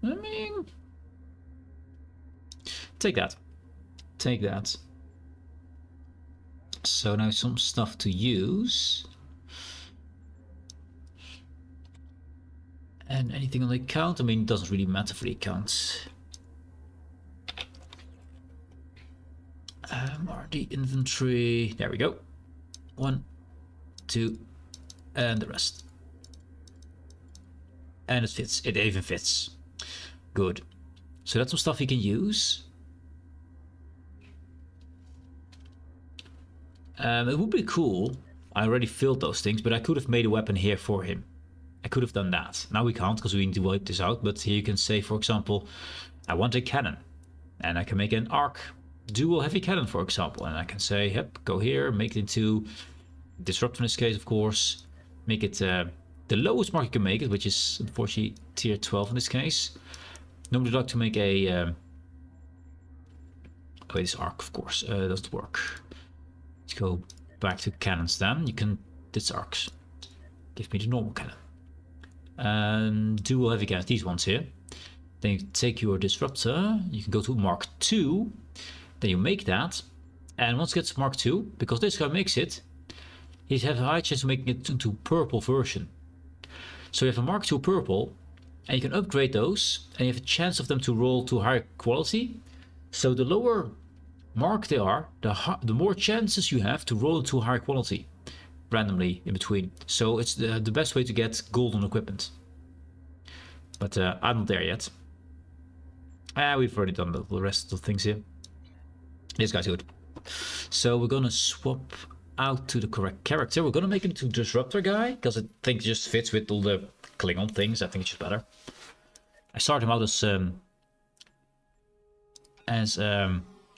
I mean, take that. Take that. So now some stuff to use. And anything on the account? I mean, it doesn't really matter for the account. RD inventory. There we go. 1, 2, and the rest. And it fits. It even fits. Good. So that's some stuff you can use. It would be cool. I already filled those things, but I could have made a weapon here for him. I could have done that. Now we can't because we need to wipe this out. But here you can say, for example, I want a cannon. And I can make an arc dual heavy cannon, for example. And I can say, yep, go here, make it into Disrupt in this case, of course. Make it the lowest mark you can make it, which is unfortunately tier 12 in this case. Normally I'd like to make a... wait, this arc, of course, doesn't work. Let's go back to cannons then. You can... This arcs. Give me the normal cannon. And dual heavy cannons, these ones here. Then you take your disruptor. You can go to Mark II. Then you make that. And once it gets to Mark II, because this guy makes it, he has a high chance of making it into purple version. So you have a Mark II purple, and you can upgrade those, and you have a chance of them to roll to higher quality. So the lower mark they are, the more chances you have to roll into higher quality randomly in between. So it's the best way to get golden equipment. But I'm not there yet. We've already done the rest of the things here. This guy's good. So we're gonna swap out to the correct character. We're gonna make him to Disruptor guy, because I think it just fits with all the Klingon things. I think it's just better. I started him out as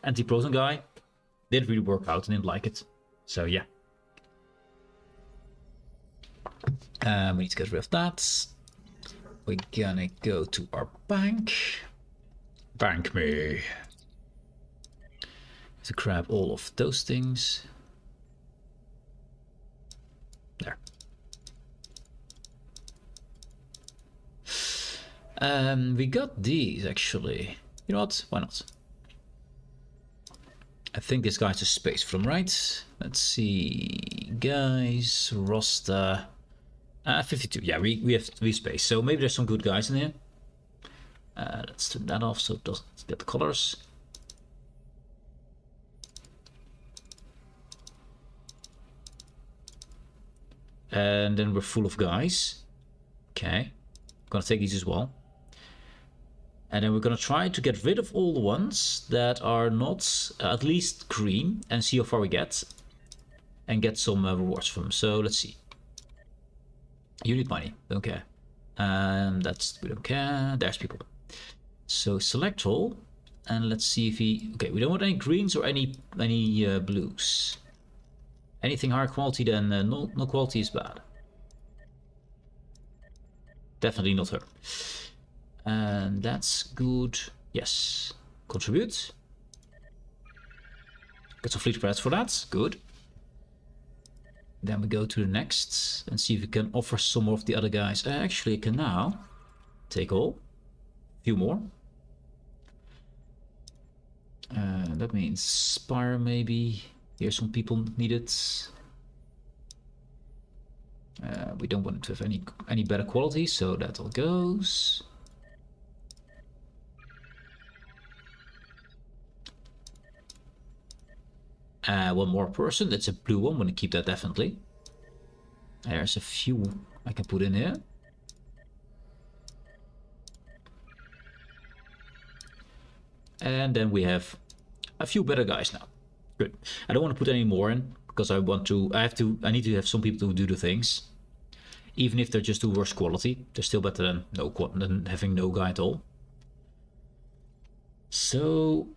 anti-proton guy. Didn't really work out, and didn't like it. So yeah. We need to get rid of that. We're gonna go to our bank. Bank me. To grab all of those things. There. We got these actually. You know what? Why not? I think this guy's a space from, right? Let's see. Guys, roster. 52. Yeah, we have space. So maybe there's some good guys in here. Let's turn that off so it doesn't get the colors. And then we're full of guys. Okay. Gonna take these as well. And then we're gonna try to get rid of all the ones that are not at least green and see how far we get. and get some rewards from them. So let's see. You need money, don't care. That's, we don't care. There's people. So select all, and let's see if he. Okay, we don't want any greens or any blues. Anything higher quality than no quality is bad. Definitely not her. And that's good. Yes. Contribute. Get some fleet credits for that. Good. Then we go to the next and see if we can offer some of the other guys. Actually, I can now take all. A few more. That means Spire maybe. Here's some people needed. We don't want to have any better quality, so that all goes. One more person. That's a blue one. I'm gonna keep that definitely. There's a few I can put in here. And then we have a few better guys now. Good. I don't want to put any more in because I need to have some people to do the things. Even if they're just the worst quality, they're still better than having no guy at all. So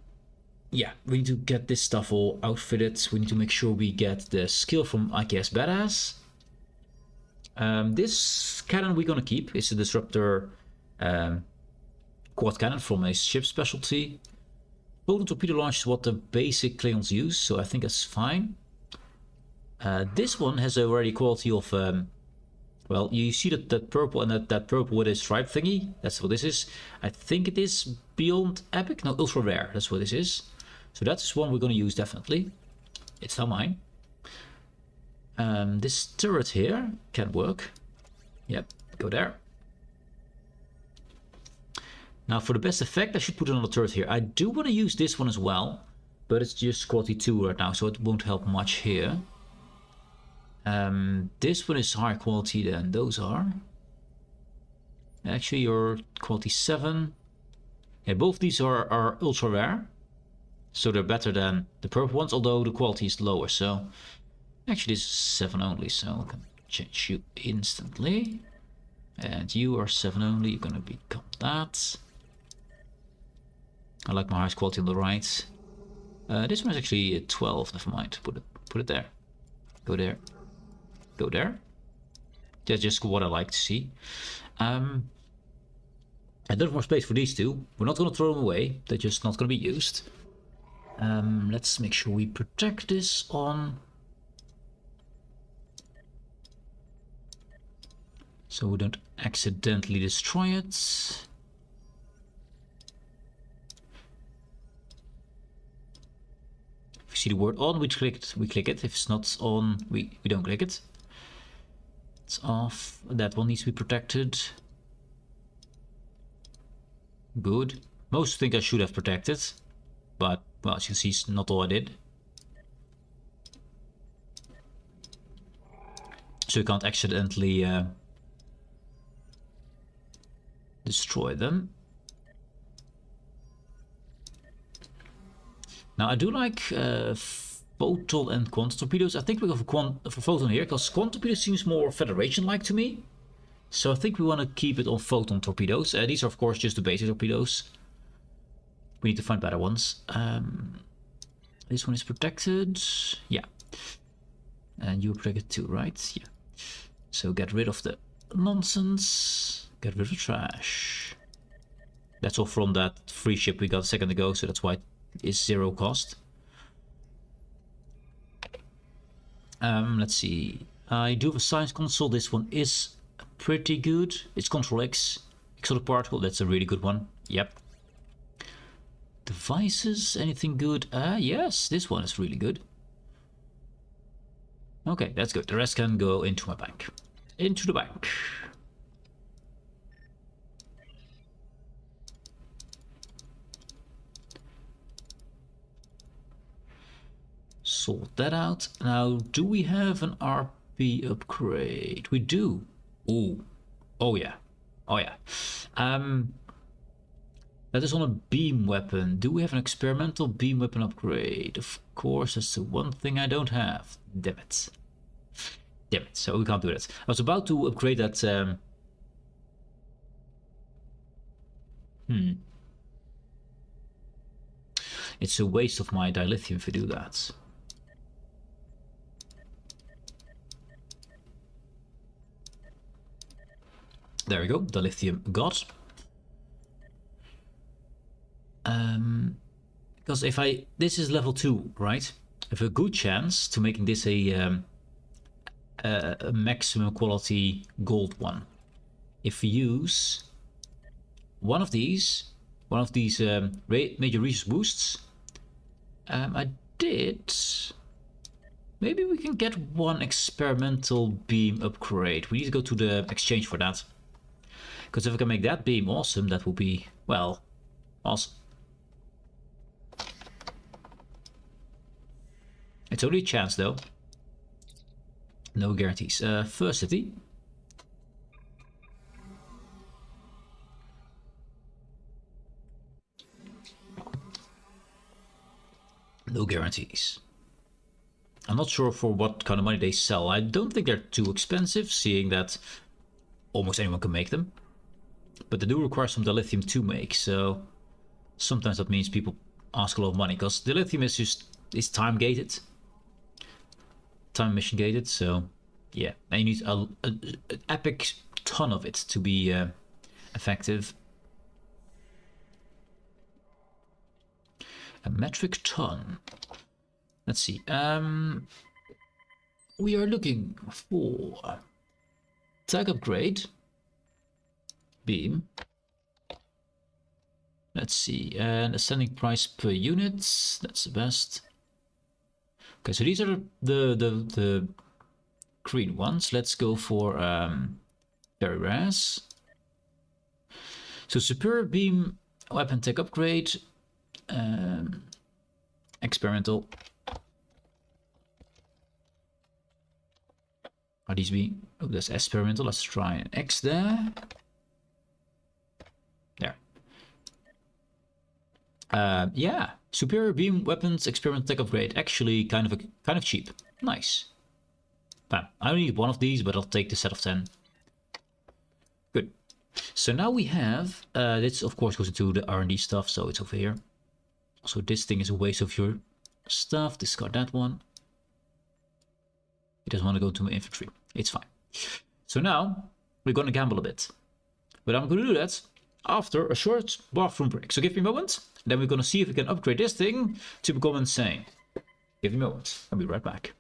yeah, we need to get this stuff all outfitted. We need to make sure we get the skill from IKS Badass. This cannon we're gonna keep. It's a disruptor quad cannon from a ship specialty. Photon torpedo launch is what the basic Klingons use, so I think that's fine. This one has already quality of, well, you see that purple and that purple with a stripe thingy. That's what this is. I think it is beyond epic. No, ultra rare. That's what this is. So that's one we're going to use definitely. It's not mine. This turret here can work. Yep, go there. Now for the best effect, I should put another turret here. I do want to use this one as well, but it's just quality 2 right now, so it won't help much here. This one is higher quality than those are. Actually, you're quality 7. Yeah, both these are ultra rare, so they're better than the purple ones, although the quality is lower. So actually, this is 7 only, so I can change you instantly. And you are 7 only. You're gonna become that. I like my highest quality on the right. This one is actually 12. Never mind. Put it there. Go there. Go there. That's just what I like to see. I don't have more space for these two. We're not going to throw them away. They're just not going to be used. Let's make sure we protect this on. So we don't accidentally destroy it. If you see the word on, we click it. If it's not on, we don't click it. It's off. That one needs to be protected. Good. Most think I should have protected, but well, as you can see, it's not all I did. So you can't accidentally destroy them. Now I do like photon and quantum torpedoes. I think we go for photon here because quantum torpedoes seems more Federation-like to me. So I think we want to keep it on photon torpedoes. These are of course just the basic torpedoes. We need to find better ones. This one is protected. Yeah. And you're protected too, right? Yeah. So get rid of the nonsense. Get rid of the trash. That's all from that free ship we got a second ago, so that's why it is 0 cost. Let's see. I do have a science console. This one is pretty good. It's Control X. Exotic particle. That's a really good one. Yep. Devices. Anything good? Yes. This one is really good. Okay, that's good. The rest can go into my bank. Into the bank. Sort that out. Now, do we have an RP upgrade? We do. Ooh. Oh yeah. Oh yeah. That is on a beam weapon. Do we have an experimental beam weapon upgrade? Of course, that's the one thing I don't have. Damn it. Damn it. So we can't do that. I was about to upgrade that. It's a waste of my dilithium if we do that. There we go. Dilithium got. Because if this is level 2, right? I have a good chance to making this a maximum quality gold one. If we use one of these major resource boosts, I did. Maybe we can get one experimental beam upgrade. We need to go to the exchange for that. Because if I can make that beam awesome, that will be, well, awesome. It's only a chance though. No guarantees. First city. No guarantees. I'm not sure for what kind of money they sell. I don't think they're too expensive, seeing that almost anyone can make them. But they do require some dilithium to make, so sometimes that means people ask a lot of money, because dilithium is time gated. Time mission gated, so yeah. And you need an epic ton of it to be effective. A metric ton. Let's see. We are looking for tag upgrade. Beam. Let's see. And ascending price per unit. That's the best. Okay, so these are the green ones. Let's go for very rares. So superior beam weapon tech upgrade. Experimental. Are these being? Oh, that's experimental. Let's try an X there. There. Yeah. Superior beam weapons experimental tech upgrade. Actually, kind of cheap. Nice. Bam. I only need one of these, but I'll take the set of 10. Good. So now we have. This of course goes into the R&D stuff, so it's over here. So this thing is a waste of your stuff. Discard that one. It doesn't want to go to my infantry. It's fine. So now we're going to gamble a bit. But I'm going to do that after a short bathroom break. So give me a moment. Then we're going to see if we can upgrade this thing to become insane. Give me a moment. I'll be right back.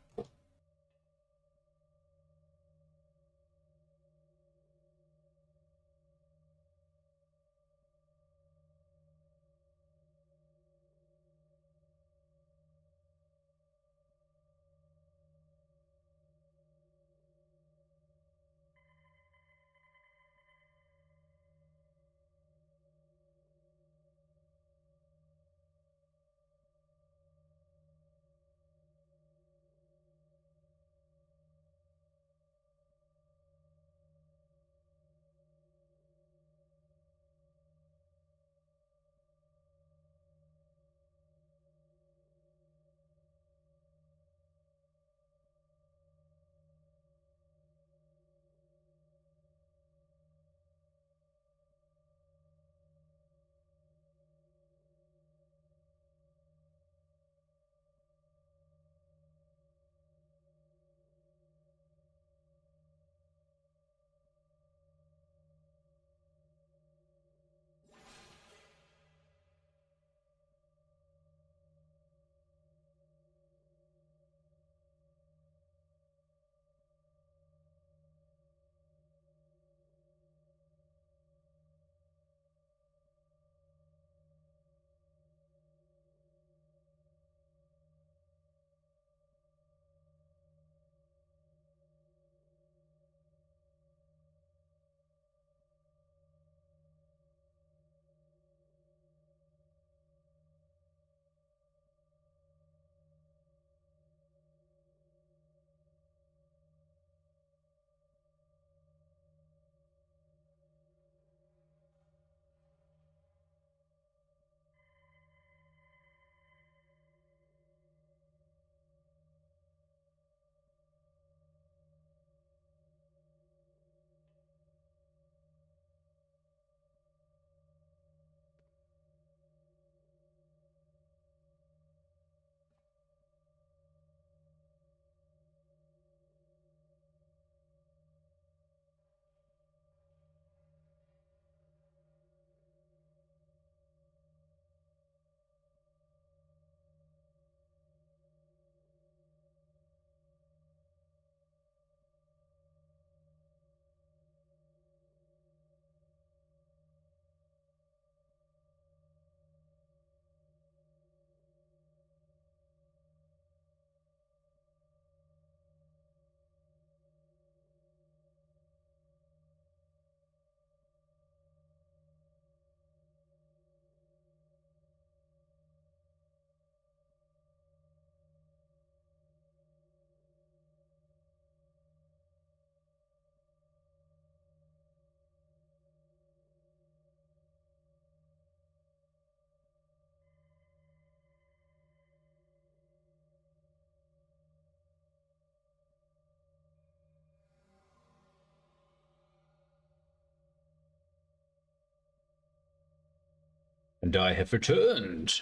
And I have returned.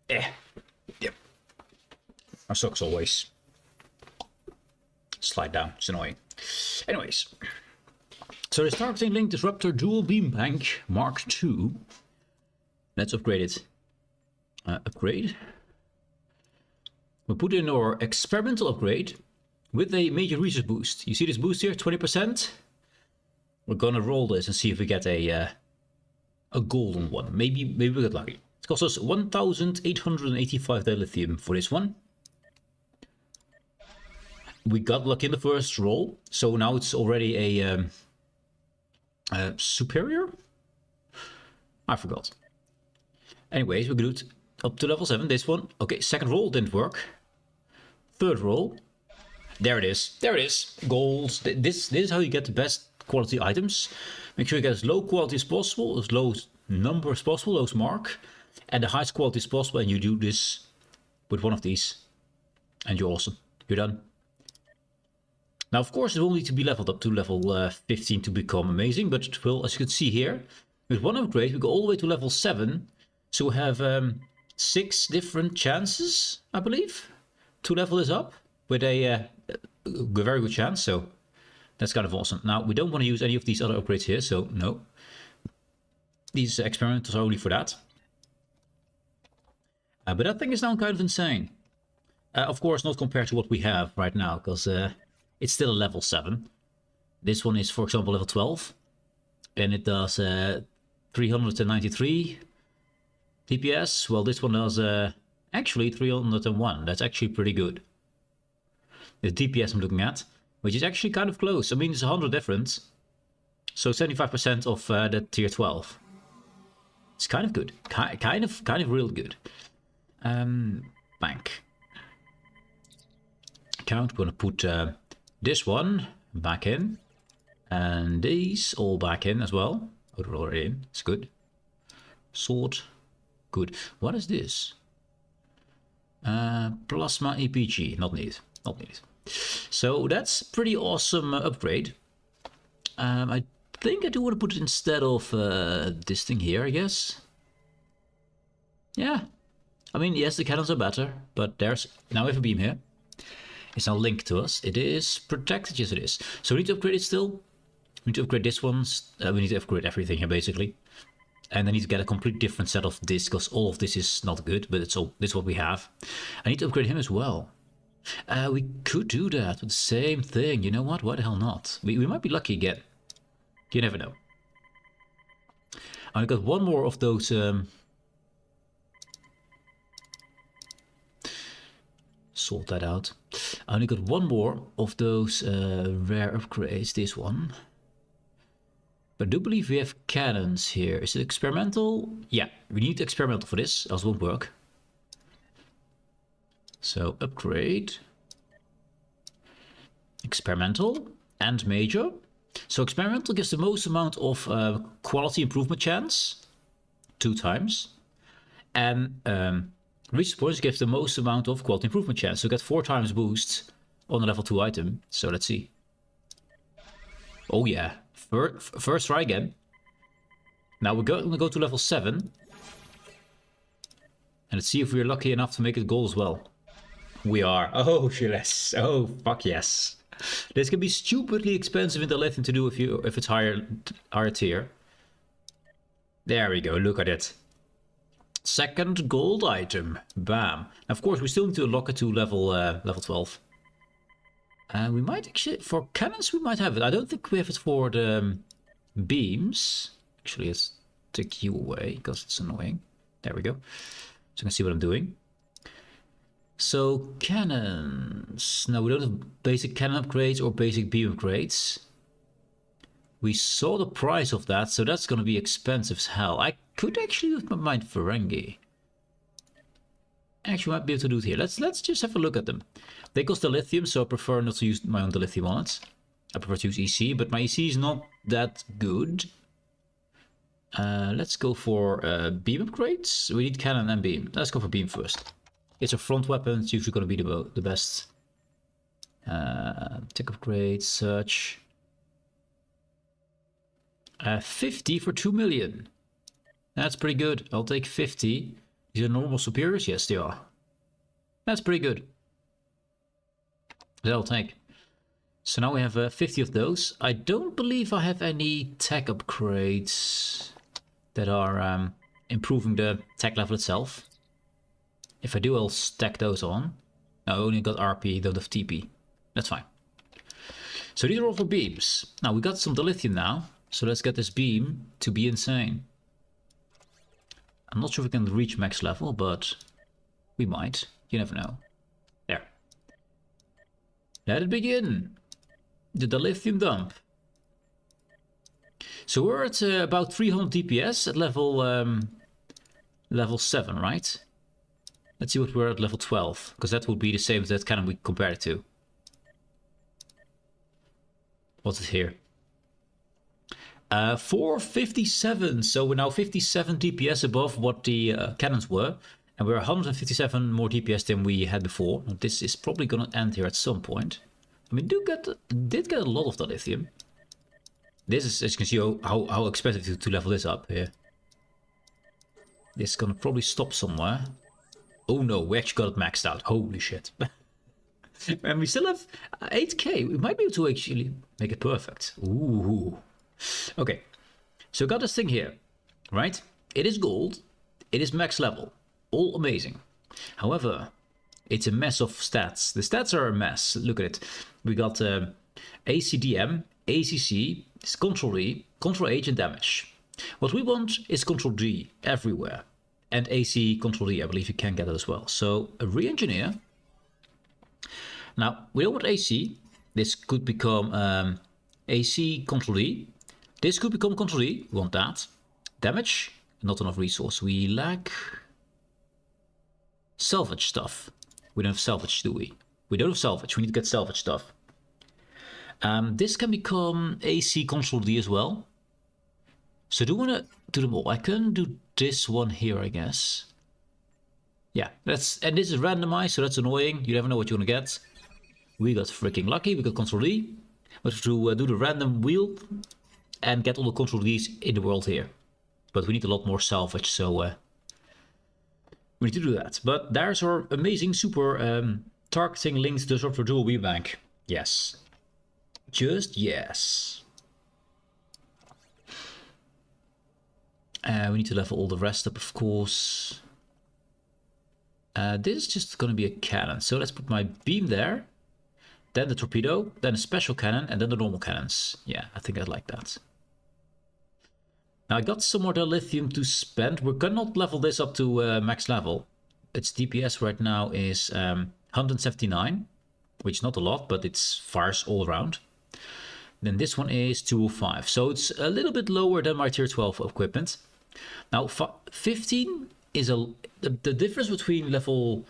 Yep. Our socks always slide down. It's annoying. Anyways. So this targeting link disruptor dual beam bank Mark II. Let's upgrade it. Upgrade. We put in our experimental upgrade with a major research boost. You see this boost here, 20%? We're gonna roll this and see if we get a golden one. Maybe we get lucky. It costs us 1,885 dilithium for this one. We got lucky in the first roll, so now it's already a superior? I forgot. Anyways, we do it up to level 7, this one. Okay, second roll didn't work. Third roll. There it is. There it is. Gold. This is how you get the best quality items. Make sure you get as low quality as possible, as low number as possible, lowest mark, and the highest quality as possible, and you do this with one of these. And you're awesome. You're done. Now, of course, it will need to be leveled up to level 15 to become amazing, but it will, as you can see here, with one upgrade, we go all the way to level 7. So we have 6 different chances, I believe, to level this up with a very good chance. So that's kind of awesome. Now, we don't want to use any of these other upgrades here, so no. These experimentals are only for that. But that thing is now kind of insane. Of course, not compared to what we have right now, because it's still a level 7. This one is, for example, level 12. And it does 393 DPS. Well, this one does actually 301. That's actually pretty good. The DPS I'm looking at, which is actually kind of close. I mean, it's 100 difference. So 75% of that tier 12. It's kind of good. Kind of real good. Bank. Account, we're gonna put this one back in. And these all back in as well. Oh, they're already in. It's good. Sword. Good. What is this? Plasma EPG. Not needed. Not needed. So that's pretty awesome upgrade. I think I do want to put it instead of this thing here, I guess. Yeah. I mean, yes, the cannons are better, but there's now we have a beam here. It's now linked to us. It is protected. Yes, it is. So we need to upgrade it still. We need to upgrade this one. We need to upgrade everything here, basically. And I need to get a complete different set of this, because all of this is not good, but it's all, this is what we have. I need to upgrade him as well. We could do that with the same thing. You know what? Why the hell not? We might be lucky again. You never know. I got one more of those... sort that out. I only got one more of those rare upgrades, this one. But I do believe we have cannons here. Is it experimental? Yeah, we need experimental for this, else it won't work. So, upgrade. Experimental and major. So, experimental gives the most amount of quality improvement chance. 2 times. And research points gives the most amount of quality improvement chance. So, get 4 times boost on a level 2 item. So, let's see. Oh, yeah. First try again. Now we're going to go to level 7. And let's see if we're lucky enough to make it gold as well. We are. Oh, yes. Oh, fuck yes. This can be stupidly expensive in the lithium to do if it's higher tier. There we go. Look at it. Second gold item. Bam. Now, of course, we still need to unlock it to level 12. And we might actually, for cannons, we might have it. I don't think we have it for the beams. Actually, let's take you away because it's annoying. There we go. So you can see what I'm doing. So cannons. Now we don't have basic cannon upgrades or basic beam upgrades. We saw the price of that, so that's going to be expensive as hell. I could actually use my mind Ferengi. Actually, might be able to do it here. Let's just have a look at them. They cost the lithium, so I prefer not to use my own lithium on it. I prefer to use EC, but my EC is not that good. Let's go for beam upgrades. We need cannon and beam. Let's go for beam first. It's a front weapon. It's usually going to be the best. Tech upgrade, search. 50 for 2 million. That's pretty good. I'll take 50. These are normal superiors? Yes, they are. That's pretty good. That'll take. So now we have 50 of those. I don't believe I have any tech upgrades that are improving the tech level itself. If I do, I'll stack those on. No, I only got RP, don't have TP. That's fine. So these are all for beams. Now we got some dilithium now. So let's get this beam to be insane. I'm not sure if we can reach max level, but we might. You never know. There. Let it begin. The dilithium dump. So we're at about 300 DPS at level 7, right? Let's see what we're at level 12, because that would be the same as that cannon we compared it to. What's it here? 457, so we're now 57 DPS above what the cannons were. And we're 157 more DPS than we had before. Now, this is probably going to end here at some point. I mean, did get a lot of the lithium. This is, as you can see, how expensive to level this up here. This is gonna probably stop somewhere. Oh no, we actually got it maxed out. Holy shit. And we still have 8k. We might be able to actually make it perfect. Ooh. Okay. So we got this thing here, right? It is gold. It is max level. All amazing. However, it's a mess of stats. The stats are a mess. Look at it. We got ACDM, ACC, Control E, Control H, and damage. What we want is Control D everywhere. And AC, Control D, I believe you can get it as well. So, a re-engineer. Now, we don't want AC. This could become AC, Control D. This could become Control D. We want that. Damage, not enough resource. We lack salvage stuff. We don't have salvage, do we? We don't have salvage. We need to get salvage stuff. This can become AC Control D as well. So do we want to do them all? I can do this one here, I guess. Yeah, and this is randomized, so that's annoying. You never know what you're going to get. We got freaking lucky. We got Control D. We have to do the random wheel and get all the Control Ds in the world here. But we need a lot more salvage, so we need to do that. But there's our amazing super targeting linked to the software dual wheel bank. Yes. Just yes. We need to level all the rest up, of course. This is just going to be a cannon. So let's put my beam there. Then the torpedo, then a special cannon, and then the normal cannons. Yeah, I think I like that. Now I got some more dilithium to spend. We cannot level this up to max level. Its DPS right now is 179, which is not a lot, but it's fires all around. Then this one is 205, so it's a little bit lower than my tier 12 equipment. Now 15 is the difference between level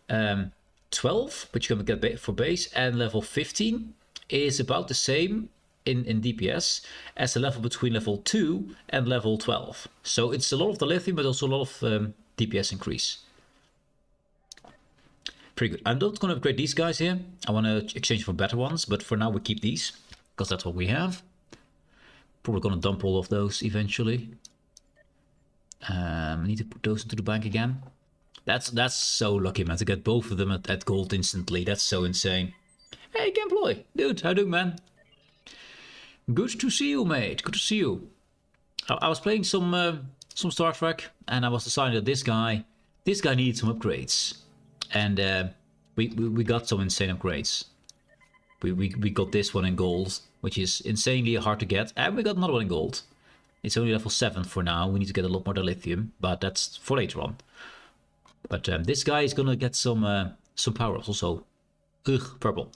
12, which you're gonna get for base, and level 15 is about the same in DPS as the level between level 2 and level 12. So it's a lot of dilithium, but also a lot of DPS increase. Pretty good. I'm not going to upgrade these guys here. I want to exchange for better ones, but for now we keep these because that's what we have. Probably going to dump all of those eventually. I need to put those into the bank again. That's so lucky, man, to get both of them at gold instantly. That's so insane. Hey, Gamploy, dude, how you doing, man? Good to see you, mate. Good to see you. I was playing some Star Trek, and I was deciding that this guy needs some upgrades, and we got some insane upgrades. We got this one in gold, which is insanely hard to get, and we got another one in gold. It's only level 7 for now. We need to get a lot more dilithium, but that's for later on. But this guy is gonna get some power ups also. Ugh, purple.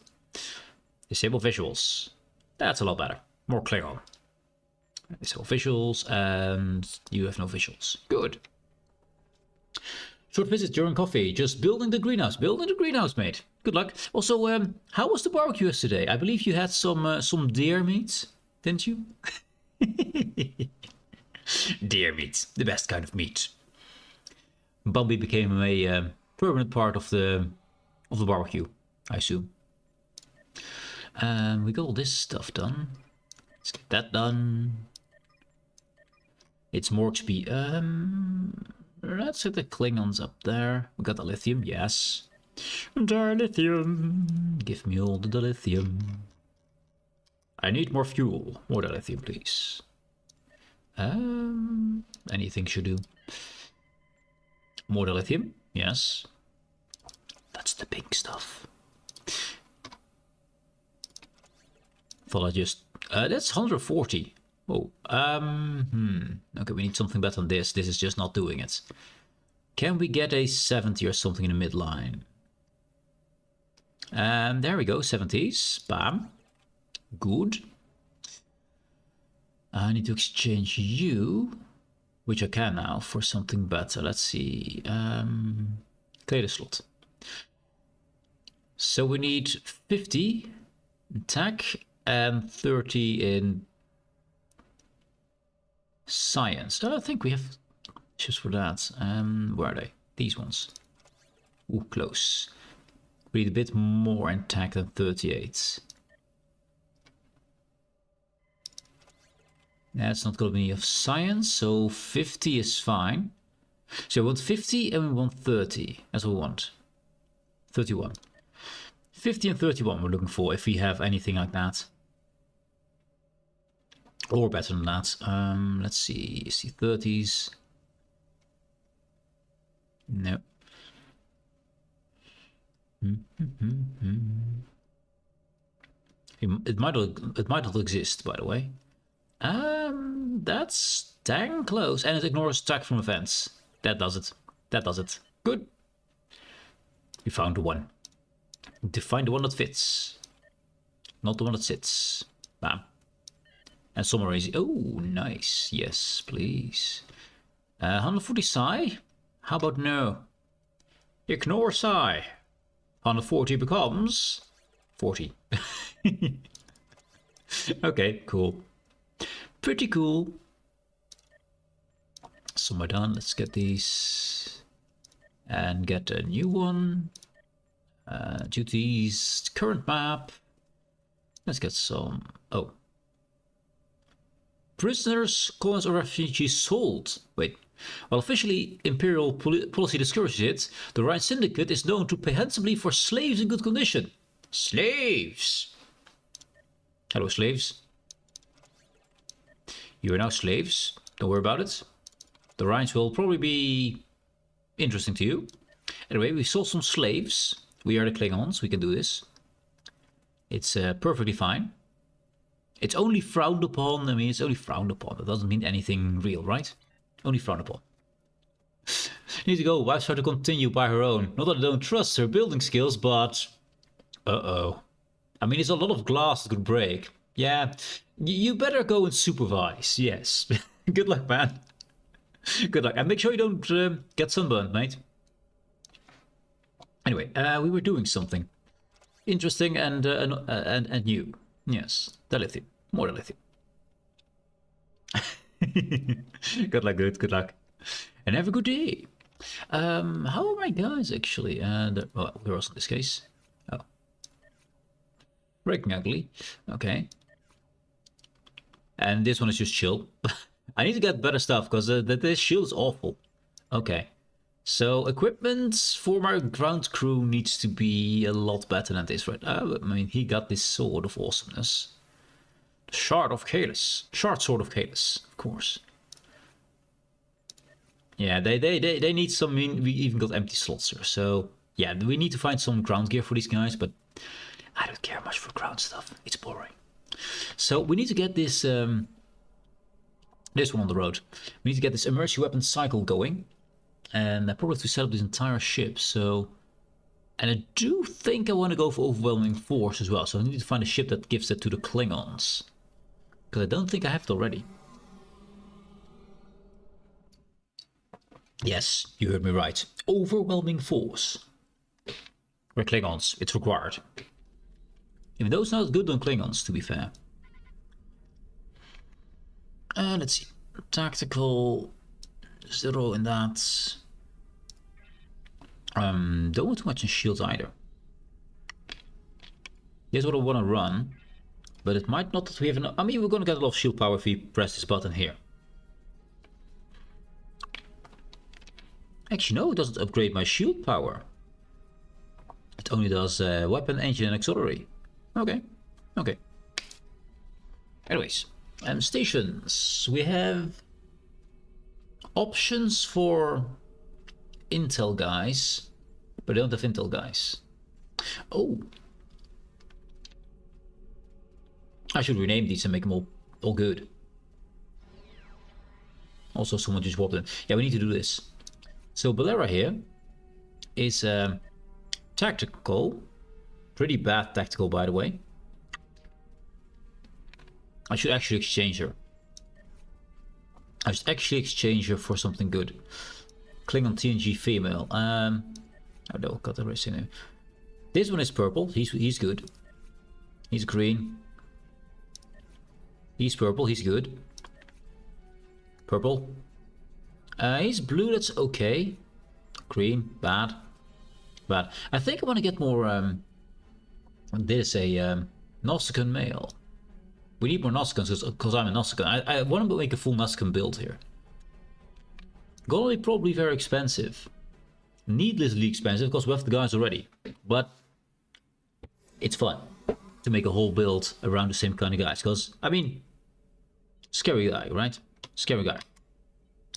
Disable visuals. That's a lot better. More clear on. Disable visuals, and you have no visuals. Good. Short visit during coffee. Just building the greenhouse. Building the greenhouse, mate. Good luck. Also, how was the barbecue yesterday? I believe you had some deer meat, didn't you? Deer meat, the best kind of meat. Bambi became a permanent part of the barbecue, I assume. We got all this stuff done. Let's get that done. It's more XP. Let's set the Klingons up there. We got the lithium, yes. Dilithium. Give me all the dilithium. I need more fuel. More dilithium, please. Anything should do. More dilithium, yes. That's the pink stuff. Thought I just... that's 140. Oh, okay, we need something better than this. This is just not doing it. Can we get a 70 or something in the midline? There we go, 70s. Bam. Good. I need to exchange you, which I can now, for something better. Let's see. Clear the slot. So we need 50 in tech and 30 in science. I think we have ships for that. Where are they? These ones. Ooh, close. We need a bit more in tech than 38. That's not going to be enough science, so 50 is fine. So we want 50 and we want 30. That's what we want. 31. 50 and 31 we're looking for, if we have anything like that. Or better than that. Let's see. See 30s. No. It might not exist, by the way. That's dang close, and it ignores attack from events. That does it. That does it. Good. We found the one. To find the one that fits, not the one that sits. Bam. And summarize. Oh, nice. Yes, please. 140 psi. How about no? Ignore psi. 140 becomes 40. Okay, cool. Pretty cool. So we're done. Let's get these and get a new one. Duties, current map. Let's get some. Oh. Prisoners, colonists, or refugees sold. Wait. While officially Imperial policy discourages it, the Rhine Syndicate is known to pay handsomely for slaves in good condition. Slaves! Hello, slaves. You are now slaves. Don't worry about it. The Rhines will probably be interesting to you. Anyway, we sold some slaves. We are the Klingons. We can do this. It's perfectly fine. It's only frowned upon. I mean, it's only frowned upon. It doesn't mean anything real, right? Only frowned upon. Need to go. Wife's trying to continue by her own. Not that I don't trust her building skills, but... Uh-oh. I mean, it's a lot of glass that could break. Yeah, you better go and supervise. Yes. Good luck, man. Good luck. And make sure you don't get sunburned, mate. Anyway, we were doing something interesting and new. Yes, dilithium. More dilithium. Good luck, dude. Good luck. And have a good day. How are my guys, actually? Well, where else in this case? Oh. Breaking ugly. Okay. And this one is just chill. I need to get better stuff, because this shield is awful. Okay. So, equipment for my ground crew needs to be a lot better than this, right? I mean, he got this sword of awesomeness. The Shard of Kalis. Shard Sword of Kalis, of course. Yeah, they need some... I mean, we even got empty slots here, so... Yeah, we need to find some ground gear for these guys, but... I don't care much for ground stuff. It's boring. So, we need to get this... this one on the road. We need to get this emergency weapon cycle going. And I probably have to set up this entire ship, so... And I do think I want to go for overwhelming force as well, so I need to find a ship that gives that to the Klingons. Because I don't think I have it already. Yes, you heard me right. Overwhelming force. We're Klingons, it's required. Even though it's not good on Klingons, to be fair. Let's see. Tactical... 0 in that. Don't want too much in shields either. Here's what I want to run. But it might not that we have enough. I mean, we're going to get a lot of shield power if we press this button here. Actually, no, it doesn't upgrade my shield power. It only does weapon, engine, and auxiliary. Okay, okay. Anyways, stations. We have options for intel guys, but I don't have intel guys. Oh, I should rename these and make them all good. Also, someone just walked in. Yeah, we need to do this. So Bolera here is tactical, pretty bad tactical, by the way. I should actually exchange her. I should actually exchange her for something good. Klingon TNG female. Oh no, got the rest in there. This one is purple. He's good. He's green. He's purple. He's good. Purple. He's blue. That's okay. Green. Bad. Bad. I think I want to get more. This is a Nausicaan male. We need more Nausicaans because I'm a Nausicaan. I want to make a full Nausicaan build here. Gonna be probably very expensive. Needlessly expensive because we have the guys already. But it's fun to make a whole build around the same kind of guys. Because, I mean, scary guy, right? Scary guy.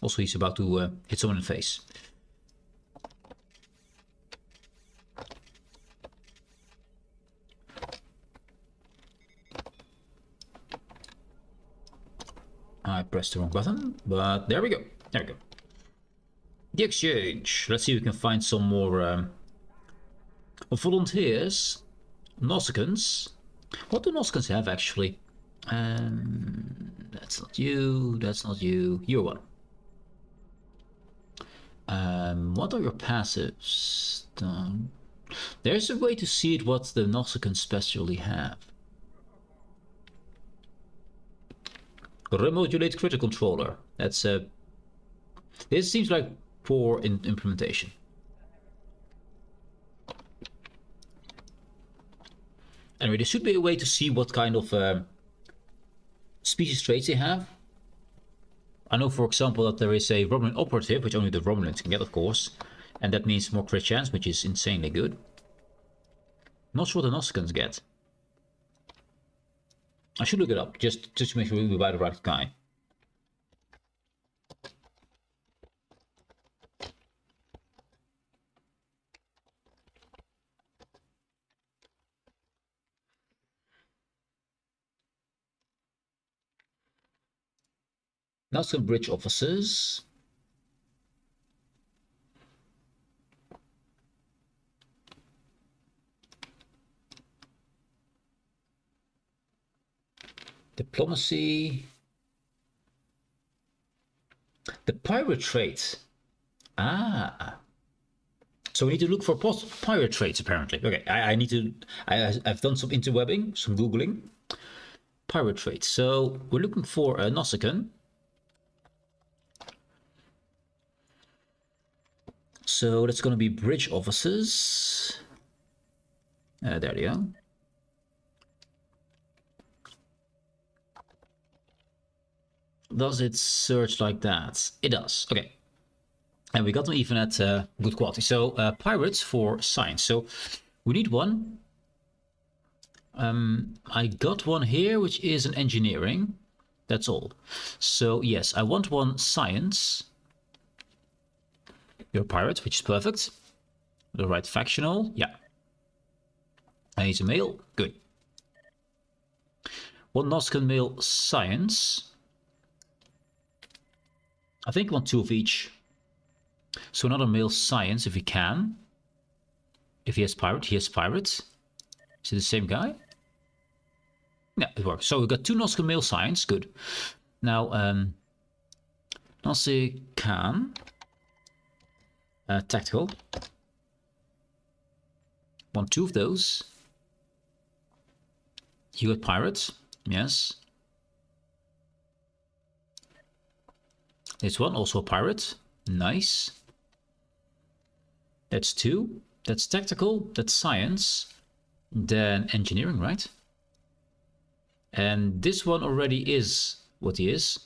Also, he's about to hit someone in the face. I pressed the wrong button, but there we go. There we go. The exchange. Let's see if we can find some more volunteers. Nausicaans. What do Nausicaans have actually? That's not you. That's not you. You're one. What are your passives? There's a way to see it what the Nausicaans specially have. Remodulate critical controller. That's this seems like poor implementation. Anyway, there should be a way to see what kind of species traits they have. I know, for example, that there is a Romulan operative, which only the Romulans can get, of course, and that means more crit chance, which is insanely good. Not sure what the Nausicaans get. I should look it up, just to make sure we buy the right guy. Now some bridge officers. Diplomacy. The pirate trait. Ah. So we need to look for pirate traits, apparently. Okay, I need to... I've done some interwebbing, some Googling. Pirate traits. So we're looking for a Nausicaan. So that's going to be bridge officers. There you go. Does it search like that? It does. Okay. And we got them even at good quality. So pirates for science. So we need one. I got one here, which is an engineering. That's all. So yes, I want one science. You're a pirate, which is perfect. The right factional. Yeah. And he's a male. Good. One Nausicaan male science. I think I want 2 of each. So another male science, if he can. If he has pirate, he has pirate. Is it the same guy? Yeah, it works. So we've got 2 Nausicaan male science. Good. Now, Nausicaan. Tactical. Want 2 of those. You got pirate. Yes. This one, also a pirate. Nice. That's 2. That's tactical. That's science. Then engineering, right? And this one already is what he is.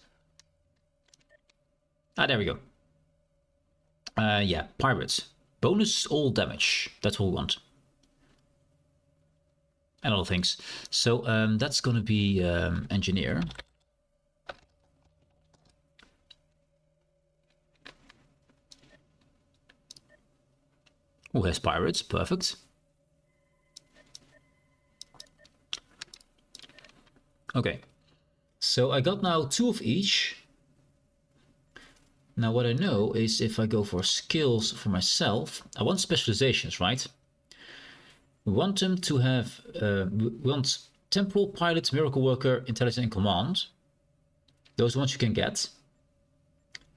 Ah, there we go. Yeah, pirates. Bonus all damage. That's what we want. And other things. So that's gonna be engineer. Who has pirates? Perfect. Okay. So I got now 2 of each. Now what I know is if I go for skills for myself, I want specializations, right? We want them to have, we want Temporal, Pilot, Miracle Worker, Intelligence and Command. Those are ones you can get.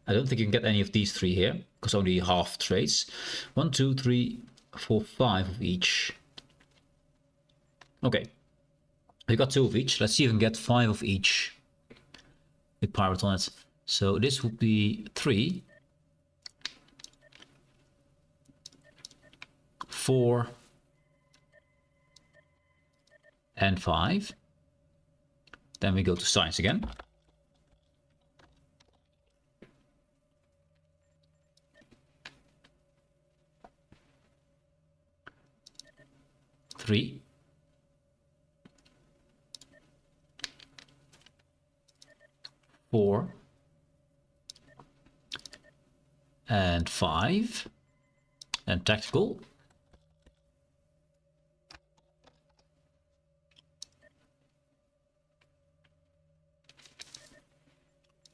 I don't think you can get any of these 3 here, because only half traits. 1, 2, 3, 4, 5 of each. Okay. We got 2 of each. Let's see if we can get 5 of each with pirate on it. So this would be 3, 4, and 5. Then we go to science again. Three. 4. And 5. And tactical.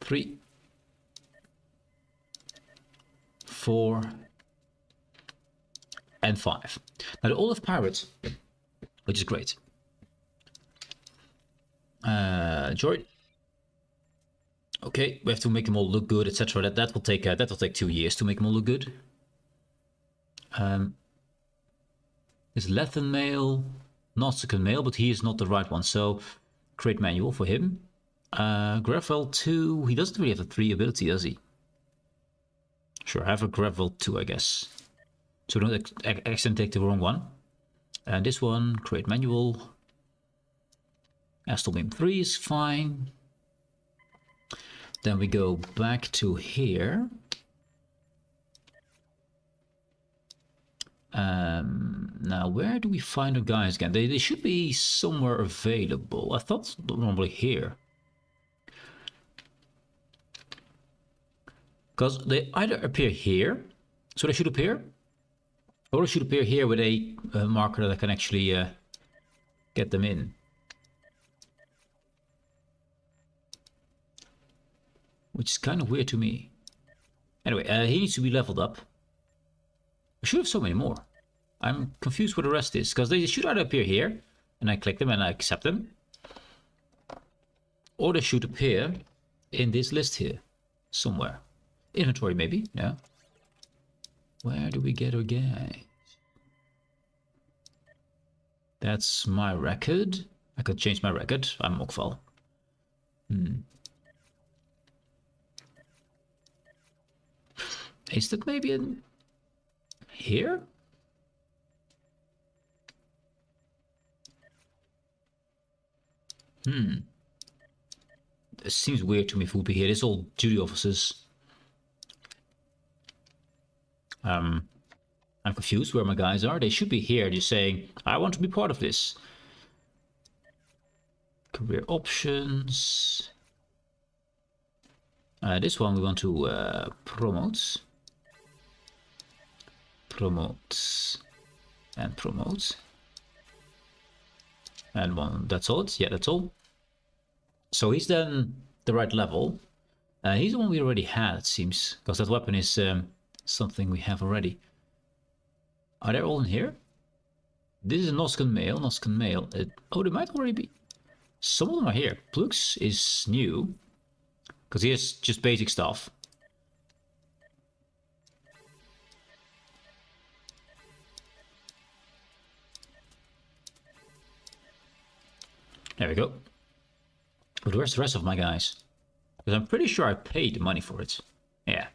3. 4. And 5. Now they all have pirates, which is great. Droid. Okay, we have to make them all look good, etc. That will take 2 years to make them all look good. Is Lethan male, Nautican male, but he is not the right one. So create manual for him. Gravel 2, he doesn't really have a 3 ability, does he? Sure, have a Gravel 2, I guess. So don't accidentally take the wrong one. And this one, create manual. Astral Beam 3 is fine. Then we go back to here. Now, where do we find the guys again? They should be somewhere available. I thought normally here. Because they either appear here, so they should appear, or they should appear here with a marker that I can actually get them in. Which is kind of weird to me. Anyway, he needs to be leveled up. I should have so many more. I'm confused where the rest is, because they should either appear here, and I click them and I accept them, or they should appear in this list here, somewhere. Inventory maybe, yeah. Where do we get our guy? That's my record. I could change my record. I'm Mokval. Is that maybe in here? It seems weird to me if it would be here. It's all duty officers. I'm confused where my guys are. They should be here, just saying, I want to be part of this. Career options. This one we want to promote. Promote. And promote. And one, that's all. Yeah, that's all. So he's then the right level. He's the one we already had, it seems. Because that weapon is something we have already. Are they all in here? This is a Noscan male. Noscan male. Oh, they might already be. Some of them are here. Plux is new. Because he has just basic stuff. There we go. But where's the rest of my guys? Because I'm pretty sure I paid the money for it. Yeah.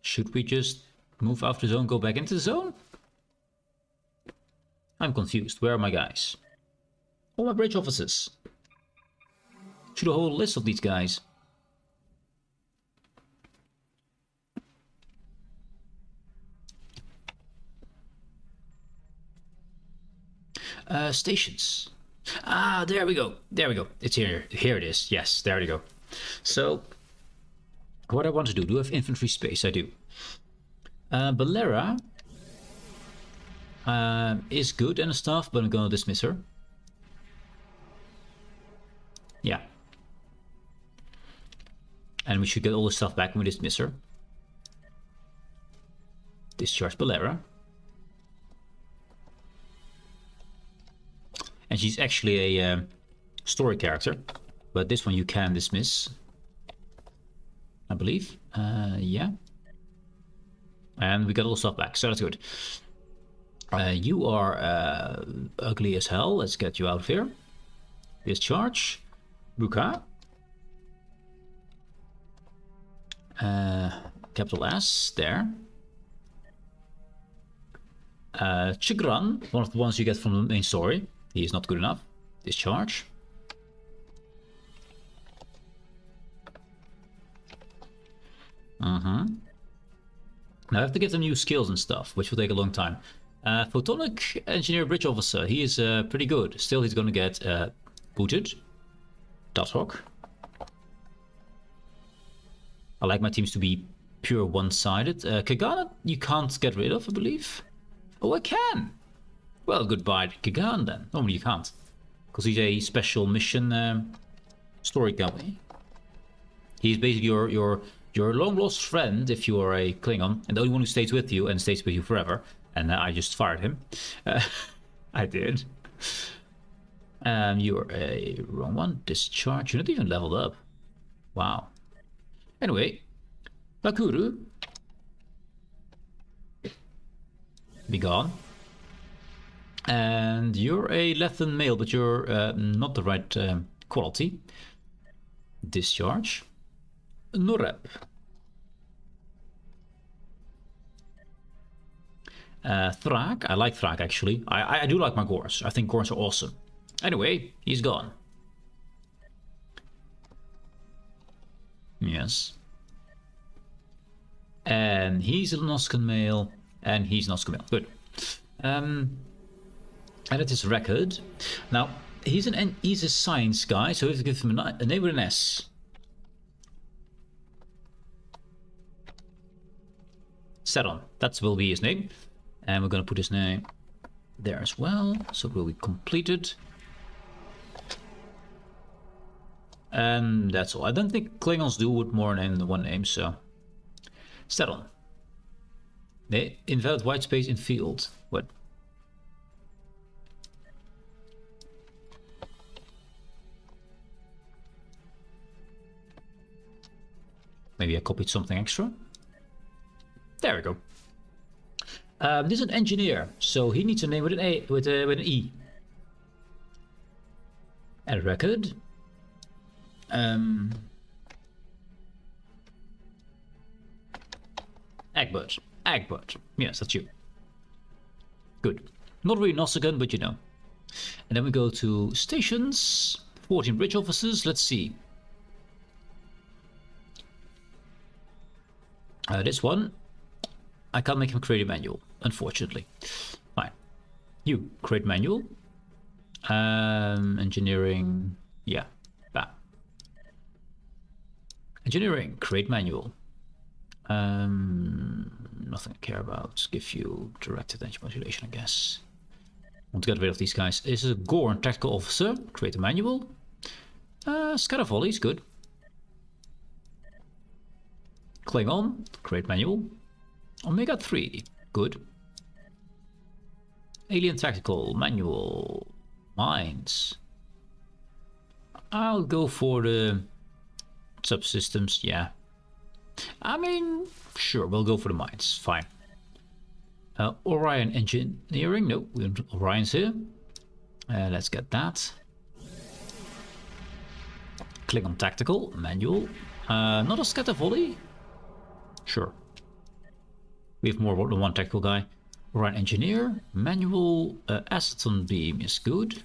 Should we just move out of the zone, go back into the zone? I'm confused. Where are my guys? All my bridge officers. Should a whole list of these guys. Stations. Ah, there we go. There we go. It's here. Here it is. Yes, there we go. So, what I want to do I have infantry space? I do. Balera is good and stuff, but I'm gonna dismiss her. Yeah. And we should get all the stuff back when we dismiss her. Discharge Balera. And she's actually a story character, but this one you can dismiss, I believe. Yeah. And we got all the stuff back, so that's good. You are ugly as hell. Let's get you out of here. Discharge. Buka. Capital S, there. Chigran, one of the ones you get from the main story. He is not good enough. Discharge. Now I have to give them new skills and stuff, which will take a long time. Photonic Engineer Bridge Officer, he is pretty good. Still, he's gonna get booted. Dashawk. I like my teams to be pure one-sided. Kagana, you can't get rid of, I believe. Oh, I can. Well, goodbye to Kagan then. Normally you can't, because he's a special mission story company. He's basically your long-lost friend if you are a Klingon, and the only one who stays with you and stays with you forever. And I just fired him. I did. You're a wrong one. Discharge. You're not even leveled up. Wow. Anyway, Bakuru. Be gone. And you're a Lethan male, but you're not the right quality. Discharge. Norep. Thrak. I like Thrak actually. I do like my Gors. I think Gors are awesome. Anyway, he's gone. Yes. And he's a Noskan male, and he's Noskan male. Good. Edit his record. Now, he's a science guy, so we have to give him a name with an S. Seron. That will be his name. And we're going to put his name there as well, so it will be completed. And that's all. I don't think Klingons do with more than one name, so... Seron. They invalid white space in field. What? Maybe I copied something extra. There we go. This is an engineer, so he needs a name with an A, with an E. Add record. Egbert. Egbert. Yes, that's you. Good. Not really Nossigan, but you know. And then we go to stations. 14 bridge officers. Let's see. This one. I can't make him create a manual, unfortunately. Fine. You, create manual. Engineering. Yeah. Bah. Engineering, create manual. Nothing I care about. Give you directed engine modulation, I guess. Want to get rid of these guys. This is a Gorn tactical officer. Create a manual. Scatter volley is good. Klingon, create manual. Omega 3, good. Alien tactical manual. Mines. I'll go for the subsystems, yeah. I mean, sure, we'll go for the mines, fine. Orion engineering, no, we don't, Orion's here. Let's get that. Klingon tactical, manual. Not a scatter volley? Sure. We have more than one tactical guy. Orion engineer, manual, aceton beam is good.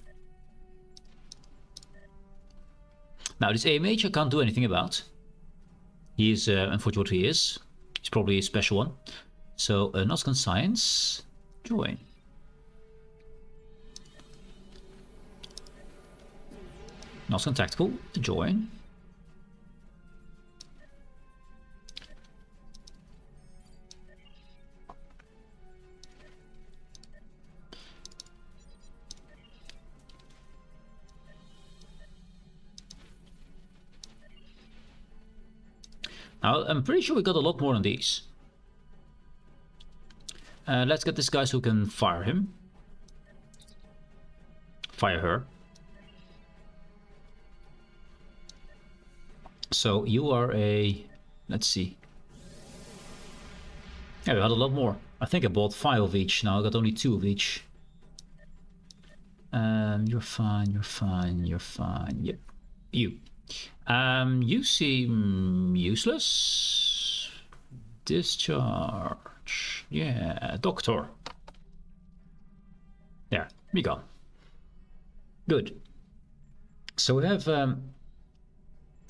Now this AMH I can't do anything about. He is, unfortunately what he is. He's probably a special one. So, Noskan Science, join. Also tactical to join. Now, I'm pretty sure we got a lot more than these. Let's get this guy so we can fire him. Fire her. So you are a... Let's see. Yeah, we had a lot more. I think I bought 5 of each. Now I got only 2 of each. You're fine, you're fine, you're fine. Yep. You. You seem useless. Discharge. Yeah, doctor. There, be gone. Good. So we have...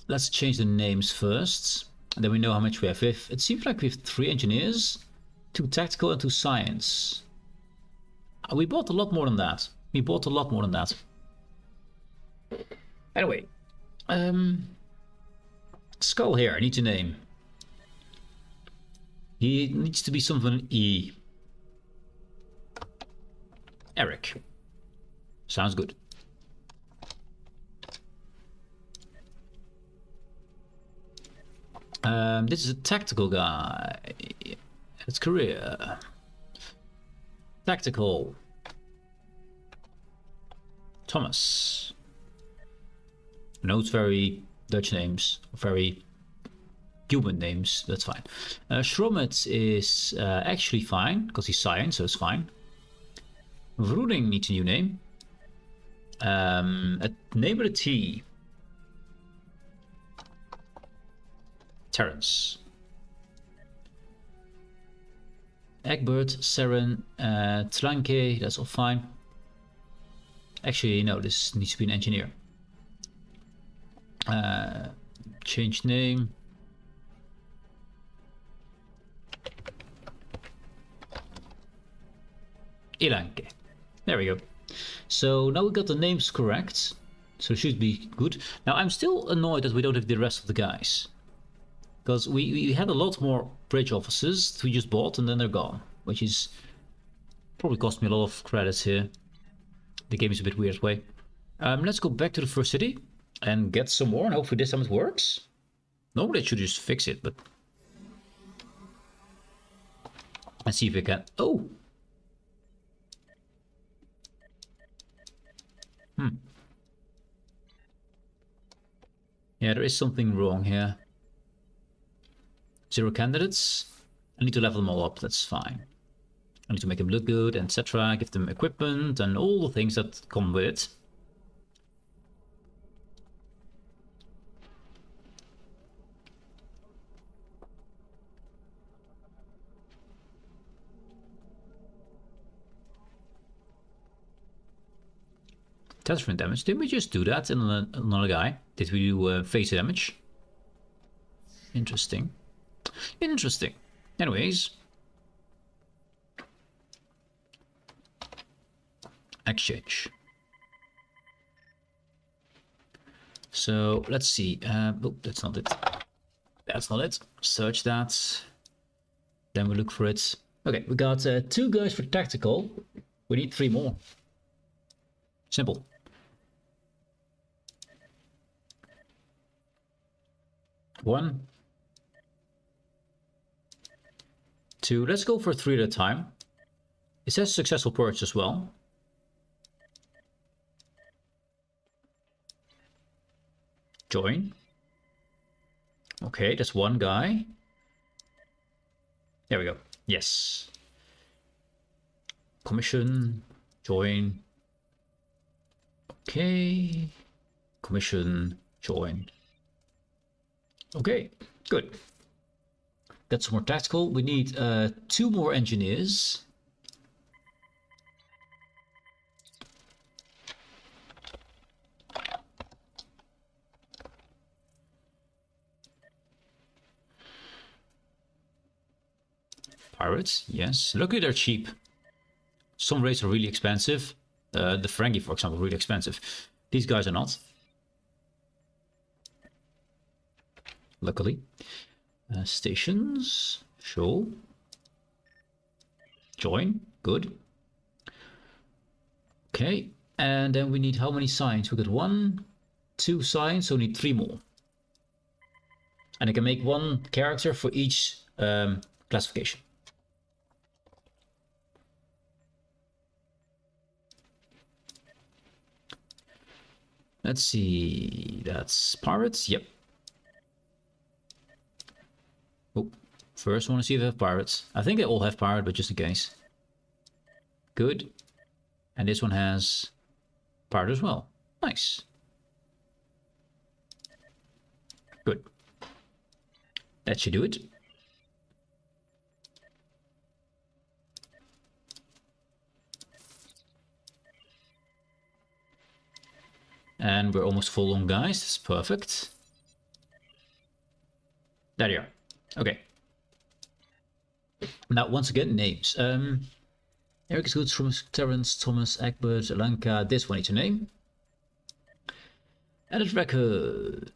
let's change the names first. And then we know how much we have. It seems like we have 3 engineers, 2 tactical and 2 science. We bought a lot more than that. We bought a lot more than that. Anyway. Skull here, I need to name. He needs to be something with an E. Eric. Sounds good. This is a tactical guy. It's career. Tactical. Thomas. No, it's very Dutch names, very human names, that's fine. Schrommet is actually fine, because he's science, so it's fine. Vroeding needs a new name. A name with a T. Terrence. Egbert, Seren, Tranke, that's all fine. Actually, no, this needs to be an engineer. Change name. Ilanke. There we go. So now we got the names correct. So it should be good. Now I'm still annoyed that we don't have the rest of the guys. Because we had a lot more bridge officers that we just bought and then they're gone. Which is probably cost me a lot of credits here. The game is a bit weird way. Let's go back to the first city and get some more and hopefully this time it works. Normally I should just fix it, but... Let's see if we can... Oh! Yeah, there is something wrong here. 0 candidates. I need to level them all up, that's fine. I need to make them look good, etc. Give them equipment and all the things that come with it. Attachment damage. Did we just do that in another guy? Did we do face damage? Interesting. Interesting. Anyways. Exchange. So let's see. Oh, that's not it. That's not it. Search that. Then we look for it. Okay, we got 2 guys for tactical. We need 3 more. Simple. One, 2. Let's go for 3 at a time. It says successful purchase as well. Join. Okay, that's 1 guy. There we go. Yes. Commission. Join. Okay. Commission. Join. Okay, good. That's more tactical. We need 2 more engineers. Pirates, yes. Luckily they're cheap. Some rates are really expensive. The Ferengi, for example, really expensive. These guys are not. luckily. Stations, sure. Join, good. Okay, and then we need how many signs? We got 1, 2 signs, so we need 3 more. And I can make 1 character for each classification. Let's see, that's pirates, yep. Oh, first I want to see if they have pirates. I think they all have pirate, but just in case. Good. And this one has pirate as well. Nice. Good. That should do it. And we're almost full on, guys. That's perfect. There you are. Okay. Now, once again, names. Eric is good, Terrence, Thomas, Egbert, Alanka. This one needs a name. Edit record.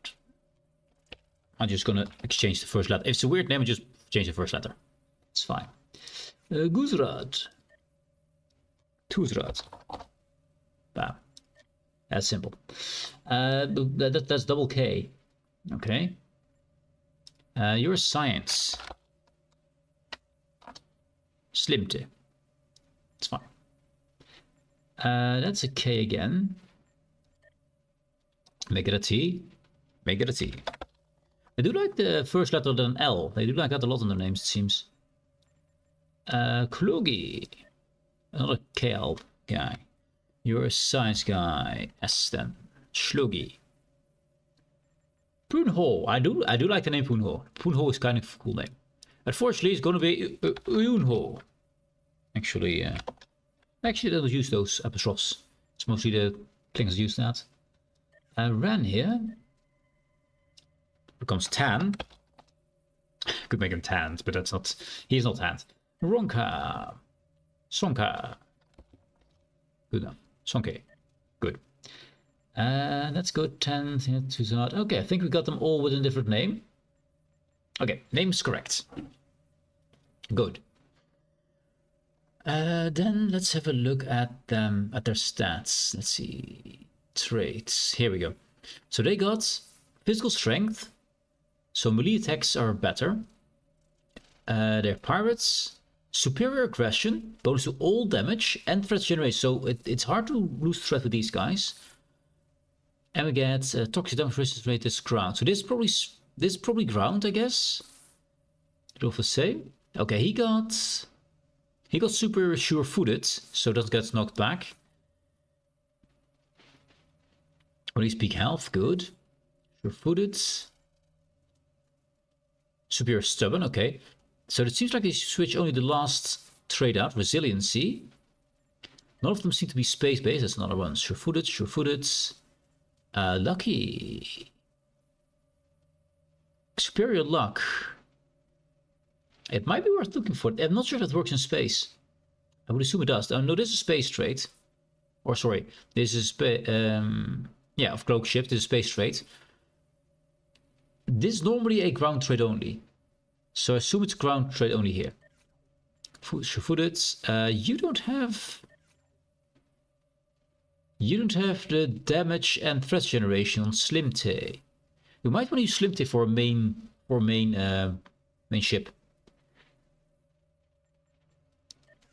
I'm just gonna exchange the first letter. If it's a weird name, I just change the first letter. It's fine. Guzrad. Tuzrad. Bam. That's simple. That's double K. Okay. Your science. Slimte. It's fine. That's a K again. Make it a T. Make it a T. I do like the first letter than L. They do like that a lot in their names, it seems. Klugi. Another KL guy. You're a science guy. Esten. Sluggy. Poonho. I do like the name Poonho. Poonho is kind of a cool name. Unfortunately, it's gonna be Uyunho. Actually, they don't use those apostrophes. It's mostly the Klingons use that. Ran here becomes Tan. Could make him Tanned, but that's not. He's not Tanned. Ronka. Sonka. Good enough. Sonke. Good. Let's go 10 to that. Okay, I think we got them all with a different name. Okay, name's correct. Good. Then let's have a look at them, at their stats. Let's see. Traits. Here we go. So they got physical strength. So melee attacks are better. They're pirates. Superior aggression. Bonus to all damage and threat generation. So it's hard to lose threat with these guys. And we get toxic damage resistance rate is ground. So this is probably ground, I guess. Did all the same. Okay, he got super sure-footed, so doesn't get knocked back. When he's peak health, good. Sure-footed. Superior stubborn, okay. So it seems like they switch only the last trait out, resiliency. None of them seem to be space-based, that's another one. Sure-footed, sure-footed. Lucky. Superior luck. It might be worth looking for. I'm not sure if it works in space. I would assume it does. Oh, no, this is a space trait. Or sorry, this is yeah, of cloak shift. This is space trait. This is normally a ground trait only, so I assume it's ground trait only here. Sure-footed. You don't have the damage and threat generation on Slimte. You might want to use Slimte for a main ship.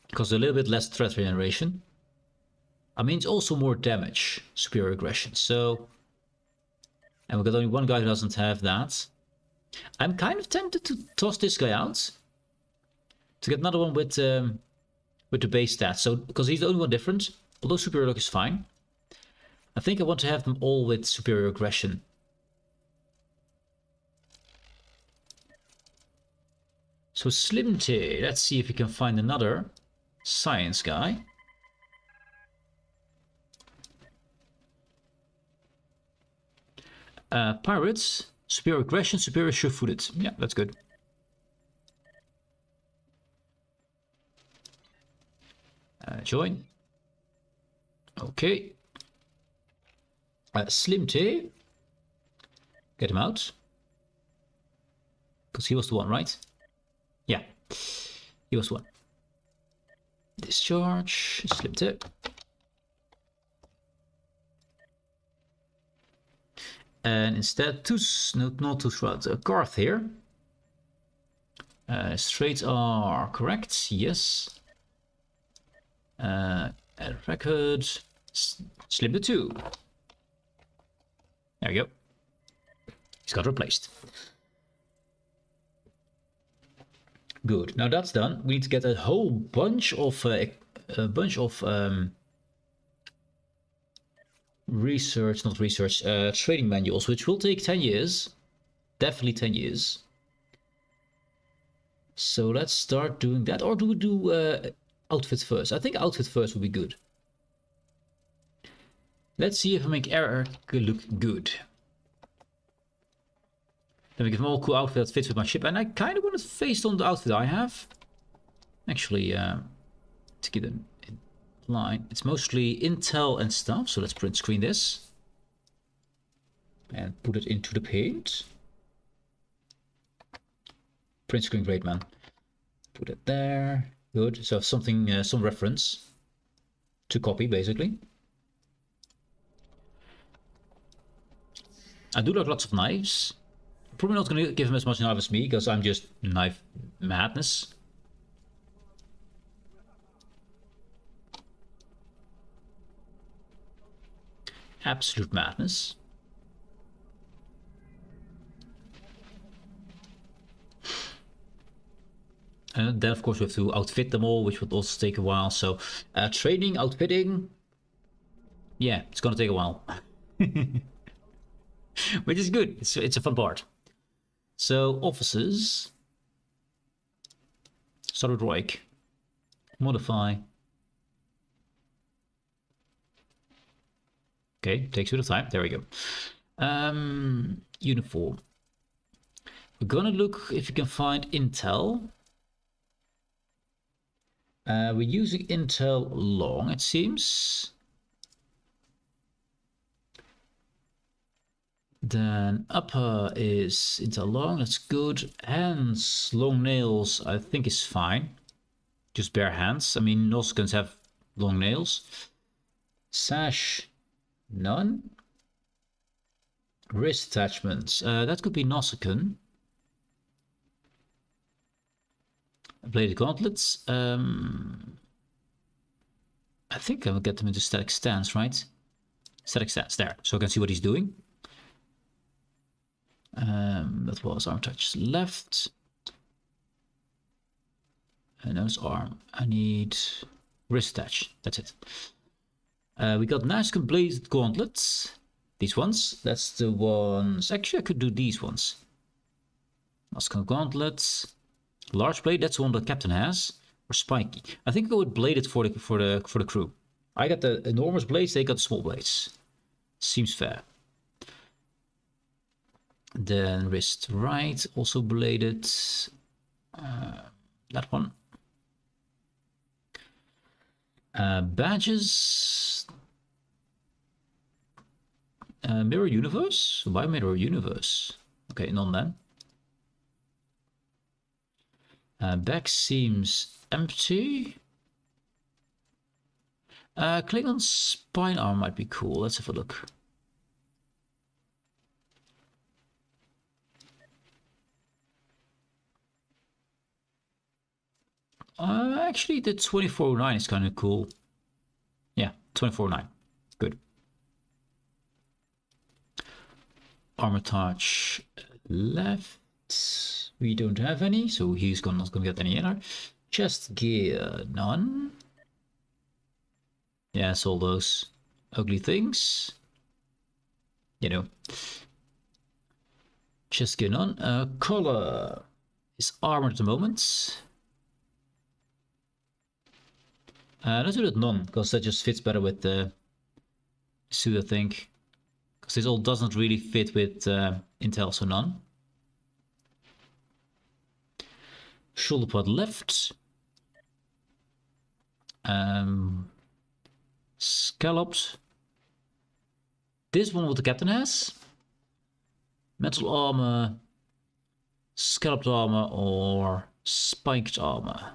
Because a little bit less threat generation. I mean, it's also more damage, superior aggression. So, and we've got only one guy who doesn't have that. I'm kind of tempted to toss this guy out to get another one with the base stats. So, because he's the only one different, although superior luck is fine. I think I want to have them all with superior aggression. So Slimte, let's see if we can find another science guy. Pirates, superior aggression, superior sure-footed. Yeah, that's good. Join. Okay. Slimte. Get him out. Because he was the one, right? Yeah, he was the one. Discharge, slip tip. And instead, not two routes, Garth here. Straights are correct, yes. Add record, slip the 2. There we go. He's got replaced. Good. Now that's done. We need to get a whole bunch of trading manuals, which will take 10 years. Definitely 10 years. So let's start doing that. Or do we do outfit first? I think outfit first would be good. Let's see if I make Eric look good. Then we give him all cool outfit that fits with my ship. And I kind of want it based on the outfit I have. Actually, to get them in line, it's mostly intel and stuff. So let's print screen this. And put it into the paint. Print screen, great man. Put it there. Good. So something, some reference to copy, basically. I do like lots of knives. Probably not going to give him as much knife as me, because I'm just knife madness. Absolute madness. And then of course we have to outfit them all, which would also take a while. So training, outfitting, yeah, it's gonna take a while. Which is good, it's a fun part. So offices, start with Roik, modify. Okay, takes a bit of time, there we go. Uniform. We're gonna look if you can find intel. We're using intel long, it seems. Then upper is intel long, that's good. Hands, long nails, I think is fine. Just bare hands. I mean, Noscans have long nails. Sash, none. Wrist attachments, that could be Nausicaan. Bladed gauntlets. I think I will get them into static stance, right? Static stance, there. So I can see what he's doing. That was arm touch left. And now it's arm. I need wrist attach. That's it. We got nice bladed gauntlets. These ones. That's the ones. Actually, I could do these ones. Muscle gauntlets. Large blade. That's the one that captain has. Or spiky. I think I go with bladed for the crew. I got the enormous blades. They got the small blades. Seems fair. Then wrist right, also bladed. That one. Badges. Mirror universe? Why mirror universe? Okay, none then. Back seems empty. Klingon spine arm might be cool. Let's have a look. Actually, the 2409 is kind of cool. Yeah, 2409. Good. Armor touch left. We don't have any, so he's not gonna get any either. Chest gear, none. Yes, all those ugly things. You know. Chest gear, none. Color is armor at the moment. Let's do that none, because that just fits better with the suit, I think. Because this all doesn't really fit with Intel, so none. Shoulder pod left. Scalloped. This one what the captain has. Metal armor. scalloped armor or spiked armor.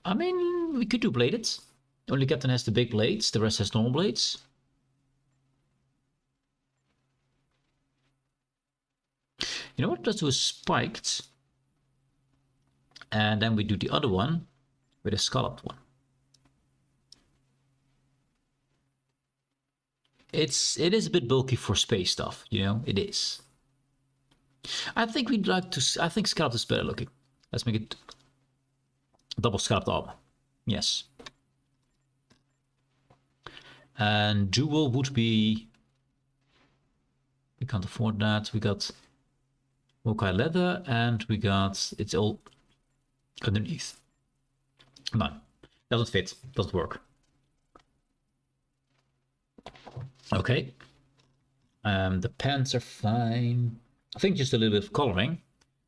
I mean, we could do bladed. Only captain has the big blades, the rest has normal blades. You know what, let's do a spiked. And then we do the other one with a scalloped one. It is a bit bulky for space stuff, you know, it is. I think we'd like to, I think scalloped is better looking. Let's make it double scalloped armor. Yes. And dual would be, we can't afford that. We got Mokai leather and we got, it's all underneath. No, doesn't fit, doesn't work. Okay. The pants are fine. I think just a little bit of coloring.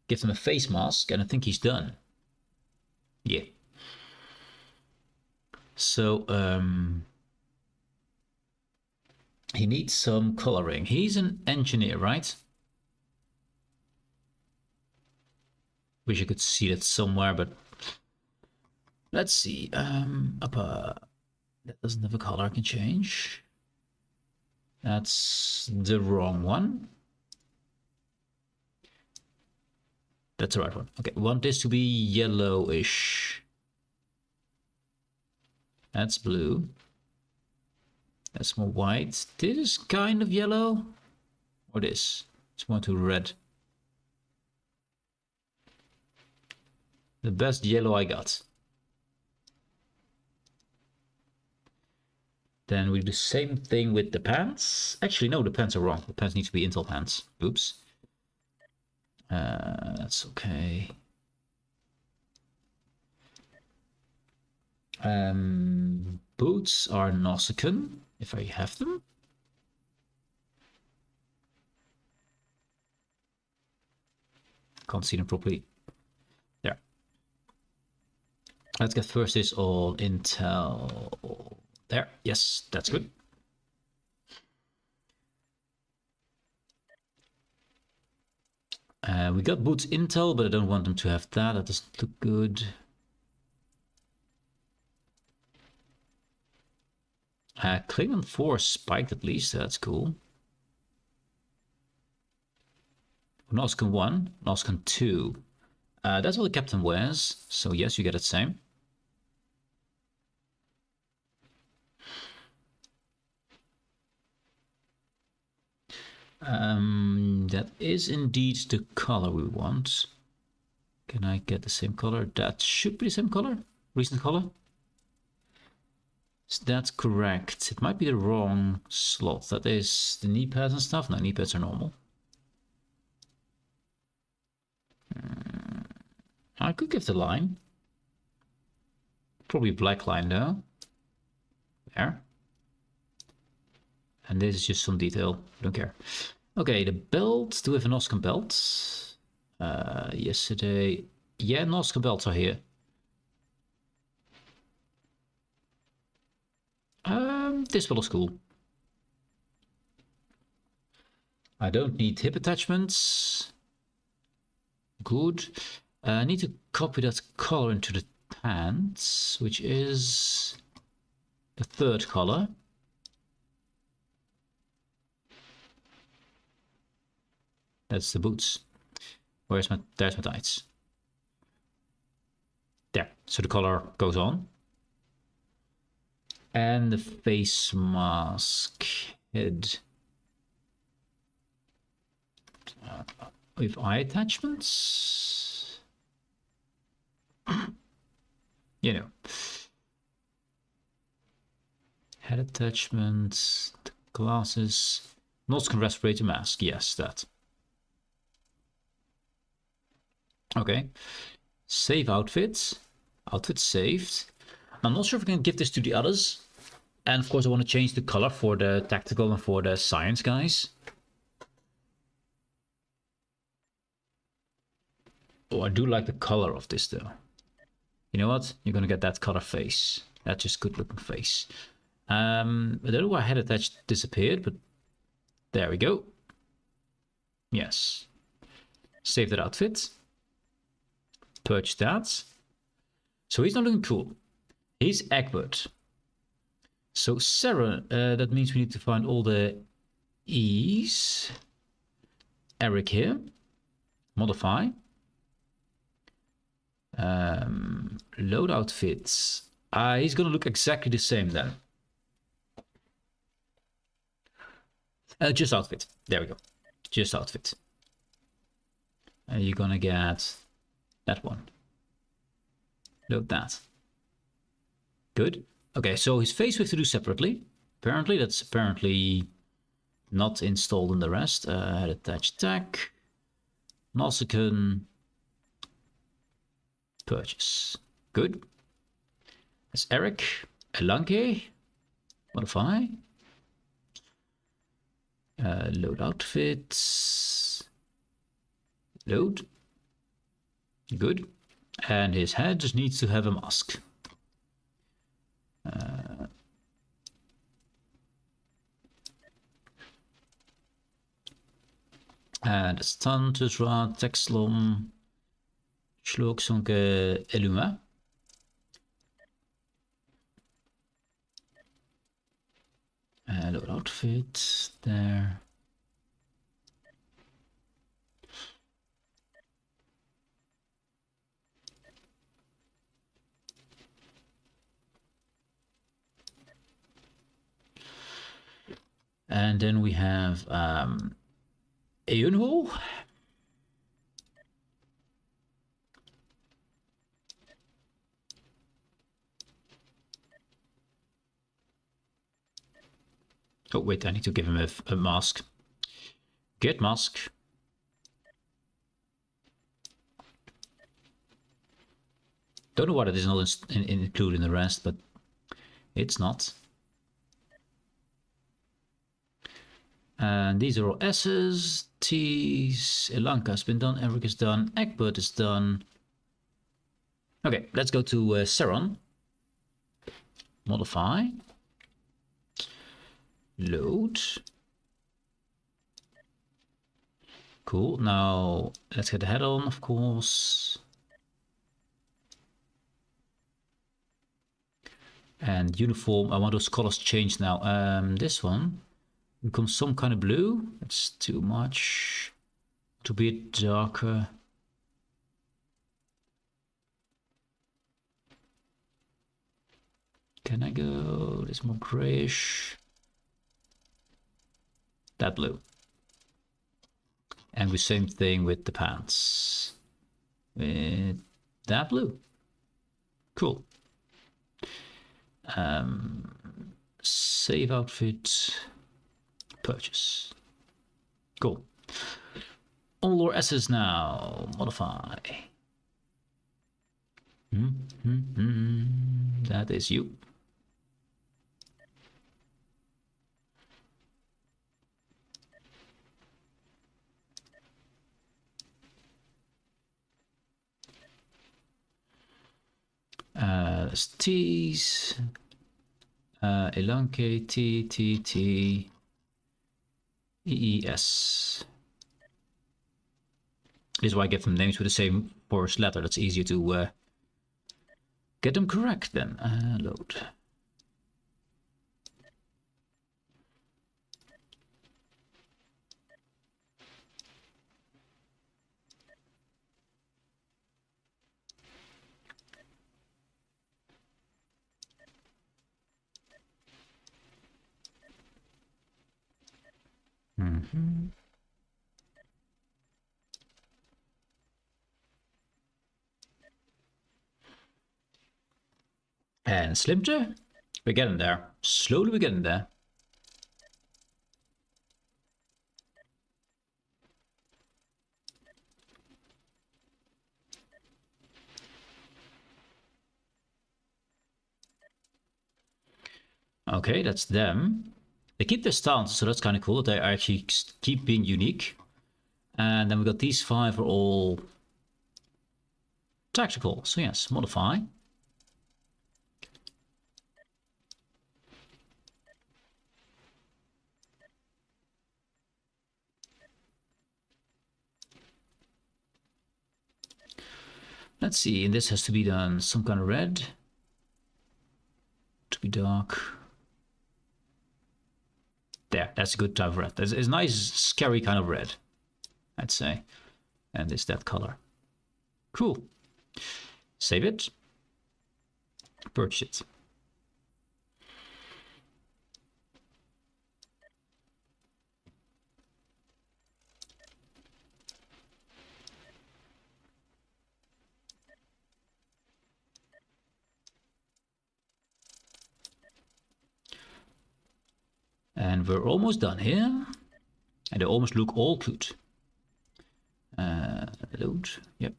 Give him a face mask and I think he's done. Yeah. So, he needs some coloring. He's an engineer, right? Wish I could see that somewhere, but let's see. Upper. That doesn't have a color I can change. That's the wrong one. That's the right one. Okay, want this to be yellowish. That's blue. That's more white. This is kind of yellow. Or this. It's more to red. The best yellow I got. Then we do the same thing with the pants. Actually, no, the pants are wrong. The pants need to be Intel pants. Oops. That's okay. Boots are Nausicaan, if I have them. Can't see them properly. There. Let's get first this all Intel. There, yes, that's good. We got boots Intel, but I don't want them to have that. That doesn't look good. Klingon 4 spiked at least, that's cool. Nausicaan 1, Nausicaan 2. That's what the captain wears, so yes, you get it same. That is indeed the color we want. Can I get the same color? That should be the same color. Recent color. Is that correct? It might be the wrong slot. That is the knee pads and stuff. No, knee pads are normal. I could give the line. Probably a black line though. There. And this is just some detail. Don't care. Okay, the belt. Do we have a Nausicaan belt? Yesterday. Yeah, Nausicaan belts are here. This one is cool. I don't need hip attachments. Good. I need to copy that color into the pants, which is the third color. That's the boots. There's my tights. There. So the color goes on. And the face mask head with eye attachments. You know, head attachments, the glasses, Nausicaan respirator mask. Yes, that. Okay, save outfits. Outfit saved. I'm not sure if I can give this to the others. And of course I want to change the color for the tactical and for the science guys. Oh, I do like the color of this though. You know what? You're gonna get that color face. That's just good looking face. I don't know why head attached disappeared, but there we go. Yes. Save that outfit. Purchase that. So he's not looking cool. He's Egbert. So Sarah, that means we need to find all the E's. Eric here. Modify. Load outfits. He's gonna look exactly the same then. Just outfit. There we go. Just outfit. You're gonna get that one. Load that. Good. Okay, so his face we have to do separately. Apparently, that's apparently not installed in the rest. Head attach tag. Nausicaan. Purchase. Good. That's Eric. Elanke. Modify. Load outfits. Load. Good. And his head just needs to have a mask. And a stand to draw Texlom. Slooksonke Eluma. Load outfit there. And then we have Eunho. Oh wait, I need to give him a mask. Get mask. Don't know why it is not included in the rest, but it's not. And these are all S's, T's. Elanka's been done, Eric is done, Egbert is done. Okay, let's go to Saron. Modify. Load. Cool. Now let's get the head on, of course. And uniform. I want those colors changed now. This one becomes some kind of blue. It's too much. To be darker. Can I go? This more grayish. That blue. And the same thing with the pants. With that blue. Cool. Save outfit. Purchase. Cool. All our S's now. Modify. That is you. T's. Elanke T T T E E S. This is why I give them names with the same first letter. That's easier to get them correct then. Load. And Slimter, we're getting there. Slowly we're getting there. Okay, that's them. They keep their stance, so that's kind of cool that they actually keep being unique. And then we got these 5 are all tactical. So yes, modify. Let's see, and this has to be done some kind of red. To be dark. There, that's a good type of red. It's a nice, scary kind of red, I'd say. And it's that color. Cool. Save it. Purchase it. And we're almost done here. And they almost look all good. Load, yep.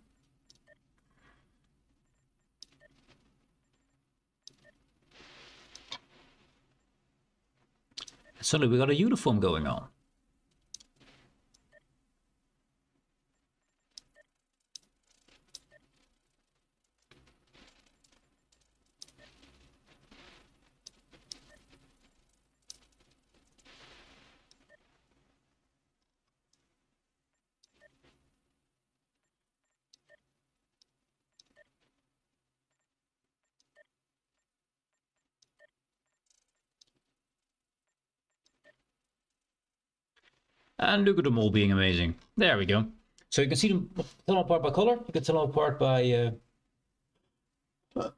Suddenly we got a uniform going on. And look at them all being amazing. There we go. So you can see them, tell them apart by color. You can tell them apart by the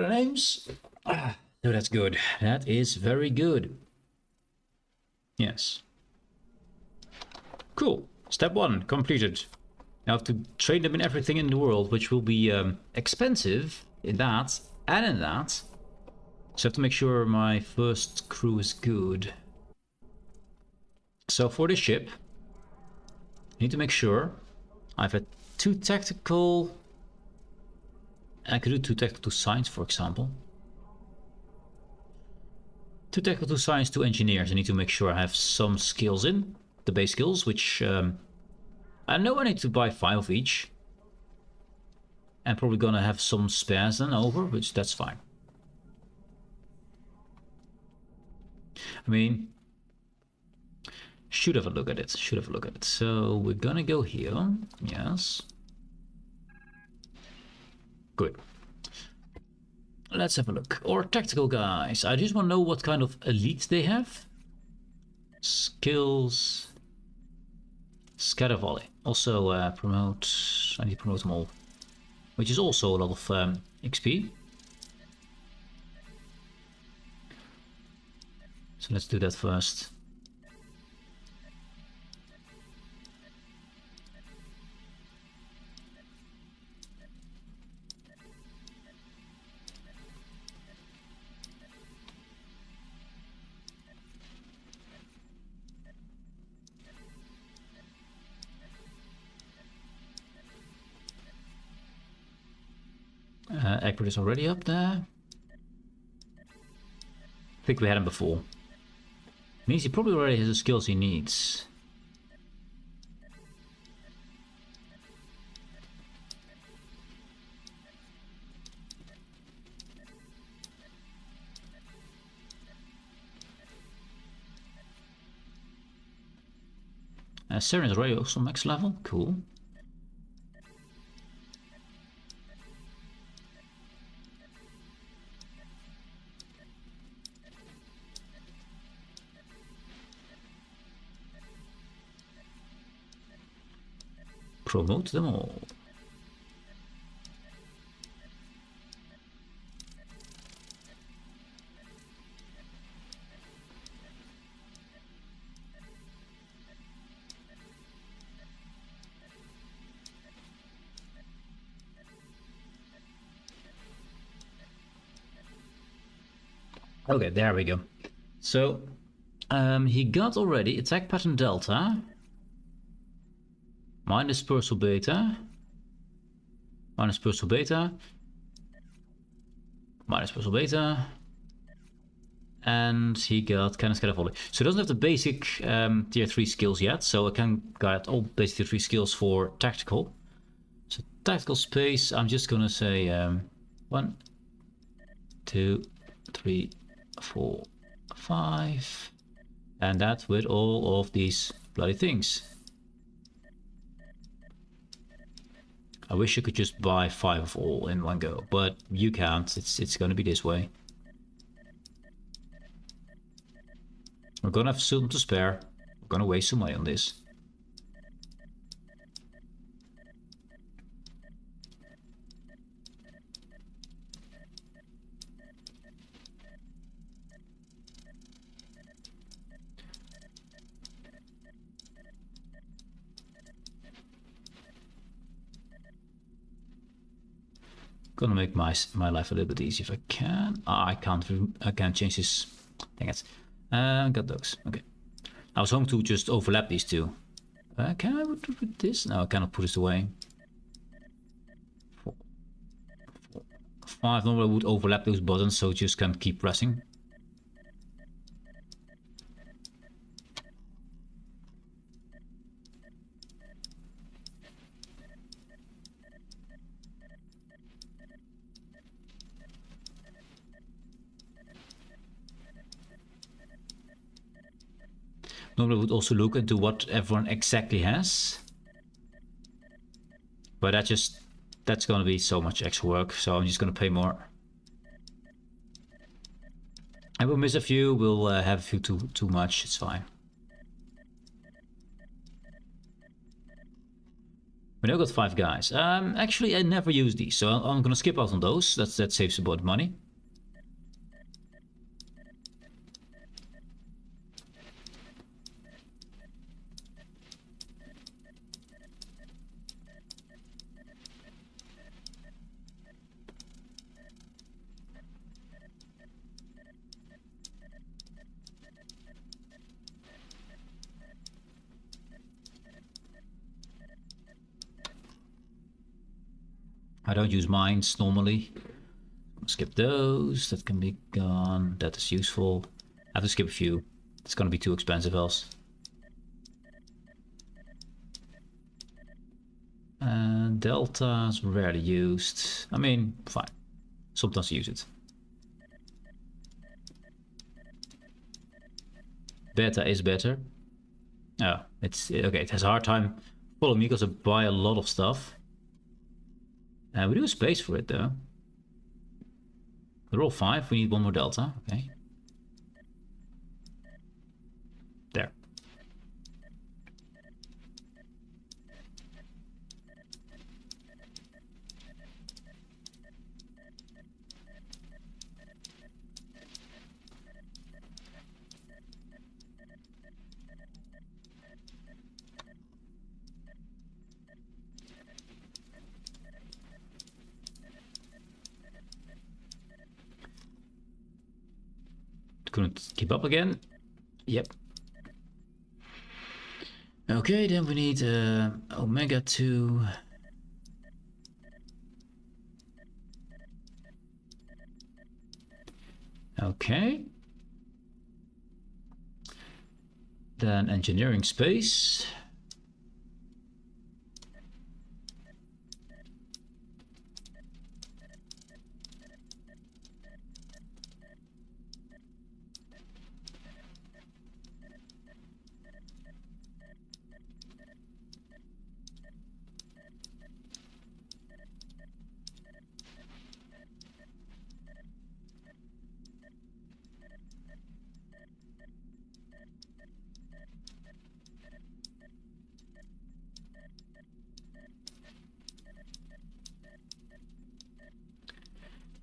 names. So that's good. That is very good. Yes. Cool. Step 1 completed. Now I have to train them in everything in the world, which will be expensive in that and in that. So I have to make sure my first crew is good. So for this ship, I need to make sure I've had 2 tactical. I could do 2 tactical science, for example. 2 tactical science, 2 engineers. I need to make sure I have some skills in the base skills, which I know I need to buy 5 of each. I'm probably gonna have some spares then over, which that's fine. I mean, should have a look at it. Should have a look at it. So we're gonna go here. Yes. Good. Let's have a look. Or tactical guys. I just want to know what kind of elite they have. Skills. Scatter volley. Also promote. I need to promote them all. Which is also a lot of XP. So let's do that first. Egbert is already up there. I think we had him before. Means he probably already has the skills he needs. Saren is already also max level. Cool. Promote them all. Okay, there we go. So, he got already attack pattern delta. Minus Purcell Beta. Minus Purcell Beta. Minus Purcell Beta. And he got Cannon Scatter Volley. So he doesn't have the basic tier 3 skills yet. So I can get all basic tier 3 skills for tactical. So tactical space, I'm just gonna say 1, 2, 3, 4, 5. And that with all of these bloody things. I wish you could just buy 5 of all in one go, but you can't. It's gonna be this way. We're gonna have some to spare. We're gonna waste some money on this. Gonna make my life a little bit easier if I can. I can't change this. Dang it. Got those. Okay. I was hoping to just overlap these two. Can I put this? No, I cannot put this away. 4, 5. Normally I would overlap those buttons, so just can keep pressing. Normally I would also look into what everyone exactly has. But that's gonna be so much extra work, so I'm just gonna pay more. I will miss a few, we'll have a few too much, it's fine. We now got 5 guys. Actually I never use these, so I'm gonna skip out on those. That saves a bit of money. I don't use mines normally. Skip those. That can be gone. That is useful. I have to skip a few. It's gonna be too expensive else. And Delta is rarely used. I mean, fine. Sometimes use it. Beta is better. Oh, it's okay. It has a hard time following me because I buy a lot of stuff. And we do have space for it though. We're all 5. We need 1 more Delta. Okay. There. Couldn't keep up again. Yep. Okay, then we need Omega 2. Okay. Then engineering space.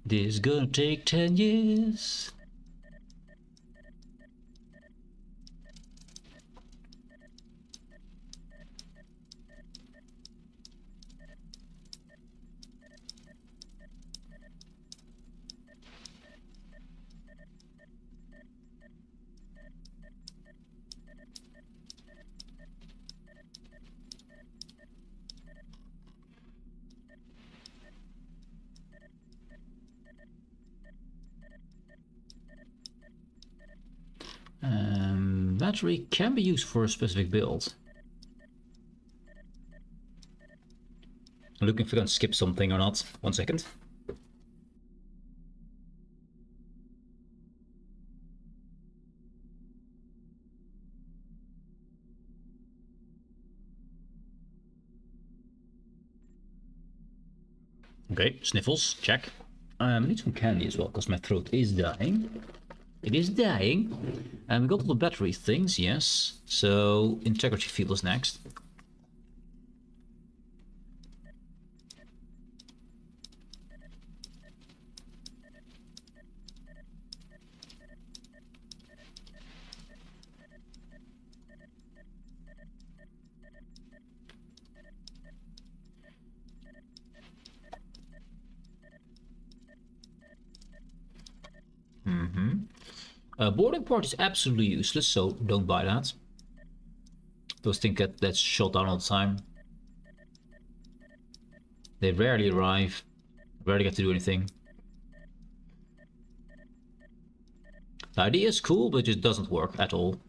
This is gonna take 10 years. Battery can be used for a specific build. I'm looking if we're gonna skip something or not. 1 second. Okay, sniffles, check. I need some candy as well, because my throat is dying. It is dying. And we got all the battery things, yes. So, integrity field is next. Boarding part is absolutely useless, so don't buy that. Those things that's shot down all the time. They rarely arrive, rarely get to do anything. The idea is cool, but it just doesn't work at all.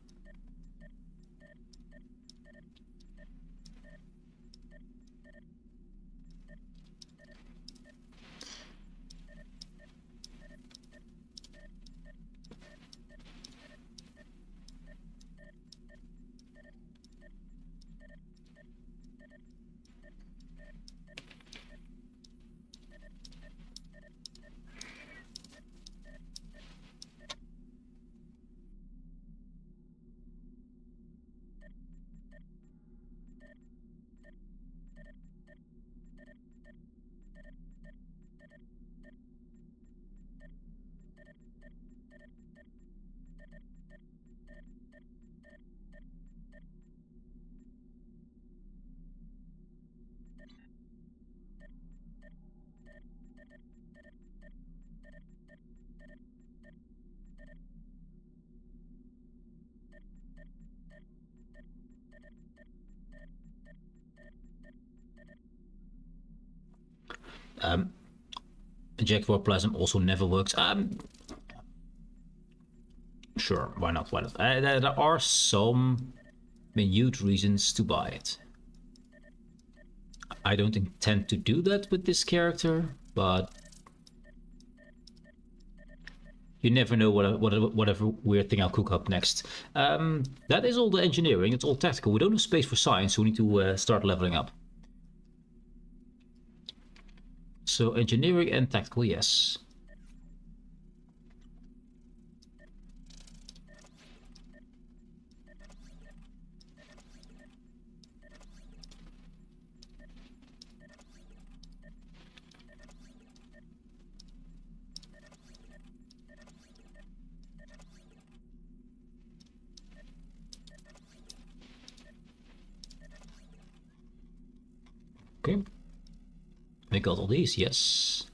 Ejectoplasm also never works. Sure, why not? Why not? There are some minute reasons to buy it. I don't intend to do that with this character, but you never know whatever weird thing I'll cook up next. That is all the engineering. It's all tactical. We don't have space for science, so we need to start leveling up. So engineering and tactical, yes. Okay. We got all these, yes.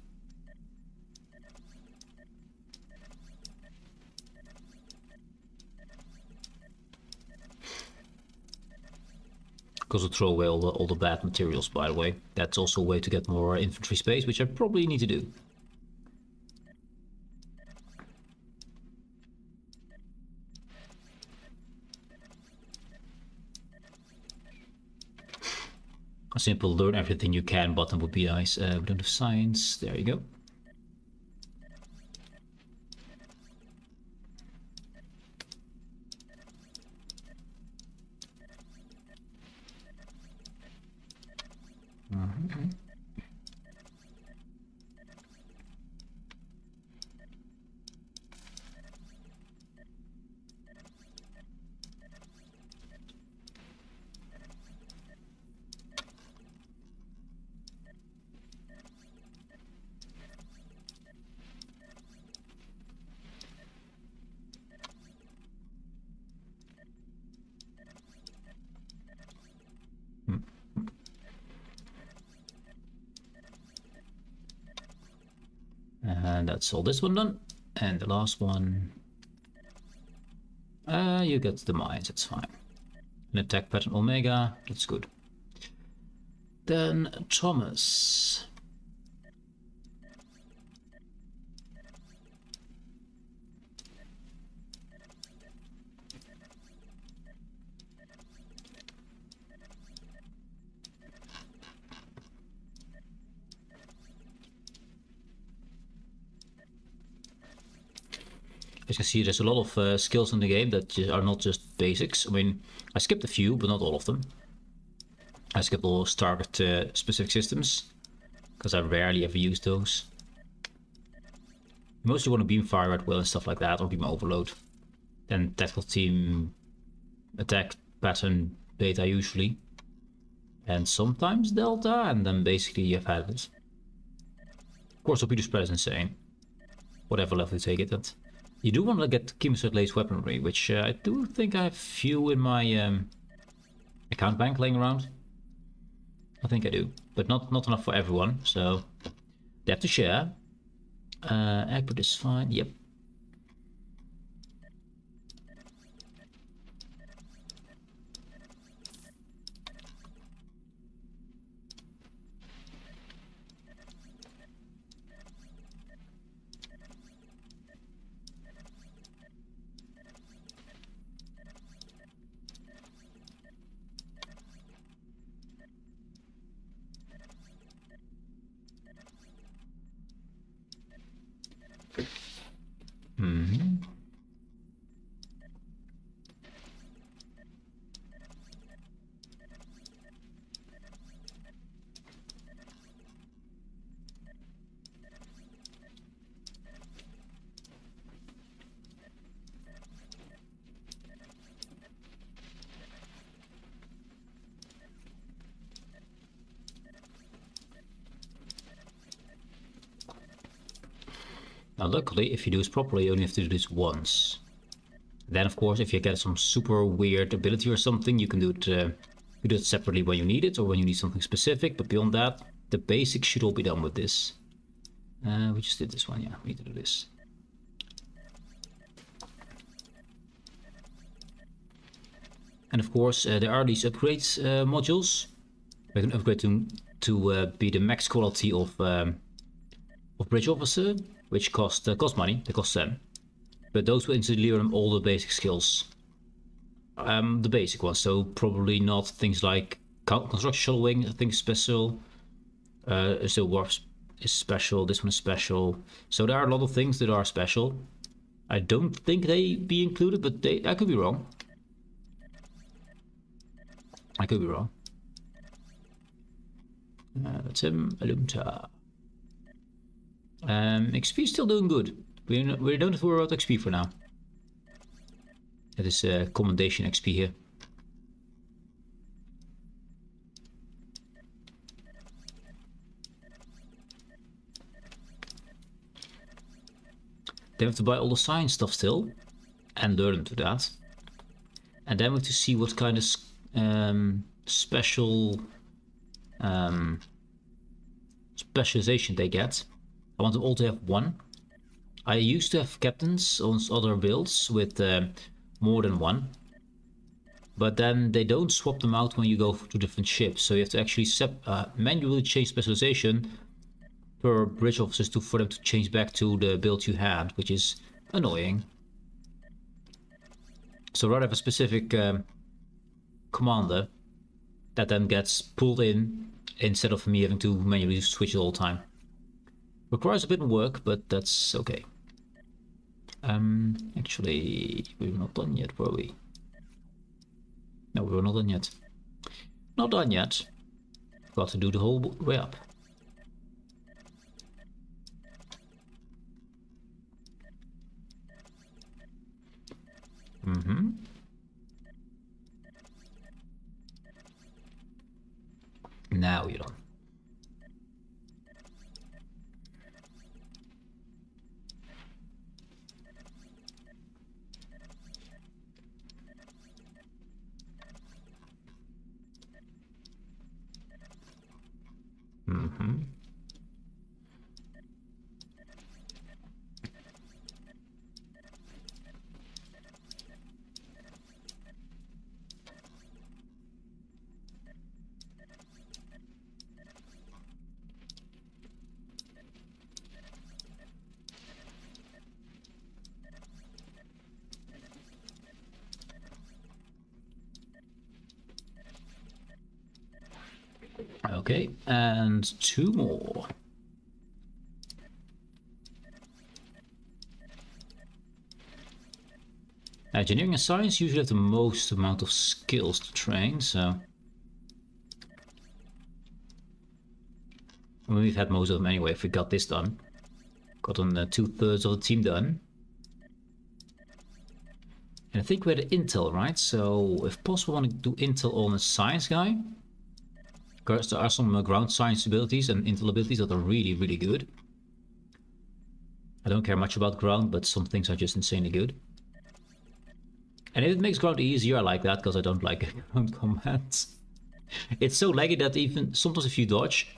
Because we'll throw away all the bad materials, by the way. That's also a way to get more infantry space, which I probably need to do. A simple learn everything you can button would be nice. We don't have science. There you go. And that's all this one done. And the last one. You get the mines, it's fine. An attack pattern Omega, that's good. Then Thomas. As you can see, there's a lot of skills in the game that are not just basics. I mean, I skipped a few, but not all of them. I skipped all those target specific systems. because I rarely ever use those. You mostly want to beam fire at will and stuff like that, or beam overload. Then tactical team attack pattern beta usually. And sometimes delta, and then basically you've had it. Of course, torpedo spread is insane. Whatever level you take it at. You do want to get chemistry lace weaponry, which I do think I have few in my account bank laying around. I think I do, but not enough for everyone, so they have to share. Egbert is fine, yep. Now luckily, if you do this properly, you only have to do this once. Then of course, if you get some super weird ability or something, you can do it, you do it separately when you need it, or when you need something specific, but beyond that, the basics should all be done with this. We just did this one, yeah, we need to do this. And of course, there are these upgrades modules. We can upgrade to be the max quality of Bridge Officer, which cost money, they cost 10. But those will instantly learn all the basic skills. The basic ones, so probably not things like construction shuttling, I think special. So warp is special, this one is special. So there are a lot of things that are special. I don't think they be included, but I could be wrong. I could be wrong. That's him, Alumta. XP is still doing good. We don't have to worry about XP for now. It is commendation XP here. They have to buy all the science stuff still, and learn to that. And then we have to see what kind of special specialization they get. I want them all to have one. I used to have captains on other builds with more than one, but then they don't swap them out when you go to different ships, so you have to actually manually change specialization per bridge officers for them to change back to the build you had, which is annoying. So rather have a specific commander that then gets pulled in instead of me having to manually switch it all the time. Requires a bit of work, but that's okay. Actually, we were not done yet, were we? No, we were not done yet. Not done yet. Got to do the whole way up. Now you're done. Okay, and 2 more. Engineering and science usually have the most amount of skills to train, so I mean, we've had most of them anyway if we got this done. Gotten 2/3 of the team done. And I think we had intel, right? So if possible, I want to do intel on a science guy. Because there are some ground science abilities and intel abilities that are really, really good. I don't care much about ground, but some things are just insanely good. And if it makes ground easier, I like that, because I don't like ground commands. It's so laggy that even sometimes if you dodge,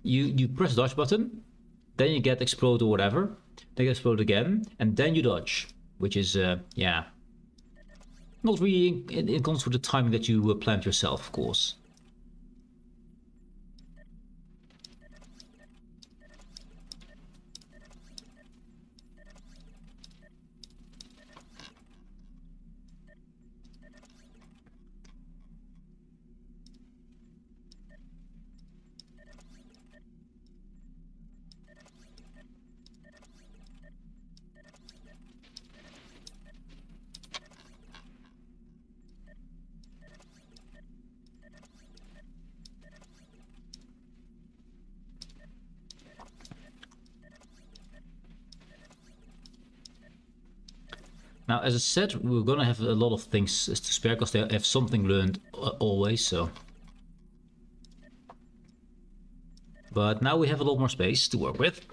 you press the dodge button, then you get explode or whatever, then you explode again, and then you dodge. Which is, yeah, not really in accordance with the timing that you planned yourself, of course. Now, as I said, we're gonna have a lot of things to spare because they have something learned always, so. But now we have a lot more space to work with.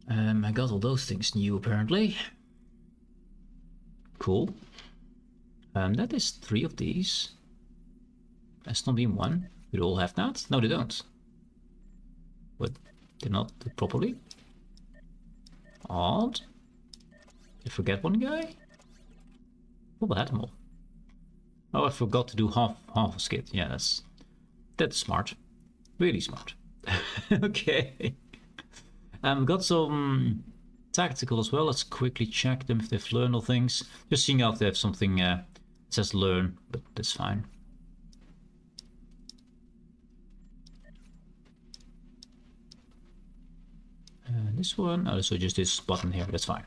I got all those things new apparently. Cool. That is 3 of these. That's not being 1. Do they all have that? No, they don't. What? They're not properly? Odd. Did I forget one guy? Oh, I had them all. Oh, I forgot to do half a skit. Yeah, that's smart. Really smart. Okay. We've got some tactical as well. Let's quickly check them if they've learned all things. Just seeing out if they have something that says learn, but that's fine. This one, oh, so just this button here, that's fine.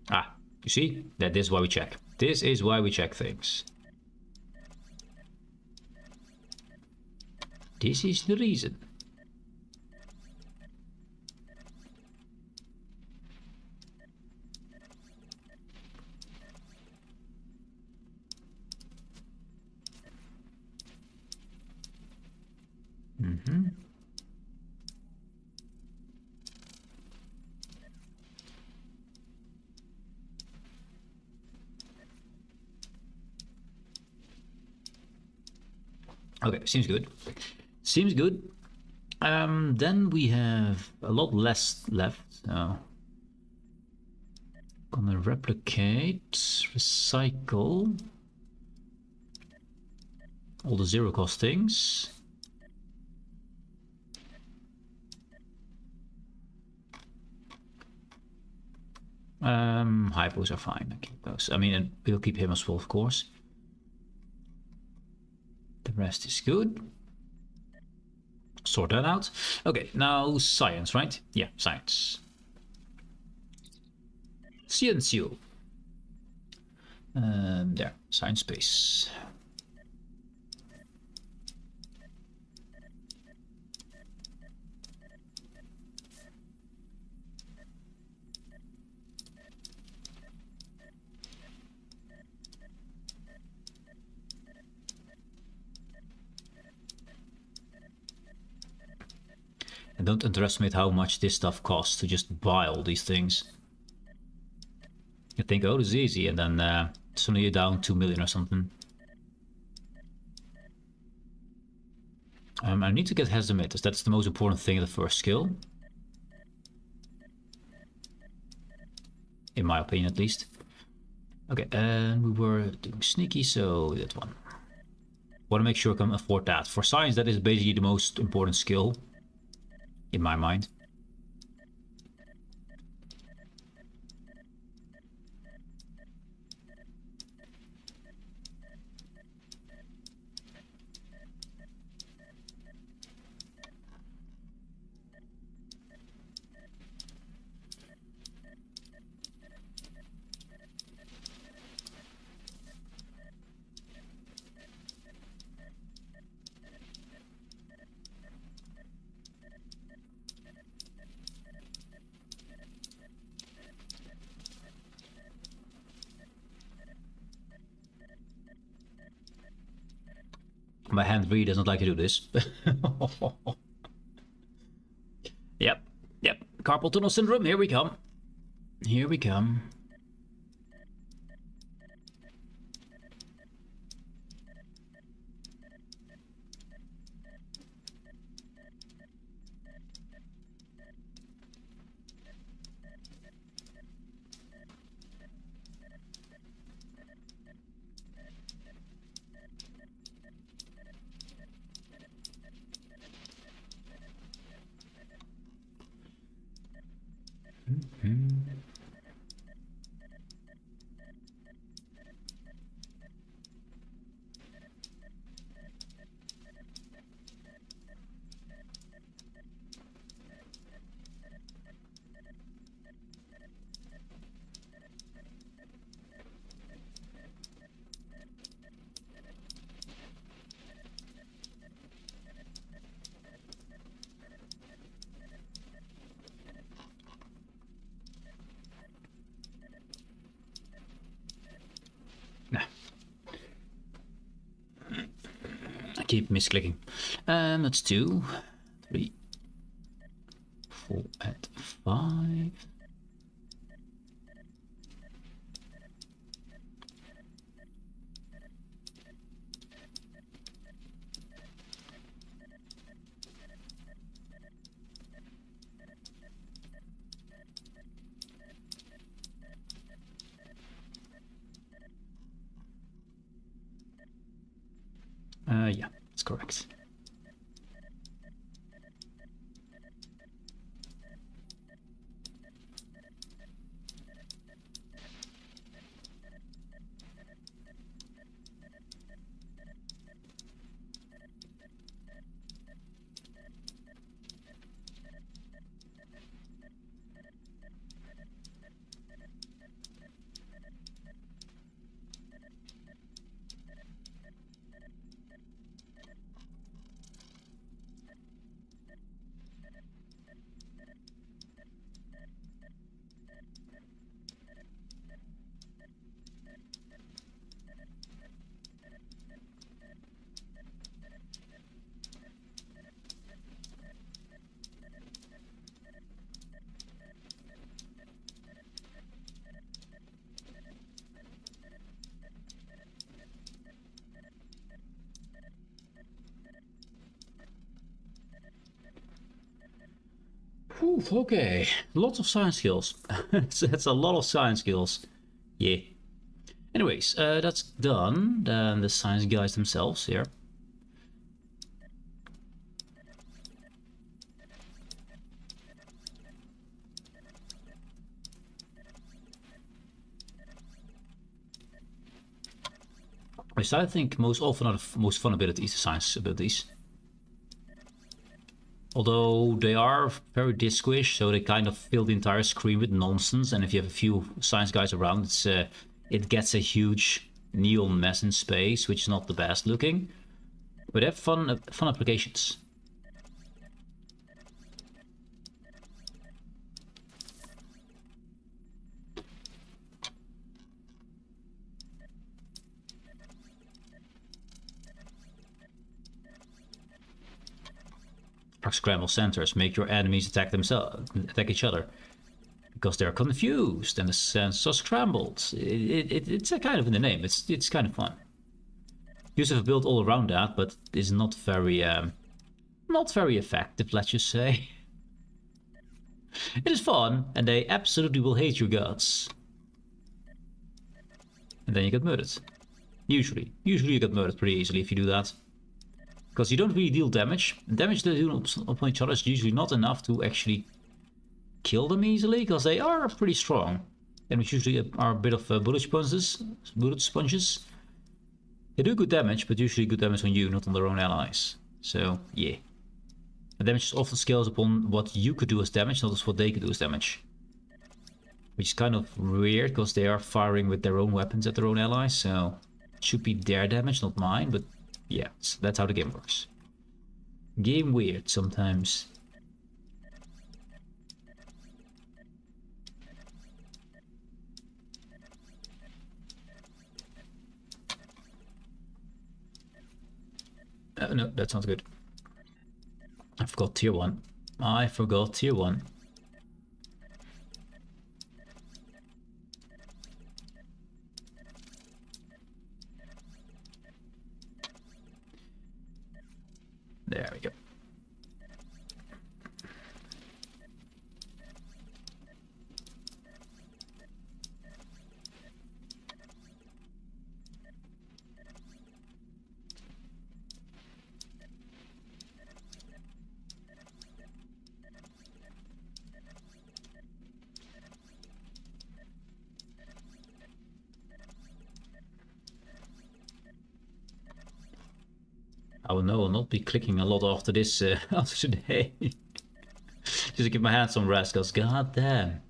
Ah, you see? That is why we check. This is why we check things. This is the reason. Okay, seems good. Seems good. Then we have a lot less left. Gonna replicate, recycle all the zero cost things. Hypos are fine. I keep those. I mean, and we'll keep him as well, of course. The rest is good. Sort that out. Okay, now science, right? Yeah, science. Ciencio. There, science space. And don't underestimate how much this stuff costs to just buy all these things. You think, oh, this is easy, and then suddenly you're down 2 million or something. I need to get Hesimeters. That's the most important thing in the first skill. In my opinion, at least. Okay, and we were doing sneaky, so that one. Want to make sure I can afford that. For science, that is basically the most important skill. In my mind. My hand really doesn't like to do this. Yep. Carpal tunnel syndrome, here we come. Here we come. I keep misclicking. Let's do 3, 4 and 5. Yeah, that's correct. Whew, okay, lots of science skills. That's a lot of science skills. Yeah. Anyways, that's done. Then the science guys themselves here. Which I think most often are the most fun abilities, the science abilities. Although they are very disquish, so they kind of fill the entire screen with nonsense, and if you have a few science guys around, it gets a huge neon mess in space, which is not the best looking. But they have fun applications. Scramble centers make your enemies attack each other because they're confused and the centers are scrambled. It's a kind of in the name. It's kind of fun. Use of a build all around that, but is not very effective. Let's just say it is fun, and they absolutely will hate your guts, and then you get murdered. Usually you get murdered pretty easily if you do that. Because you don't really deal damage. Damage they do upon each other is usually not enough to actually kill them easily, because they are pretty strong. And which usually are a bit of bullet sponges. They do good damage, but usually good damage on you, not on their own allies. So, yeah. The damage often scales upon what you could do as damage, not as what they could do as damage. Which is kind of weird, because they are firing with their own weapons at their own allies, so it should be their damage, not mine, but yeah, so that's how the game works. Game weird sometimes. No, that's not good. I forgot tier 1. I forgot tier 1. There we go. Oh no, I'll not be clicking a lot after this after today. Just to give my hands some rest, cause god damn.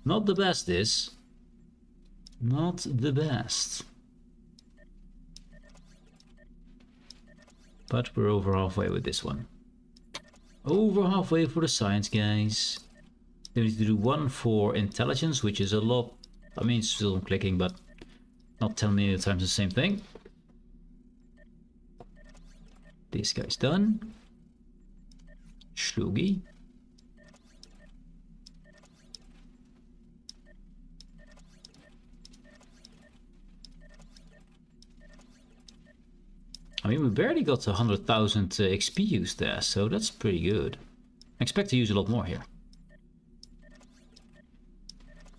Not the best this. Not the best. But we're over halfway with this one. Over halfway for the science, guys. We need to do one for intelligence, which is a lot. I mean, still clicking, but not 10 million times the same thing. This guy's done. Shugi. I mean, we barely got 100,000 XP used there, so that's pretty good. I expect to use a lot more here.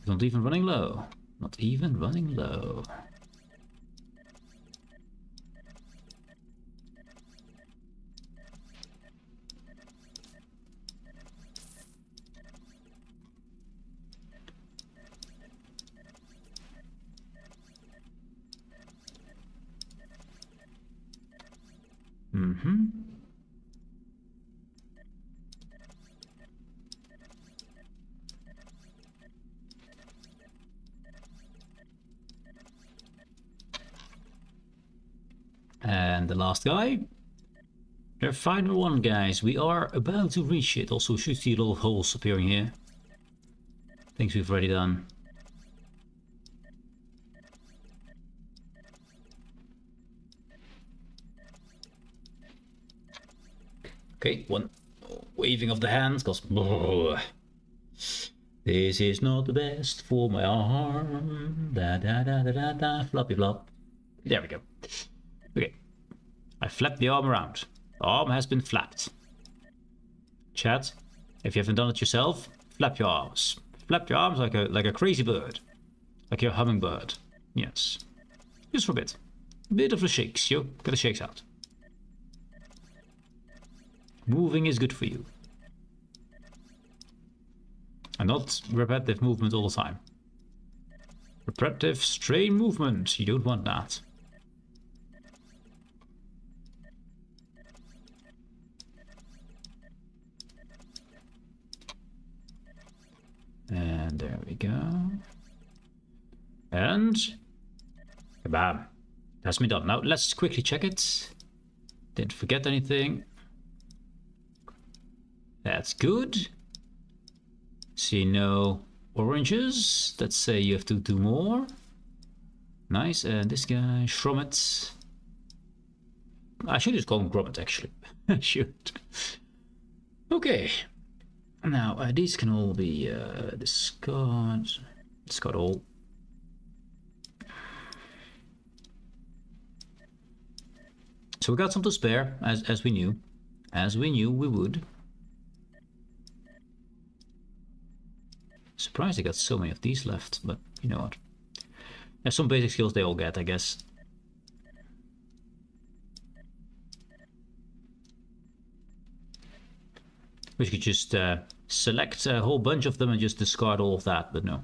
Not even running low. Not even running low. Mm-hmm. And the last guy. The final one, guys. We are about to reach it. Also, should see a lot of holes appearing here. Things we've already done. Okay, one waving of the hands, because this is not the best for my arm. Da da da da da da, floppy flop. There we go. Okay, I flapped the arm around. The arm has been flapped. Chat, if you haven't done it yourself, flap your arms. Flap your arms like a crazy bird, like your hummingbird. Yes, just for a bit. A bit of the shakes, yo. Get the shakes out. Moving is good for you. And not repetitive movement all the time. Repetitive strain movement. You don't want that. And there we go. And bam. That's me done. Now let's quickly check it. Didn't forget anything. That's good. See no oranges. Let's say you have to do more. Nice. And this guy, Shromit. I should just call him Gromit, actually. I should. Okay. Now, these can all be discard. Discard all. So we got some to spare, as we knew. As we knew we would. Surprised I got so many of these left, but you know what. There's some basic skills they all get, I guess. We could just select a whole bunch of them and just discard all of that, but no.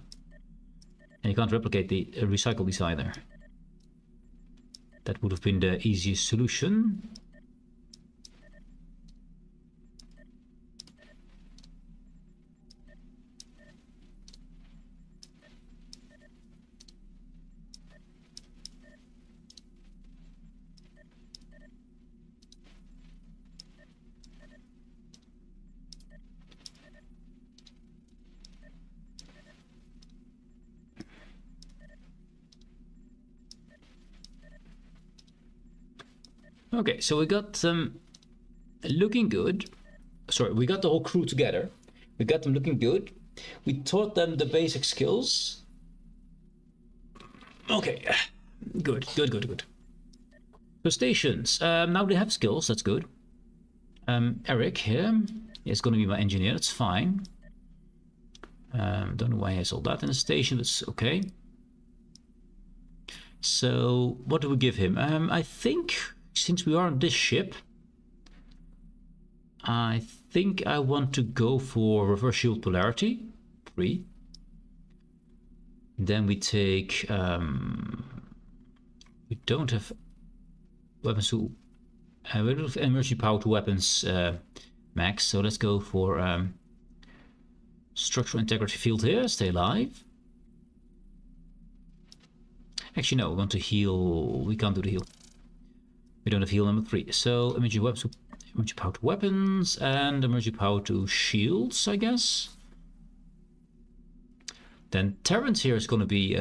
And you can't replicate the recycle these either. That would have been the easiest solution. Okay, so we got them looking good. Sorry, we got the whole crew together. We got them looking good. We taught them the basic skills. Okay, good. So stations. Now they have skills, that's good. Eric here is going to be my engineer, that's fine. Don't know why he has all that in the station, that's okay. So, what do we give him? I think, since we are on this ship, I think I want to go for reverse shield polarity, 3. Then we take, we don't have weapons to, we don't have emergency power to weapons max, so let's go for structural integrity field here, stay alive. Actually no, we want to heal, we can't do the heal. We don't have heal number 3, so emergency weapons, emergency power to weapons, and emergency power to shields, I guess. Then Terrence here is going to be,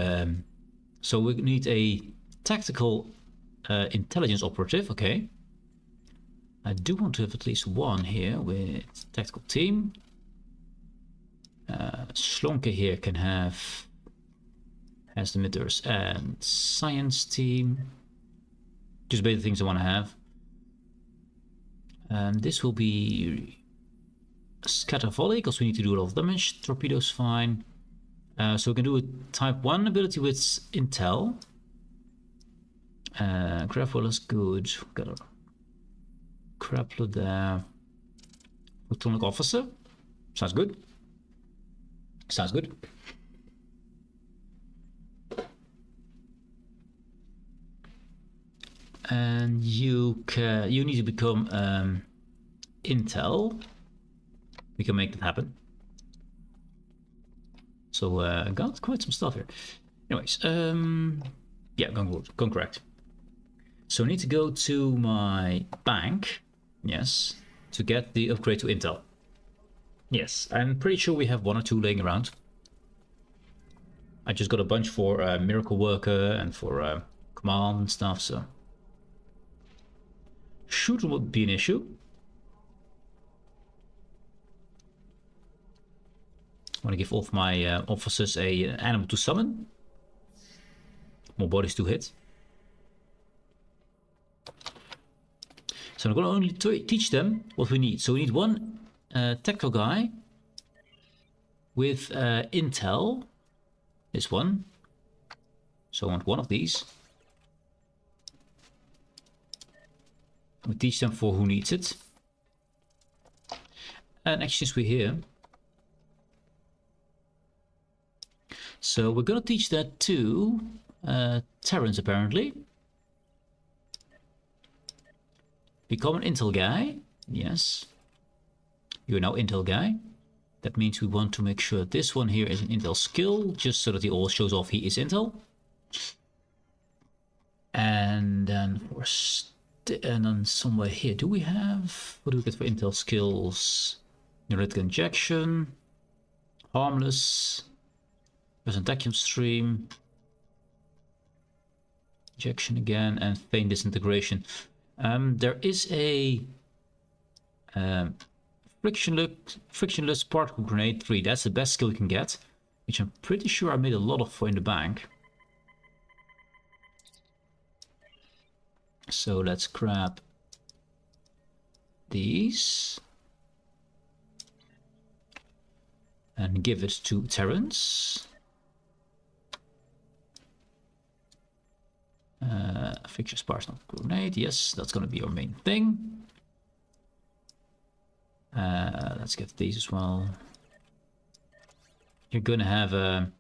so we need a tactical intelligence operative, okay. I do want to have at least one here with tactical team. Slonke here can have has emitters and science team. Just basic things I want to have. This will be scatter volley because we need to do a lot of damage. Torpedoes fine. So we can do a type 1 ability with intel. Grapple is good. Got a Grappler there. Photonic officer. Sounds good. Sounds good. And you need to become intel. We can make that happen. So I got quite some stuff here. Anyways, yeah, gone correct. So I need to go to my bank, yes, to get the upgrade to intel. Yes, I'm pretty sure we have 1 or 2 laying around. I just got a bunch for Miracle Worker and for Command and stuff, so shooter would be an issue. I want to give all of my officers an animal to summon. More bodies to hit. So I'm going to only teach them what we need. So we need 1 tactical guy with intel. This one. So I want 1 of these. We teach them for who needs it. And actually, since we're here, so we're gonna teach that to Terrence apparently. Become an intel guy. Yes. You're now intel guy. That means we want to make sure this one here is an intel skill, just so that he always shows off he is intel. And then for and then somewhere here, do we have, what do we get for intel skills? Neurotic injection, harmless, present vacuum stream, injection again, and feign disintegration. There is a frictionless particle grenade 3. That's the best skill you can get, which I'm pretty sure I made a lot of for in the bank. So let's grab these and give it to Terrence. Fixture sparse grenade, yes, that's gonna be our main thing. Let's get these as well. You're gonna have a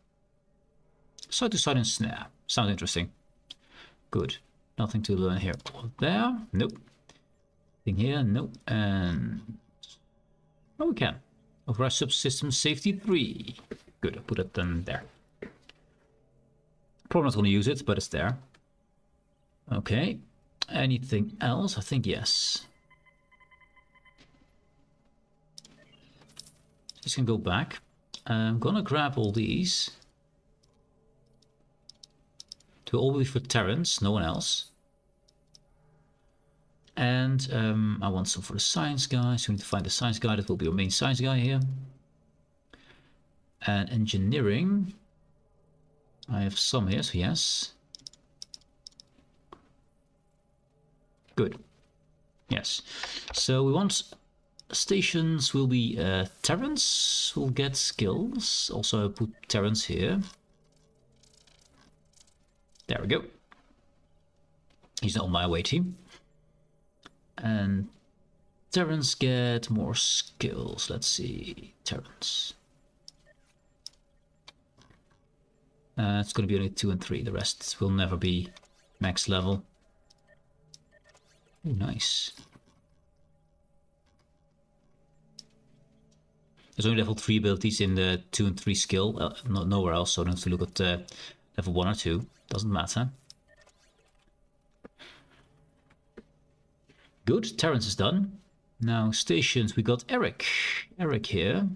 side to side and snare. Sounds interesting. Good. Nothing to learn here. There, nope. Thing here, nope. And oh, we can. Override subsystem safety 3. Good. I put it then there. Probably not going to use it, but it's there. Okay. Anything else? I think yes. Just gonna go back. I'm gonna grab all these. To all be for Terrence, no one else. And I want some for the science guy, so we need to find the science guy. That will be our main science guy here. And engineering, I have some here, so yes. Good. Yes. So we want stations will be Terrence will get skills. Also put Terrence here. There we go. He's on my way team. And Terrence get more skills. Let's see. Terrence. It's going to be only 2 and 3. The rest will never be max level. Oh, nice. There's only level 3 abilities in the 2 and 3 skill. Nowhere else, so I don't have to look at level 1 or 2. Doesn't matter. Good, Terrence is done. Now stations, we got Eric. Eric here.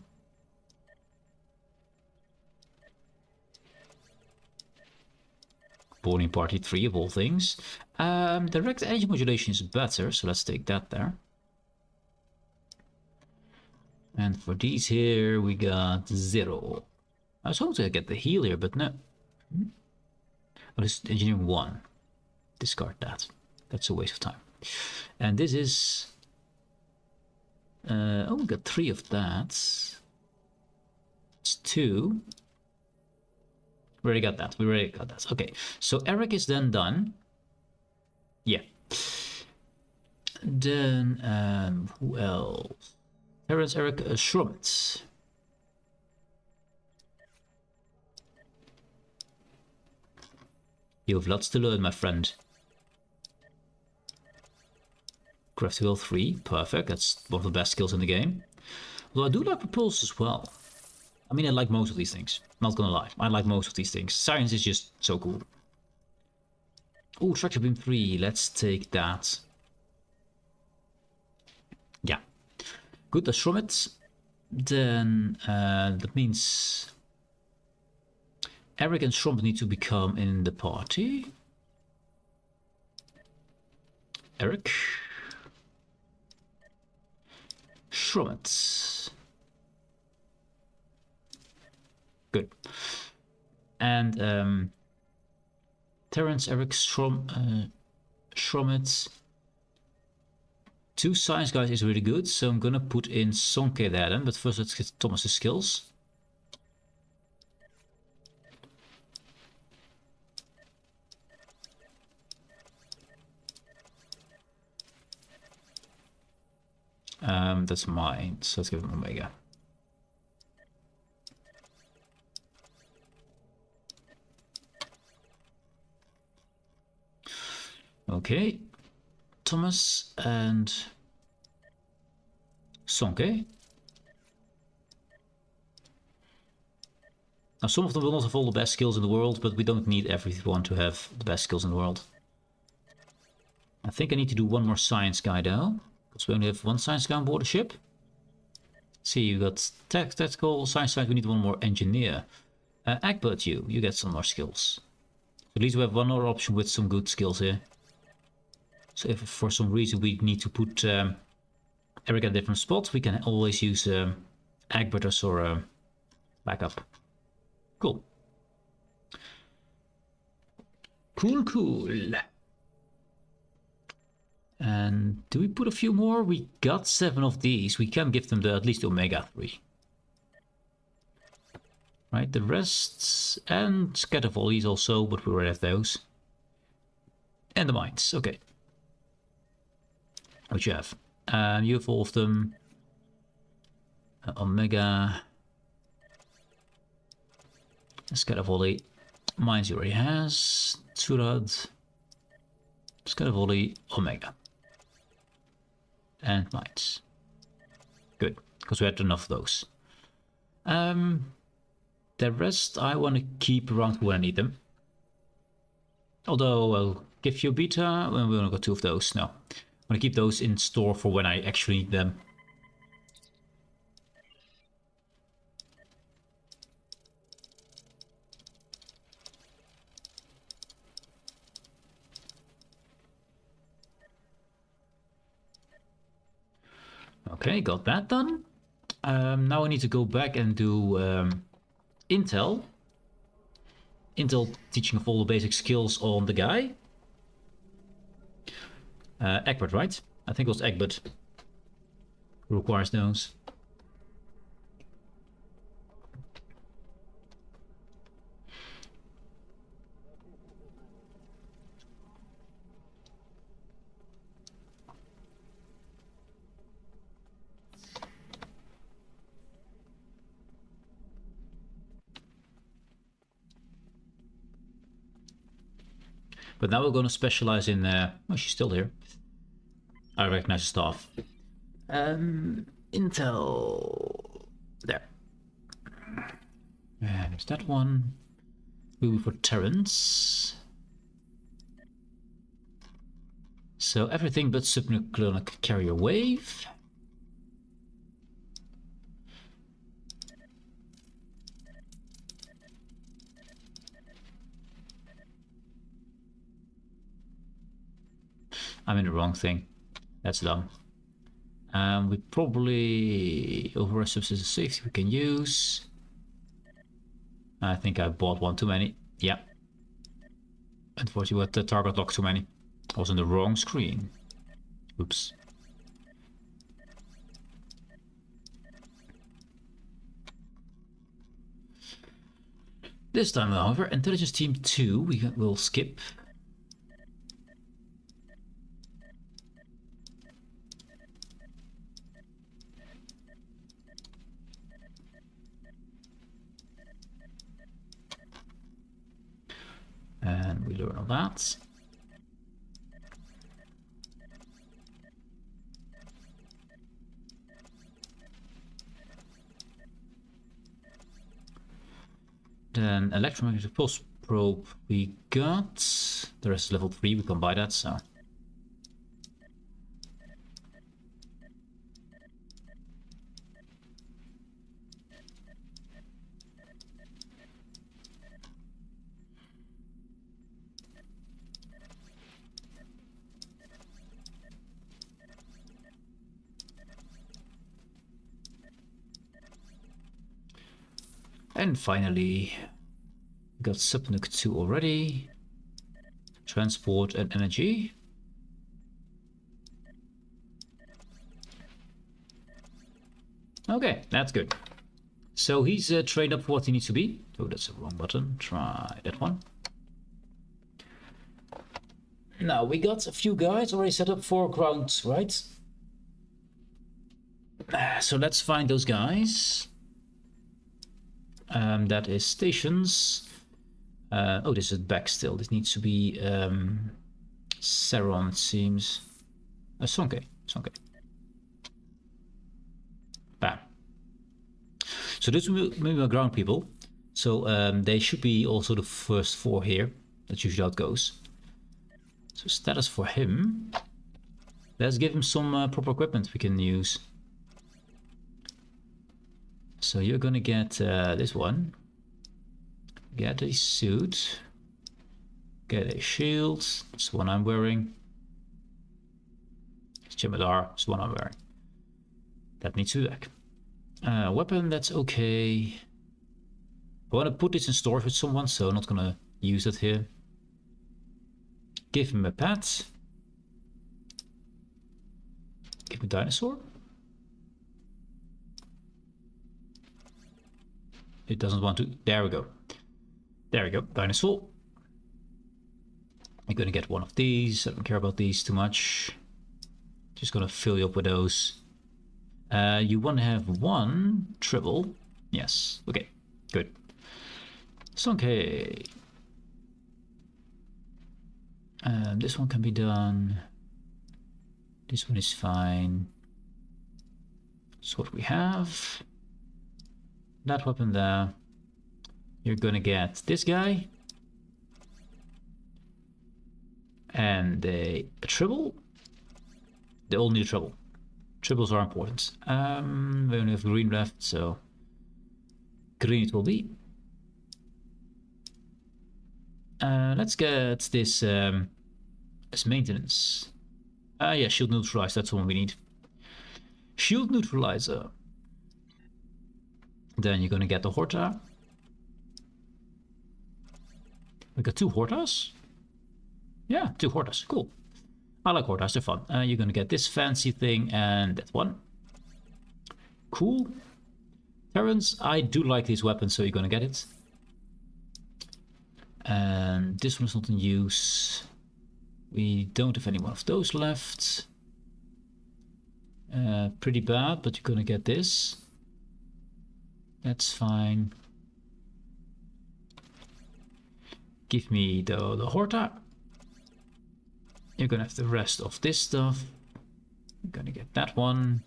Boarding party 3 of all things. Direct energy modulation is better, so let's take that there. And for these here, we got 0. I was hoping to get the heal here, but no. Oh, this is engineering 1. Discard that. That's a waste of time. And this is... oh, we got 3 of that. It's 2. We already got that. We already got that. Okay, so Eric is then done. Yeah. Then, who else? Terrence, Eric, Schrummett. You have lots to learn, my friend. Craft wheel 3, perfect. That's one of the best skills in the game. Although I do like propulse as well. I mean, I like most of these things. Not gonna lie, I like most of these things. Science is just so cool. Oh, structure beam 3. Let's take that. Yeah. Good, that's Schrummett. Then that means Eric and Schrummett need to become in the party. Eric. Schrummett. Good. And Terrence, Eric, Schrummett. 2 science guys is really good, so I'm gonna put in Sonke there then, but first let's get Thomas's skills. That's mine, so let's give him Omega. Okay, Thomas and Sonke. Now some of them will not have all the best skills in the world, but we don't need everyone to have the best skills in the world. I think I need to do one more science guy though, because we only have 1 science guy on board the ship. Let's see, you got tactical science side, we need 1 more engineer. Egbert, you get some more skills. At least we have 1 more option with some good skills here. So if for some reason we need to put Eric at different spots, we can always use Egbert as our backup. Cool. Cool. And do we put a few more? We got 7 of these. We can give them at least Omega 3. Right, the rest, and scatter volleys also, but we already have those. And the mines, okay. What you have? You have all of them. Omega. Scatter volley. Mines he already has. Surad. Scatter volley. Omega. And mines. Good, because we had enough of those. The rest I want to keep around when I need them. Although I'll give you beta, well, we only got 2 of those. No, I want to keep those in store for when I actually need them. Okay, got that done. Now we need to go back and do Intel. Intel teaching of all the basic skills on the guy. Egbert, right? I think it was Egbert. Who requires those. But now we're going to specialize in... oh, she's still here. I recognize the staff. Intel... There. And there's that one. Will be for Terrence. So everything but subnuclear carrier wave. I'm in the wrong thing. That's dumb. We probably override substance of safety we can use. I think I bought one too many. Yeah. Unfortunately, with the target lock too many. I was on the wrong screen. Oops. This time, however, intelligence team 2 we will skip. And we learn all that. Then electromagnetic pulse probe we got. The rest is level 3, we can buy that, so. And finally, got Subnuc 2 already. Transport and energy. Okay, that's good. So he's trained up for what he needs to be. Oh, that's the wrong button. Try that one. Now, we got a few guys already set up for ground, right? So let's find those guys. That is stations. Oh, this is back still. This needs to be Saron, it seems. Sonke. Bam. So this will be my ground people. So they should be also the first 4 here. That's usually how it goes. So status for him. Let's give him some proper equipment we can use. So you're gonna get this one. Get a suit. Get a shield. It's the one I'm wearing. Scimitar. It's the one I'm wearing. That needs to be back. Weapon, that's okay. I want to put this in storage with someone, so I'm not gonna use it here. Give him a pet. Give him a dinosaur. It doesn't want to. There we go. There we go. Dinosaur. You're gonna get one of these. I don't care about these too much. Just gonna fill you up with those. You want to have one tribble. Yes. Okay. Good. Sonke. This one can be done. This one is fine. That's what we have. That weapon there. You're gonna get this guy. And a tribble. They all need a tribble. Tribbles are important. We only have green left, so green it will be. Let's get this as maintenance. Yeah, shield neutralized, that's the one we need. Shield neutralizer. Then you're gonna get the Horta. We got 2 Hortas. Yeah, 2 Hortas. Cool. I like Hortas, they're fun. You're gonna get this fancy thing and that one. Cool. Terrans, I do like these weapons, so you're gonna get it. And this one's not in use. We don't have any one of those left. Pretty bad, but you're gonna get this. That's fine. Give me the Horta. You're gonna have the rest of this stuff. You're gonna get that one.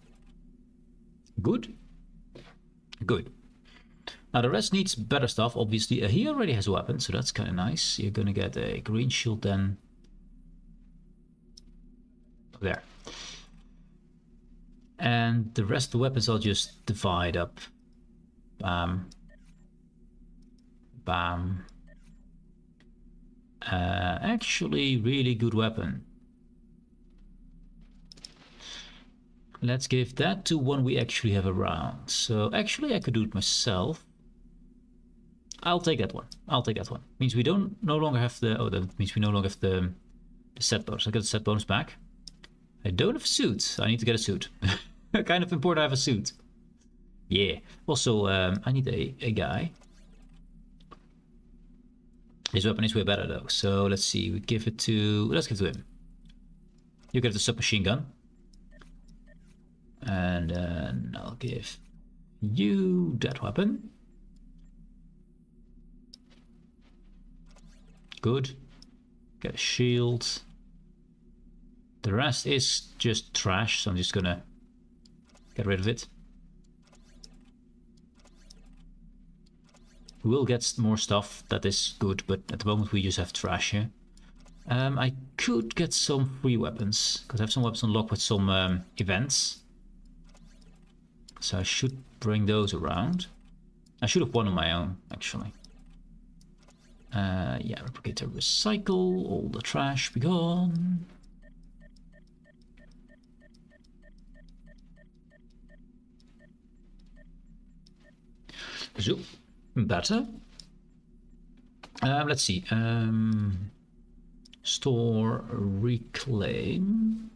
Good. Good. Now the rest needs better stuff, obviously. He already has a weapon, so that's kind of nice. You're gonna get a green shield then. There. And the rest of the weapons I'll just divide up. Bam. Bam. Actually, really good weapon. Let's give that to one we actually have around. So actually I could do it myself. I'll take that one. I'll take that one. Means we don't no longer have the... Oh, that means we no longer have the set bonus. I get the set bonus back. I don't have a suit. I need to get a suit. Kind of important I have a suit. Yeah. Also, I need a guy. His weapon is way better though. So let's see. We give it to... Let's give it to him. You get the submachine gun. And then I'll give you that weapon. Good. Get a shield. The rest is just trash, so I'm just gonna get rid of it. We will get more stuff that is good, but at the moment we just have trash here. I could get some free weapons, because I have some weapons unlocked with some events. So I should bring those around. I should have one on my own, actually. Yeah, replicator, recycle, all the trash be gone. So, better. Let's see. Store, reclaim.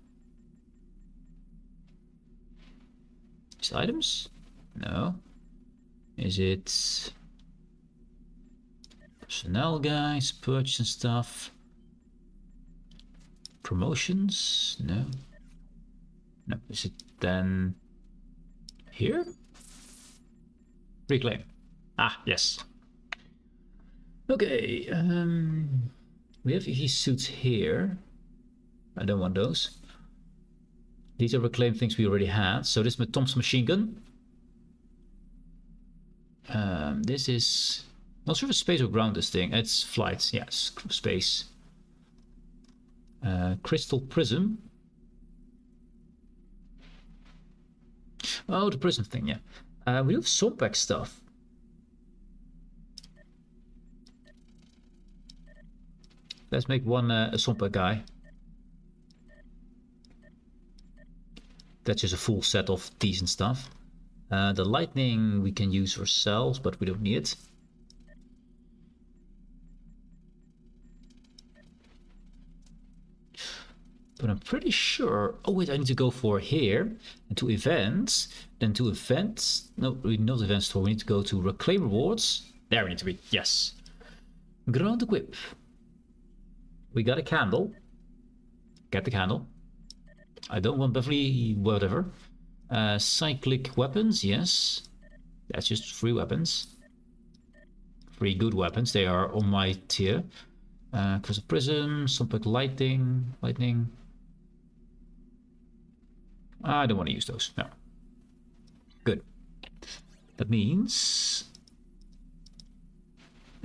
These items? No. Is it personnel guys, purchase and stuff? Promotions? No. No. Is it then here? Reclaim. Ah, yes. Okay. We have EV suits here. I don't want those. These are reclaimed things we already had. So this is my Thompson machine gun. This is... Not sure if it's space or ground, this thing. It's flight. Yes, space. Crystal prism. Oh, the prism thing, yeah. We have Sompac stuff. Let's make one a Sompac guy. That's just a full set of decent stuff. The lightning we can use ourselves, but we don't need it. But I'm pretty sure... Oh wait, I need to go for here. And to events. Then to events... No, not event store. We need to go to reclaim rewards. There we need to be. Yes. Ground equip. We got a candle. Get the candle. I don't want Beverly whatever. Cyclic weapons, yes. That's just free weapons. Free good weapons. They are on my tier. Crystal prism, Sompac lightning. I don't want to use those. No. Good. That means...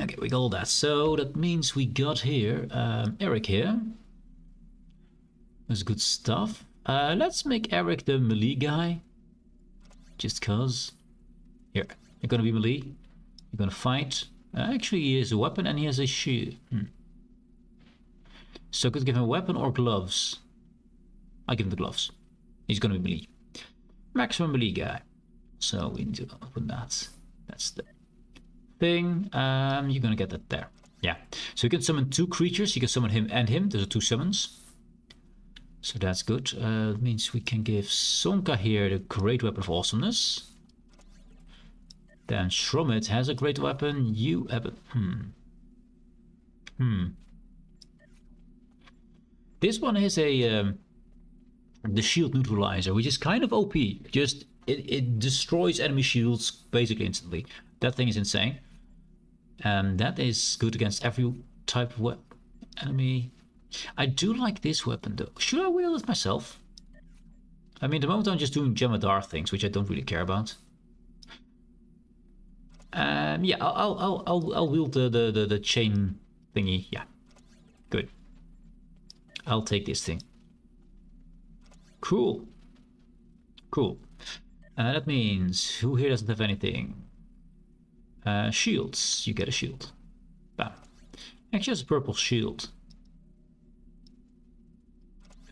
Okay, we got all that. So that means we got here Eric here. That's good stuff. Let's make Eric the melee guy. Just cause. Here, you're gonna be melee. You're gonna fight. Actually, he has a weapon and he has a shield. So I could give him a weapon or gloves. I give him the gloves. He's gonna be melee. Maximum melee guy. So we need to open that. That's the thing. You're gonna get that there. Yeah. So you can summon 2 creatures. You can summon him and him. Those are 2 summons. So that's good. It means we can give Sonka here the Great Weapon of Awesomeness. Then Shromit has a great weapon. You have a... This one is a... the shield neutralizer, which is kind of OP. Just, it destroys enemy shields basically instantly. That thing is insane. And that is good against every type of enemy. I do like this weapon though. Should I wield it myself? I mean, at the moment I'm just doing Jemadar things, which I don't really care about. Yeah, I'll wield the chain thingy. Yeah, good. I'll take this thing. Cool. Cool. That means who here doesn't have anything? Shields. You get a shield. Bam. Actually, has a purple shield.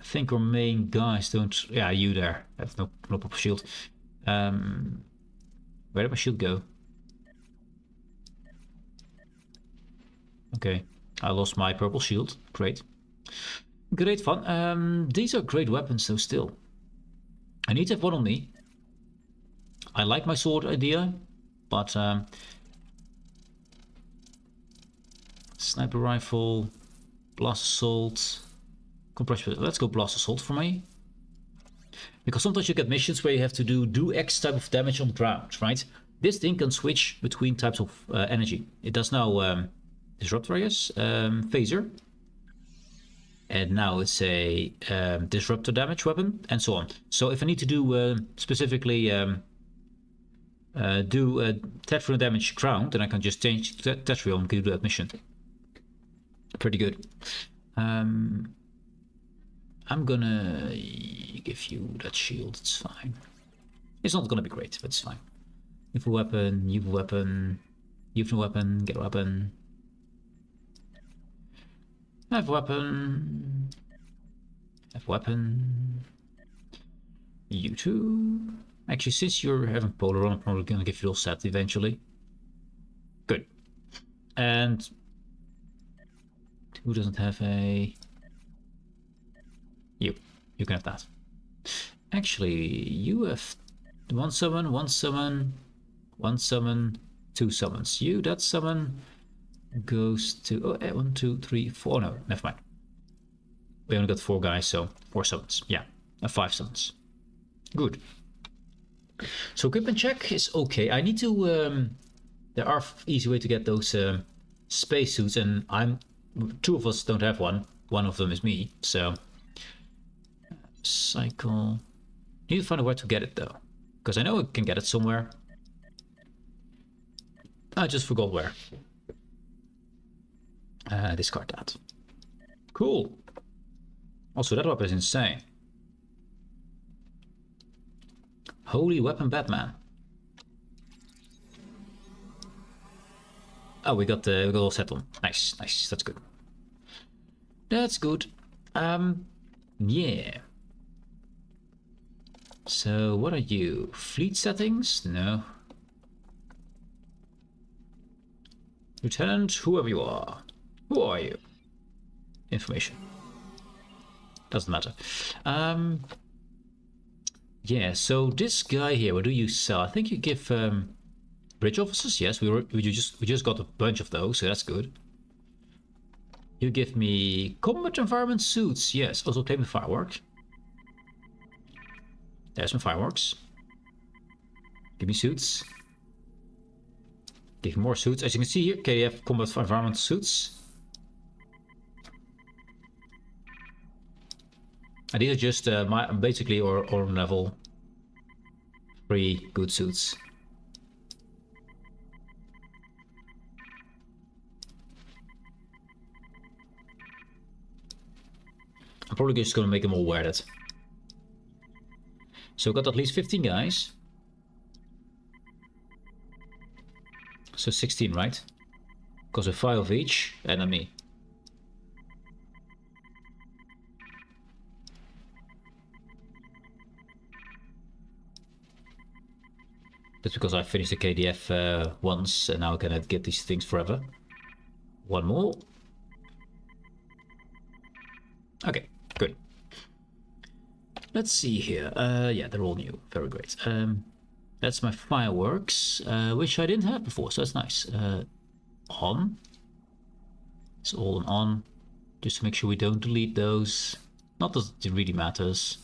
I think our main guys don't. Yeah, you there. Have no purple shield. Where did my shield go? Okay, I lost my purple shield. Great. Great fun. These are great weapons though still. I need to have one on me. I like my sword idea, but sniper rifle, blast assault, compression. Let's go blast assault for me. Because sometimes you get missions where you have to do X type of damage on the ground, right? This thing can switch between types of energy. It does now disruptor, I guess, phaser. And now it's a disruptor damage weapon, and so on. So if I need to do specifically Tetrion damage ground, then I can just change to Tetrion and do that mission. Pretty good. I'm gonna give you that shield, it's fine. It's not gonna be great, but it's fine. You've a weapon, you've a weapon, you've a weapon, get a weapon. Have weapon. Have weapon. You too. Actually, since you're having polar on, I'm probably gonna give you all set eventually. Good. And who doesn't have a... You. You can have that. Actually, you have 1 summon, 1 summon, 1 summon, 2 summons. You, that summon goes to 1, 2, 3, 4. No, never mind. We only got 4 guys, so 4 summons. Yeah, 5 summons. Good. So equipment check is okay. I need to. There are easy way to get those spacesuits, and 2 of us don't have one. One of them is me. So cycle. Need to find out where to get it though, because I know I can get it somewhere. I just forgot where. Discard that. Cool. Also, that weapon is insane. Holy weapon, Batman. Oh, we got all set on. Nice, nice. That's good. That's good. Yeah. So, what are you? Fleet settings? No. Lieutenant, whoever you are. Who are you? Information. Doesn't matter. Yeah, so this guy here, what do you sell? I think you give bridge officers. Yes, we just got a bunch of those, so that's good. You give me combat environment suits. Yes, also claim the firework. There's some fireworks. Give me suits. Give me more suits. As you can see here, okay, you have combat environment suits. And these are just basically or level 3 good suits. I'm probably just gonna make them all wear that. So got at least 15 guys. So 16, right? Because of 5 of each, and then me. That's because I finished the KDF once, and now I can get these things forever. One more. Okay, good. Let's see here. Yeah, they're all new. Very great. That's my fireworks, which I didn't have before, so that's nice. On. It's all on. Just to make sure we don't delete those. Not that it really matters.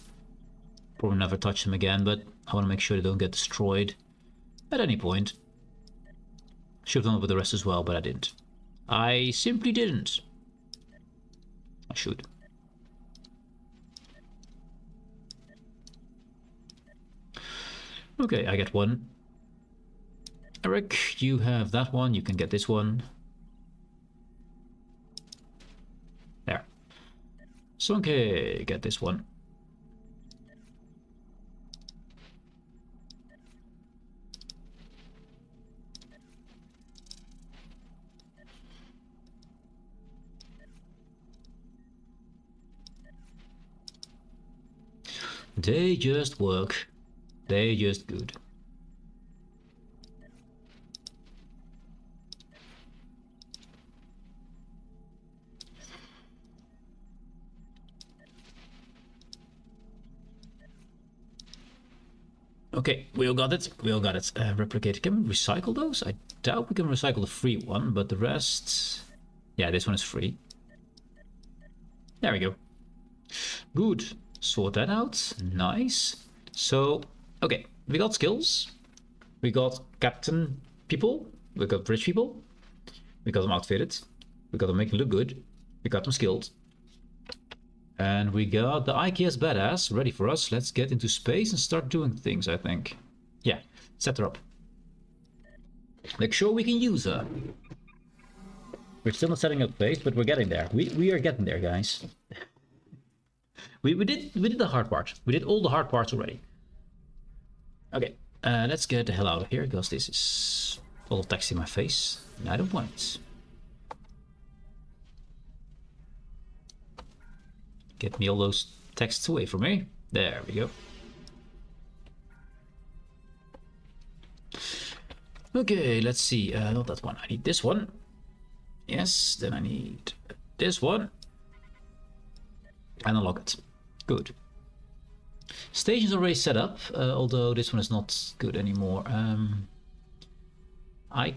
Probably never touch them again, but I want to make sure they don't get destroyed at any point. Should have done it with the rest as well, but I didn't. I simply didn't. I should. Okay, I get one. Eric, you have that one. You can get this one. There. Sonke, get this one. They just work. They just good. Okay, we all got it. We all got it. Replicate. Can we recycle those? I doubt we can recycle the free one, but the rest... Yeah, this one is free. There we go. Good. Sort that out. Nice. So, okay, we got skills. We got captain people. We got rich people. We got them outfitted. We got them making look good. We got them skilled. And we got the IKS badass ready for us. Let's get into space and start doing things, I think. Yeah, set her up. Make sure we can use her. We're still not setting up base, but we're getting there. We are getting there, guys. we did the hard part. We did all the hard parts already. Okay, let's get the hell out of here, because this is full of text in my face, and I don't want it. Get me all those texts away from me. There we go. Okay, let's see. Not that one. I need this one. Yes, then I need this one. And unlock it. Good. Station's already set up, although this one is not good anymore. I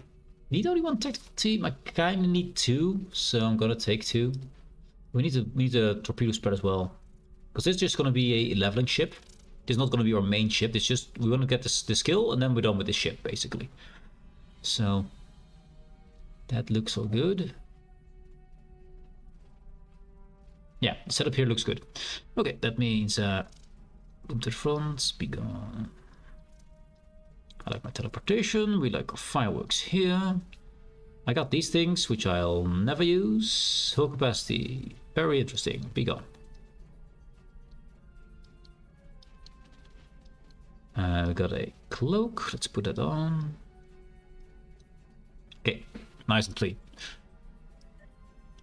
need only one tactical team. I kind of need two, so I'm gonna take two. We need a torpedo spread as well, because it's just gonna be a leveling ship. It's not gonna be our main ship. It's just we want to get the skill, and then we're done with the ship basically. So that looks all good. Yeah, the setup here looks good. Okay, that means boom to the front, be gone. I like my teleportation. We like our fireworks here. I got these things, which I'll never use. Hull capacity, very interesting. Be gone. We got a cloak. Let's put that on. Okay, nice and clean.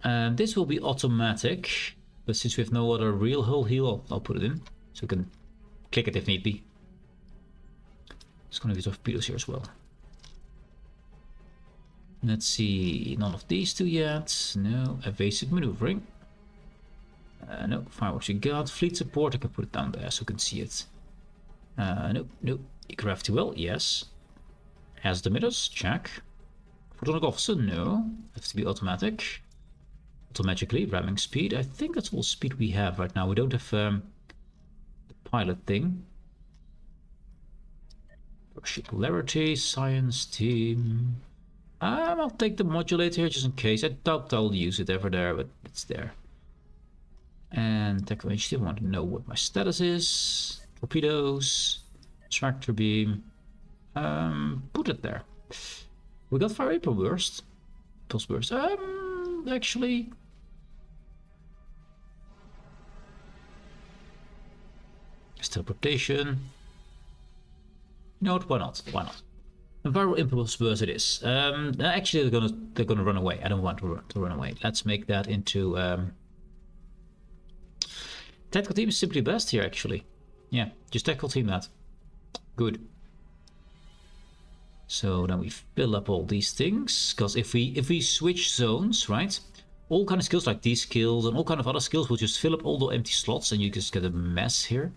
And this will be automatic, but since we have no other real hull heal, I'll put it in, so we can click it if need be. It's gonna be torpedoes here as well. Let's see, none of these two yet. No, evasive maneuvering. No, fireworks you got. Fleet support, I can put it down there so you can see it. No. Gravity well, yes. Has the emitters, check. Photonic officer, no. Has to be automatic. Automatically, ramming speed. I think that's all speed we have right now. We don't have the pilot thing. Polarity, science team. I'll take the modulator here just in case. I doubt I'll use it ever there, but it's there. And tech range, I want to know what my status is. Torpedoes, tractor beam. Put it there. We got fire April burst. Pulse burst. Actually. Teleportation. You know what? Why not? Why not? Viral impulse burst it is. Actually, they're gonna run away. I don't want to run away. Let's make that into tactical team is simply best here. Actually, yeah, just tactical team that. Good. So then we fill up all these things, because if we switch zones, right, all kind of skills like these skills and all kind of other skills will just fill up all the empty slots, and you just get a mess here.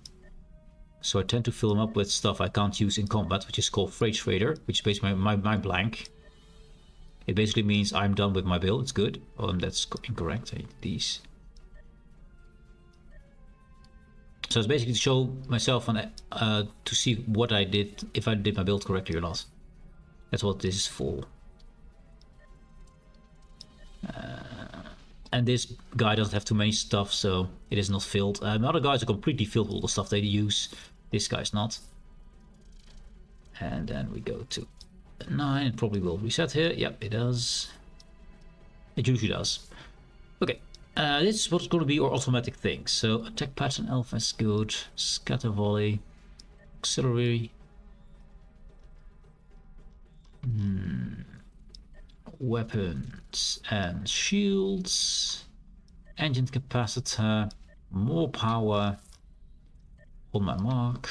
So I tend to fill them up with stuff I can't use in combat, which is called Freight Trader, which is basically my blank. It basically means I'm done with my build. It's good. Oh, that's incorrect. I need these. So it's basically to show myself and to see what I did, if I did my build correctly or not. That's what this is for. And this guy doesn't have too many stuff, so it is not filled. Other guys are completely filled with all the stuff they use. This guy's not. And then we go to 9. It probably will reset here. Yep, it does. It usually does. Okay. This is what's going to be our automatic thing. So attack pattern alpha is good. Scatter volley. Auxiliary. Weapons and shields. Engine capacitor. More power. On my mark.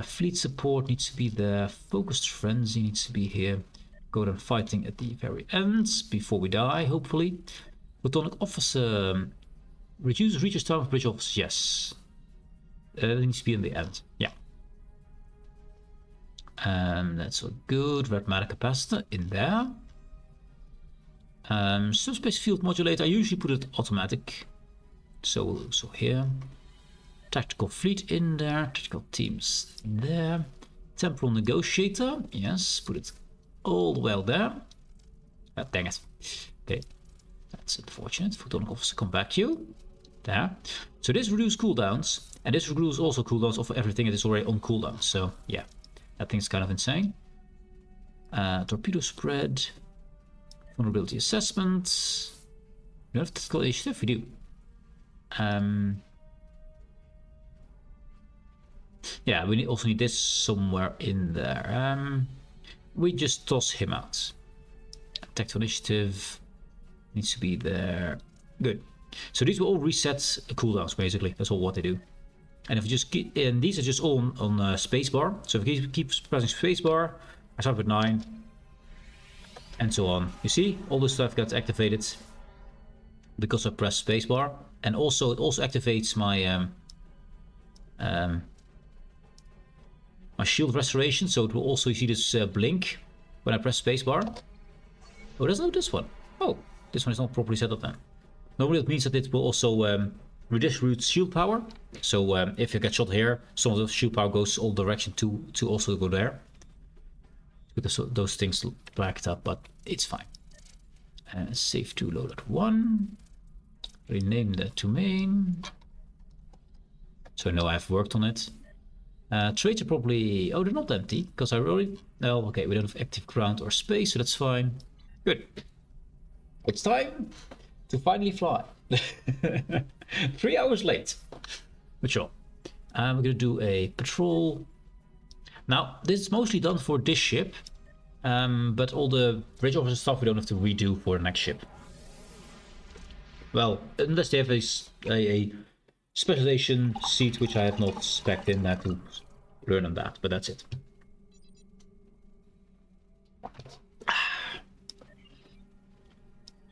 Fleet support needs to be there. Focused frenzy needs to be here. Go down fighting at the very end before we die, hopefully. Platonic officer. Reduce reaches time of bridge office. Yes. It needs to be in the end. Yeah. That's all good. Red matter capacitor in there. Subspace field modulator. I usually put it automatic. So here. Tactical fleet in there. Tactical teams there. Temporal negotiator. Yes. Put it all the way there. Oh, dang it. Okay. That's unfortunate. Photonic officer, come back you. There. So this reduces cooldowns. And this reduces also cooldowns of everything that is already on cooldown. So yeah. That thing's kind of insane. Torpedo spread. Vulnerability assessment. We don't have tactical initiative? We do. Yeah, we also need this somewhere in there. We just toss him out. Tactical initiative needs to be there. Good. So these will all reset cooldowns, basically. That's all what they do. And if you just keep, and these are just all on spacebar. So if you keep pressing spacebar, I start with 9, and so on. You see, all this stuff gets activated because I press spacebar, and also it also activates my my shield restoration. So it will also, you see this blink when I press spacebar. Oh, there's no this one. Oh, this one is not properly set up then. Normally it means that it will also redistribute shield power. So if you get shot here, some of the shield power goes all direction to also go there. Because those things backed up, but it's fine. Save to load at 1. Rename that to main. So I know I've worked on it. Traits are probably... Oh, they're not empty, because I already... Oh, okay, we don't have active ground or space, so that's fine. Good. It's time to finally fly. 3 hours late. But sure. We're going to do a patrol. Now, this is mostly done for this ship. But all the bridge officer stuff we don't have to redo for the next ship. Well, unless they have a specialization seat, which I have not spec'd in. I have to learn on that, but that's it.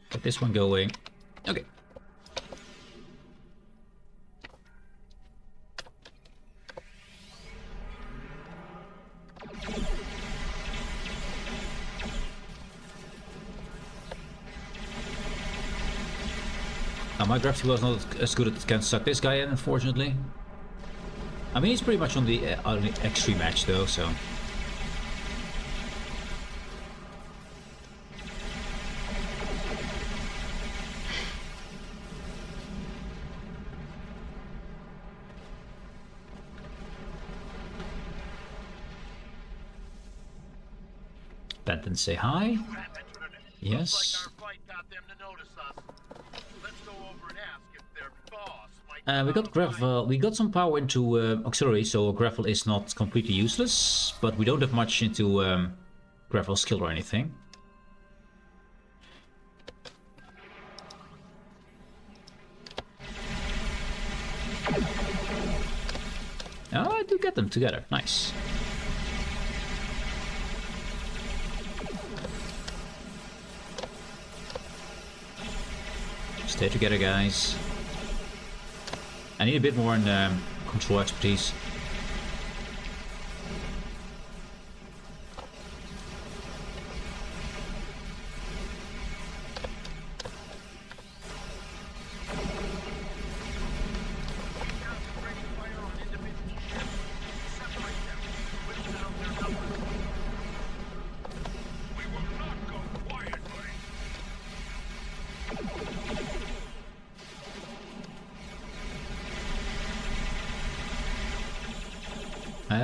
Get this one going. Okay. Now my gravity was not as good as it can suck this guy in, unfortunately. I mean, he's pretty much on the extreme edge though, so... Benton, say hi. Yes. We got gravel. We got some power into auxiliary, so gravel is not completely useless. But we don't have much into gravel skill or anything. Oh, I do get them together. Nice. Stay together, guys. I need a bit more in control expertise.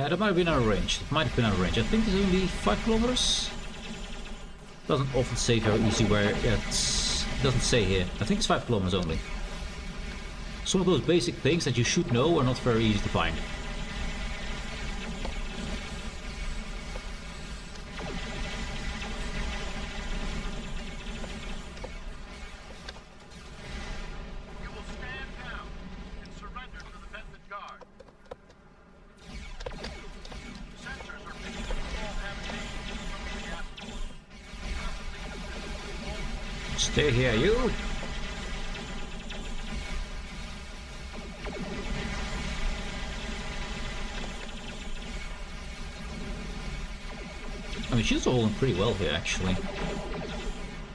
That might have been out of range. It might have been out of range. I think it's only 5 kilometers. Doesn't often say very easy where it doesn't say here. I think it's 5 kilometers only. Some of those basic things that you should know are not very easy to find. Stay here, you! I mean, she's holding pretty well here, actually.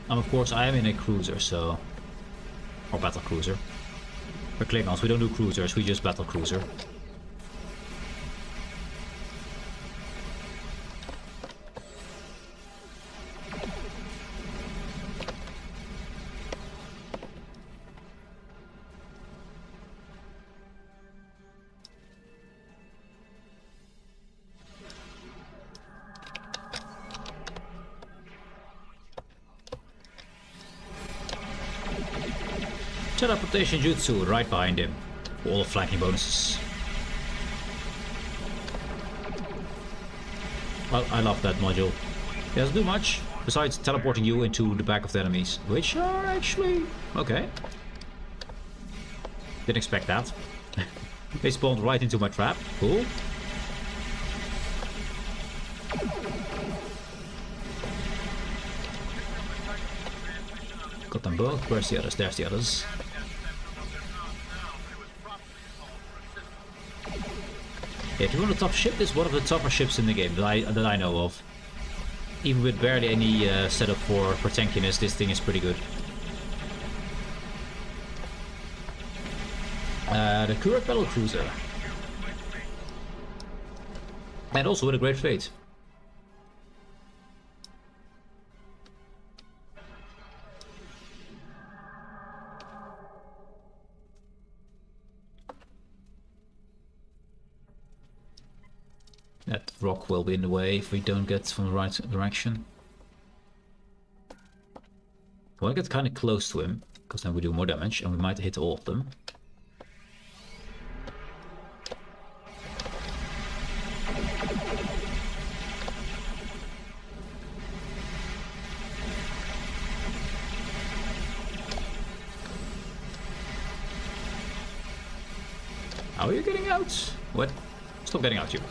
And of course, I am in a cruiser, so... Or battle cruiser. For Klingons, we don't do cruisers, we just battle cruiser. Teleportation jutsu right behind him. All the flanking bonuses. Well, I love that module. It doesn't do much, besides teleporting you into the back of the enemies, which are actually okay. Didn't expect that. They spawned right into my trap. Cool. Got them both. Where's the others? There's the others. Yeah, if you want a tough ship, this is one of the tougher ships in the game that I know of. Even with barely any setup for tankiness, this thing is pretty good. The Gud-er battle cruiser. And also with a great fate. That rock will be in the way if we don't get from the right direction. I want to get kind of close to him, because then we do more damage, and we might hit all of them. How are you getting out? What? Stop getting out, you.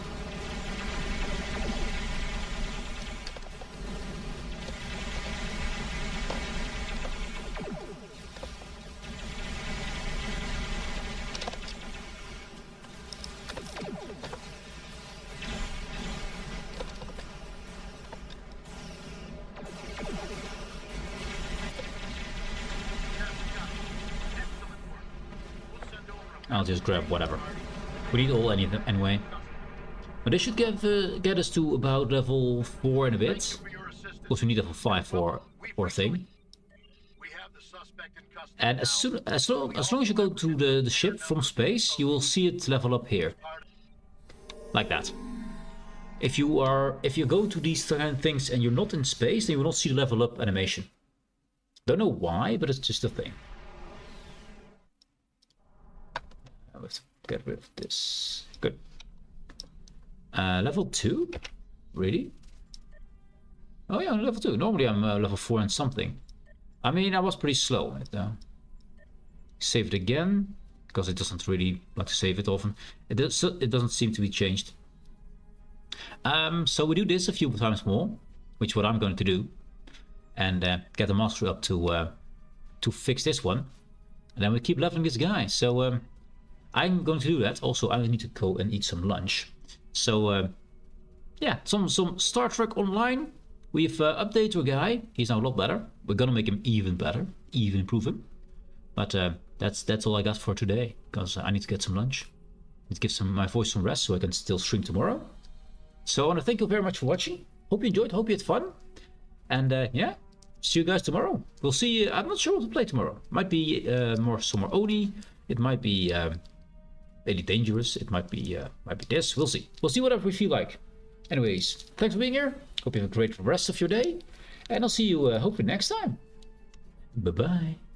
I'll just grab whatever. We need all anything anyway. But this should get us to about level 4 in a bit. Because we need level 5 for a thing. And as long as you go to the ship from space, you will see it level up here. Like that. If you go to these kind of things and you're not in space, then you will not see the level up animation. Don't know why, but it's just a thing. Let's get rid of this. Good. Level 2? Really? Oh yeah, level 2. Normally I'm level 4 and something. I mean, I was pretty slow on it though. Save it again, because it doesn't really like to save it often. It doesn't seem to be changed. So we do this a few times more, which is what I'm going to do. And get the mastery up to fix this one. And then we keep leveling this guy. So I'm going to do that. Also, I need to go and eat some lunch. So yeah, some Star Trek Online. We've updated our guy. He's now a lot better. We're gonna make him even better, even improve him. But that's all I got for today, because I need to get some lunch. I need to give my voice some rest so I can still stream tomorrow. So I want to thank you very much for watching. Hope you enjoyed. Hope you had fun. And yeah, see you guys tomorrow. We'll see. I'm not sure what to play tomorrow. Might be some more Oni. It might be Really Dangerous. It might be this. We'll see. We'll see whatever we feel like. Anyways, thanks for being here. Hope you have a great rest of your day. And I'll see you hopefully next time. Bye-bye.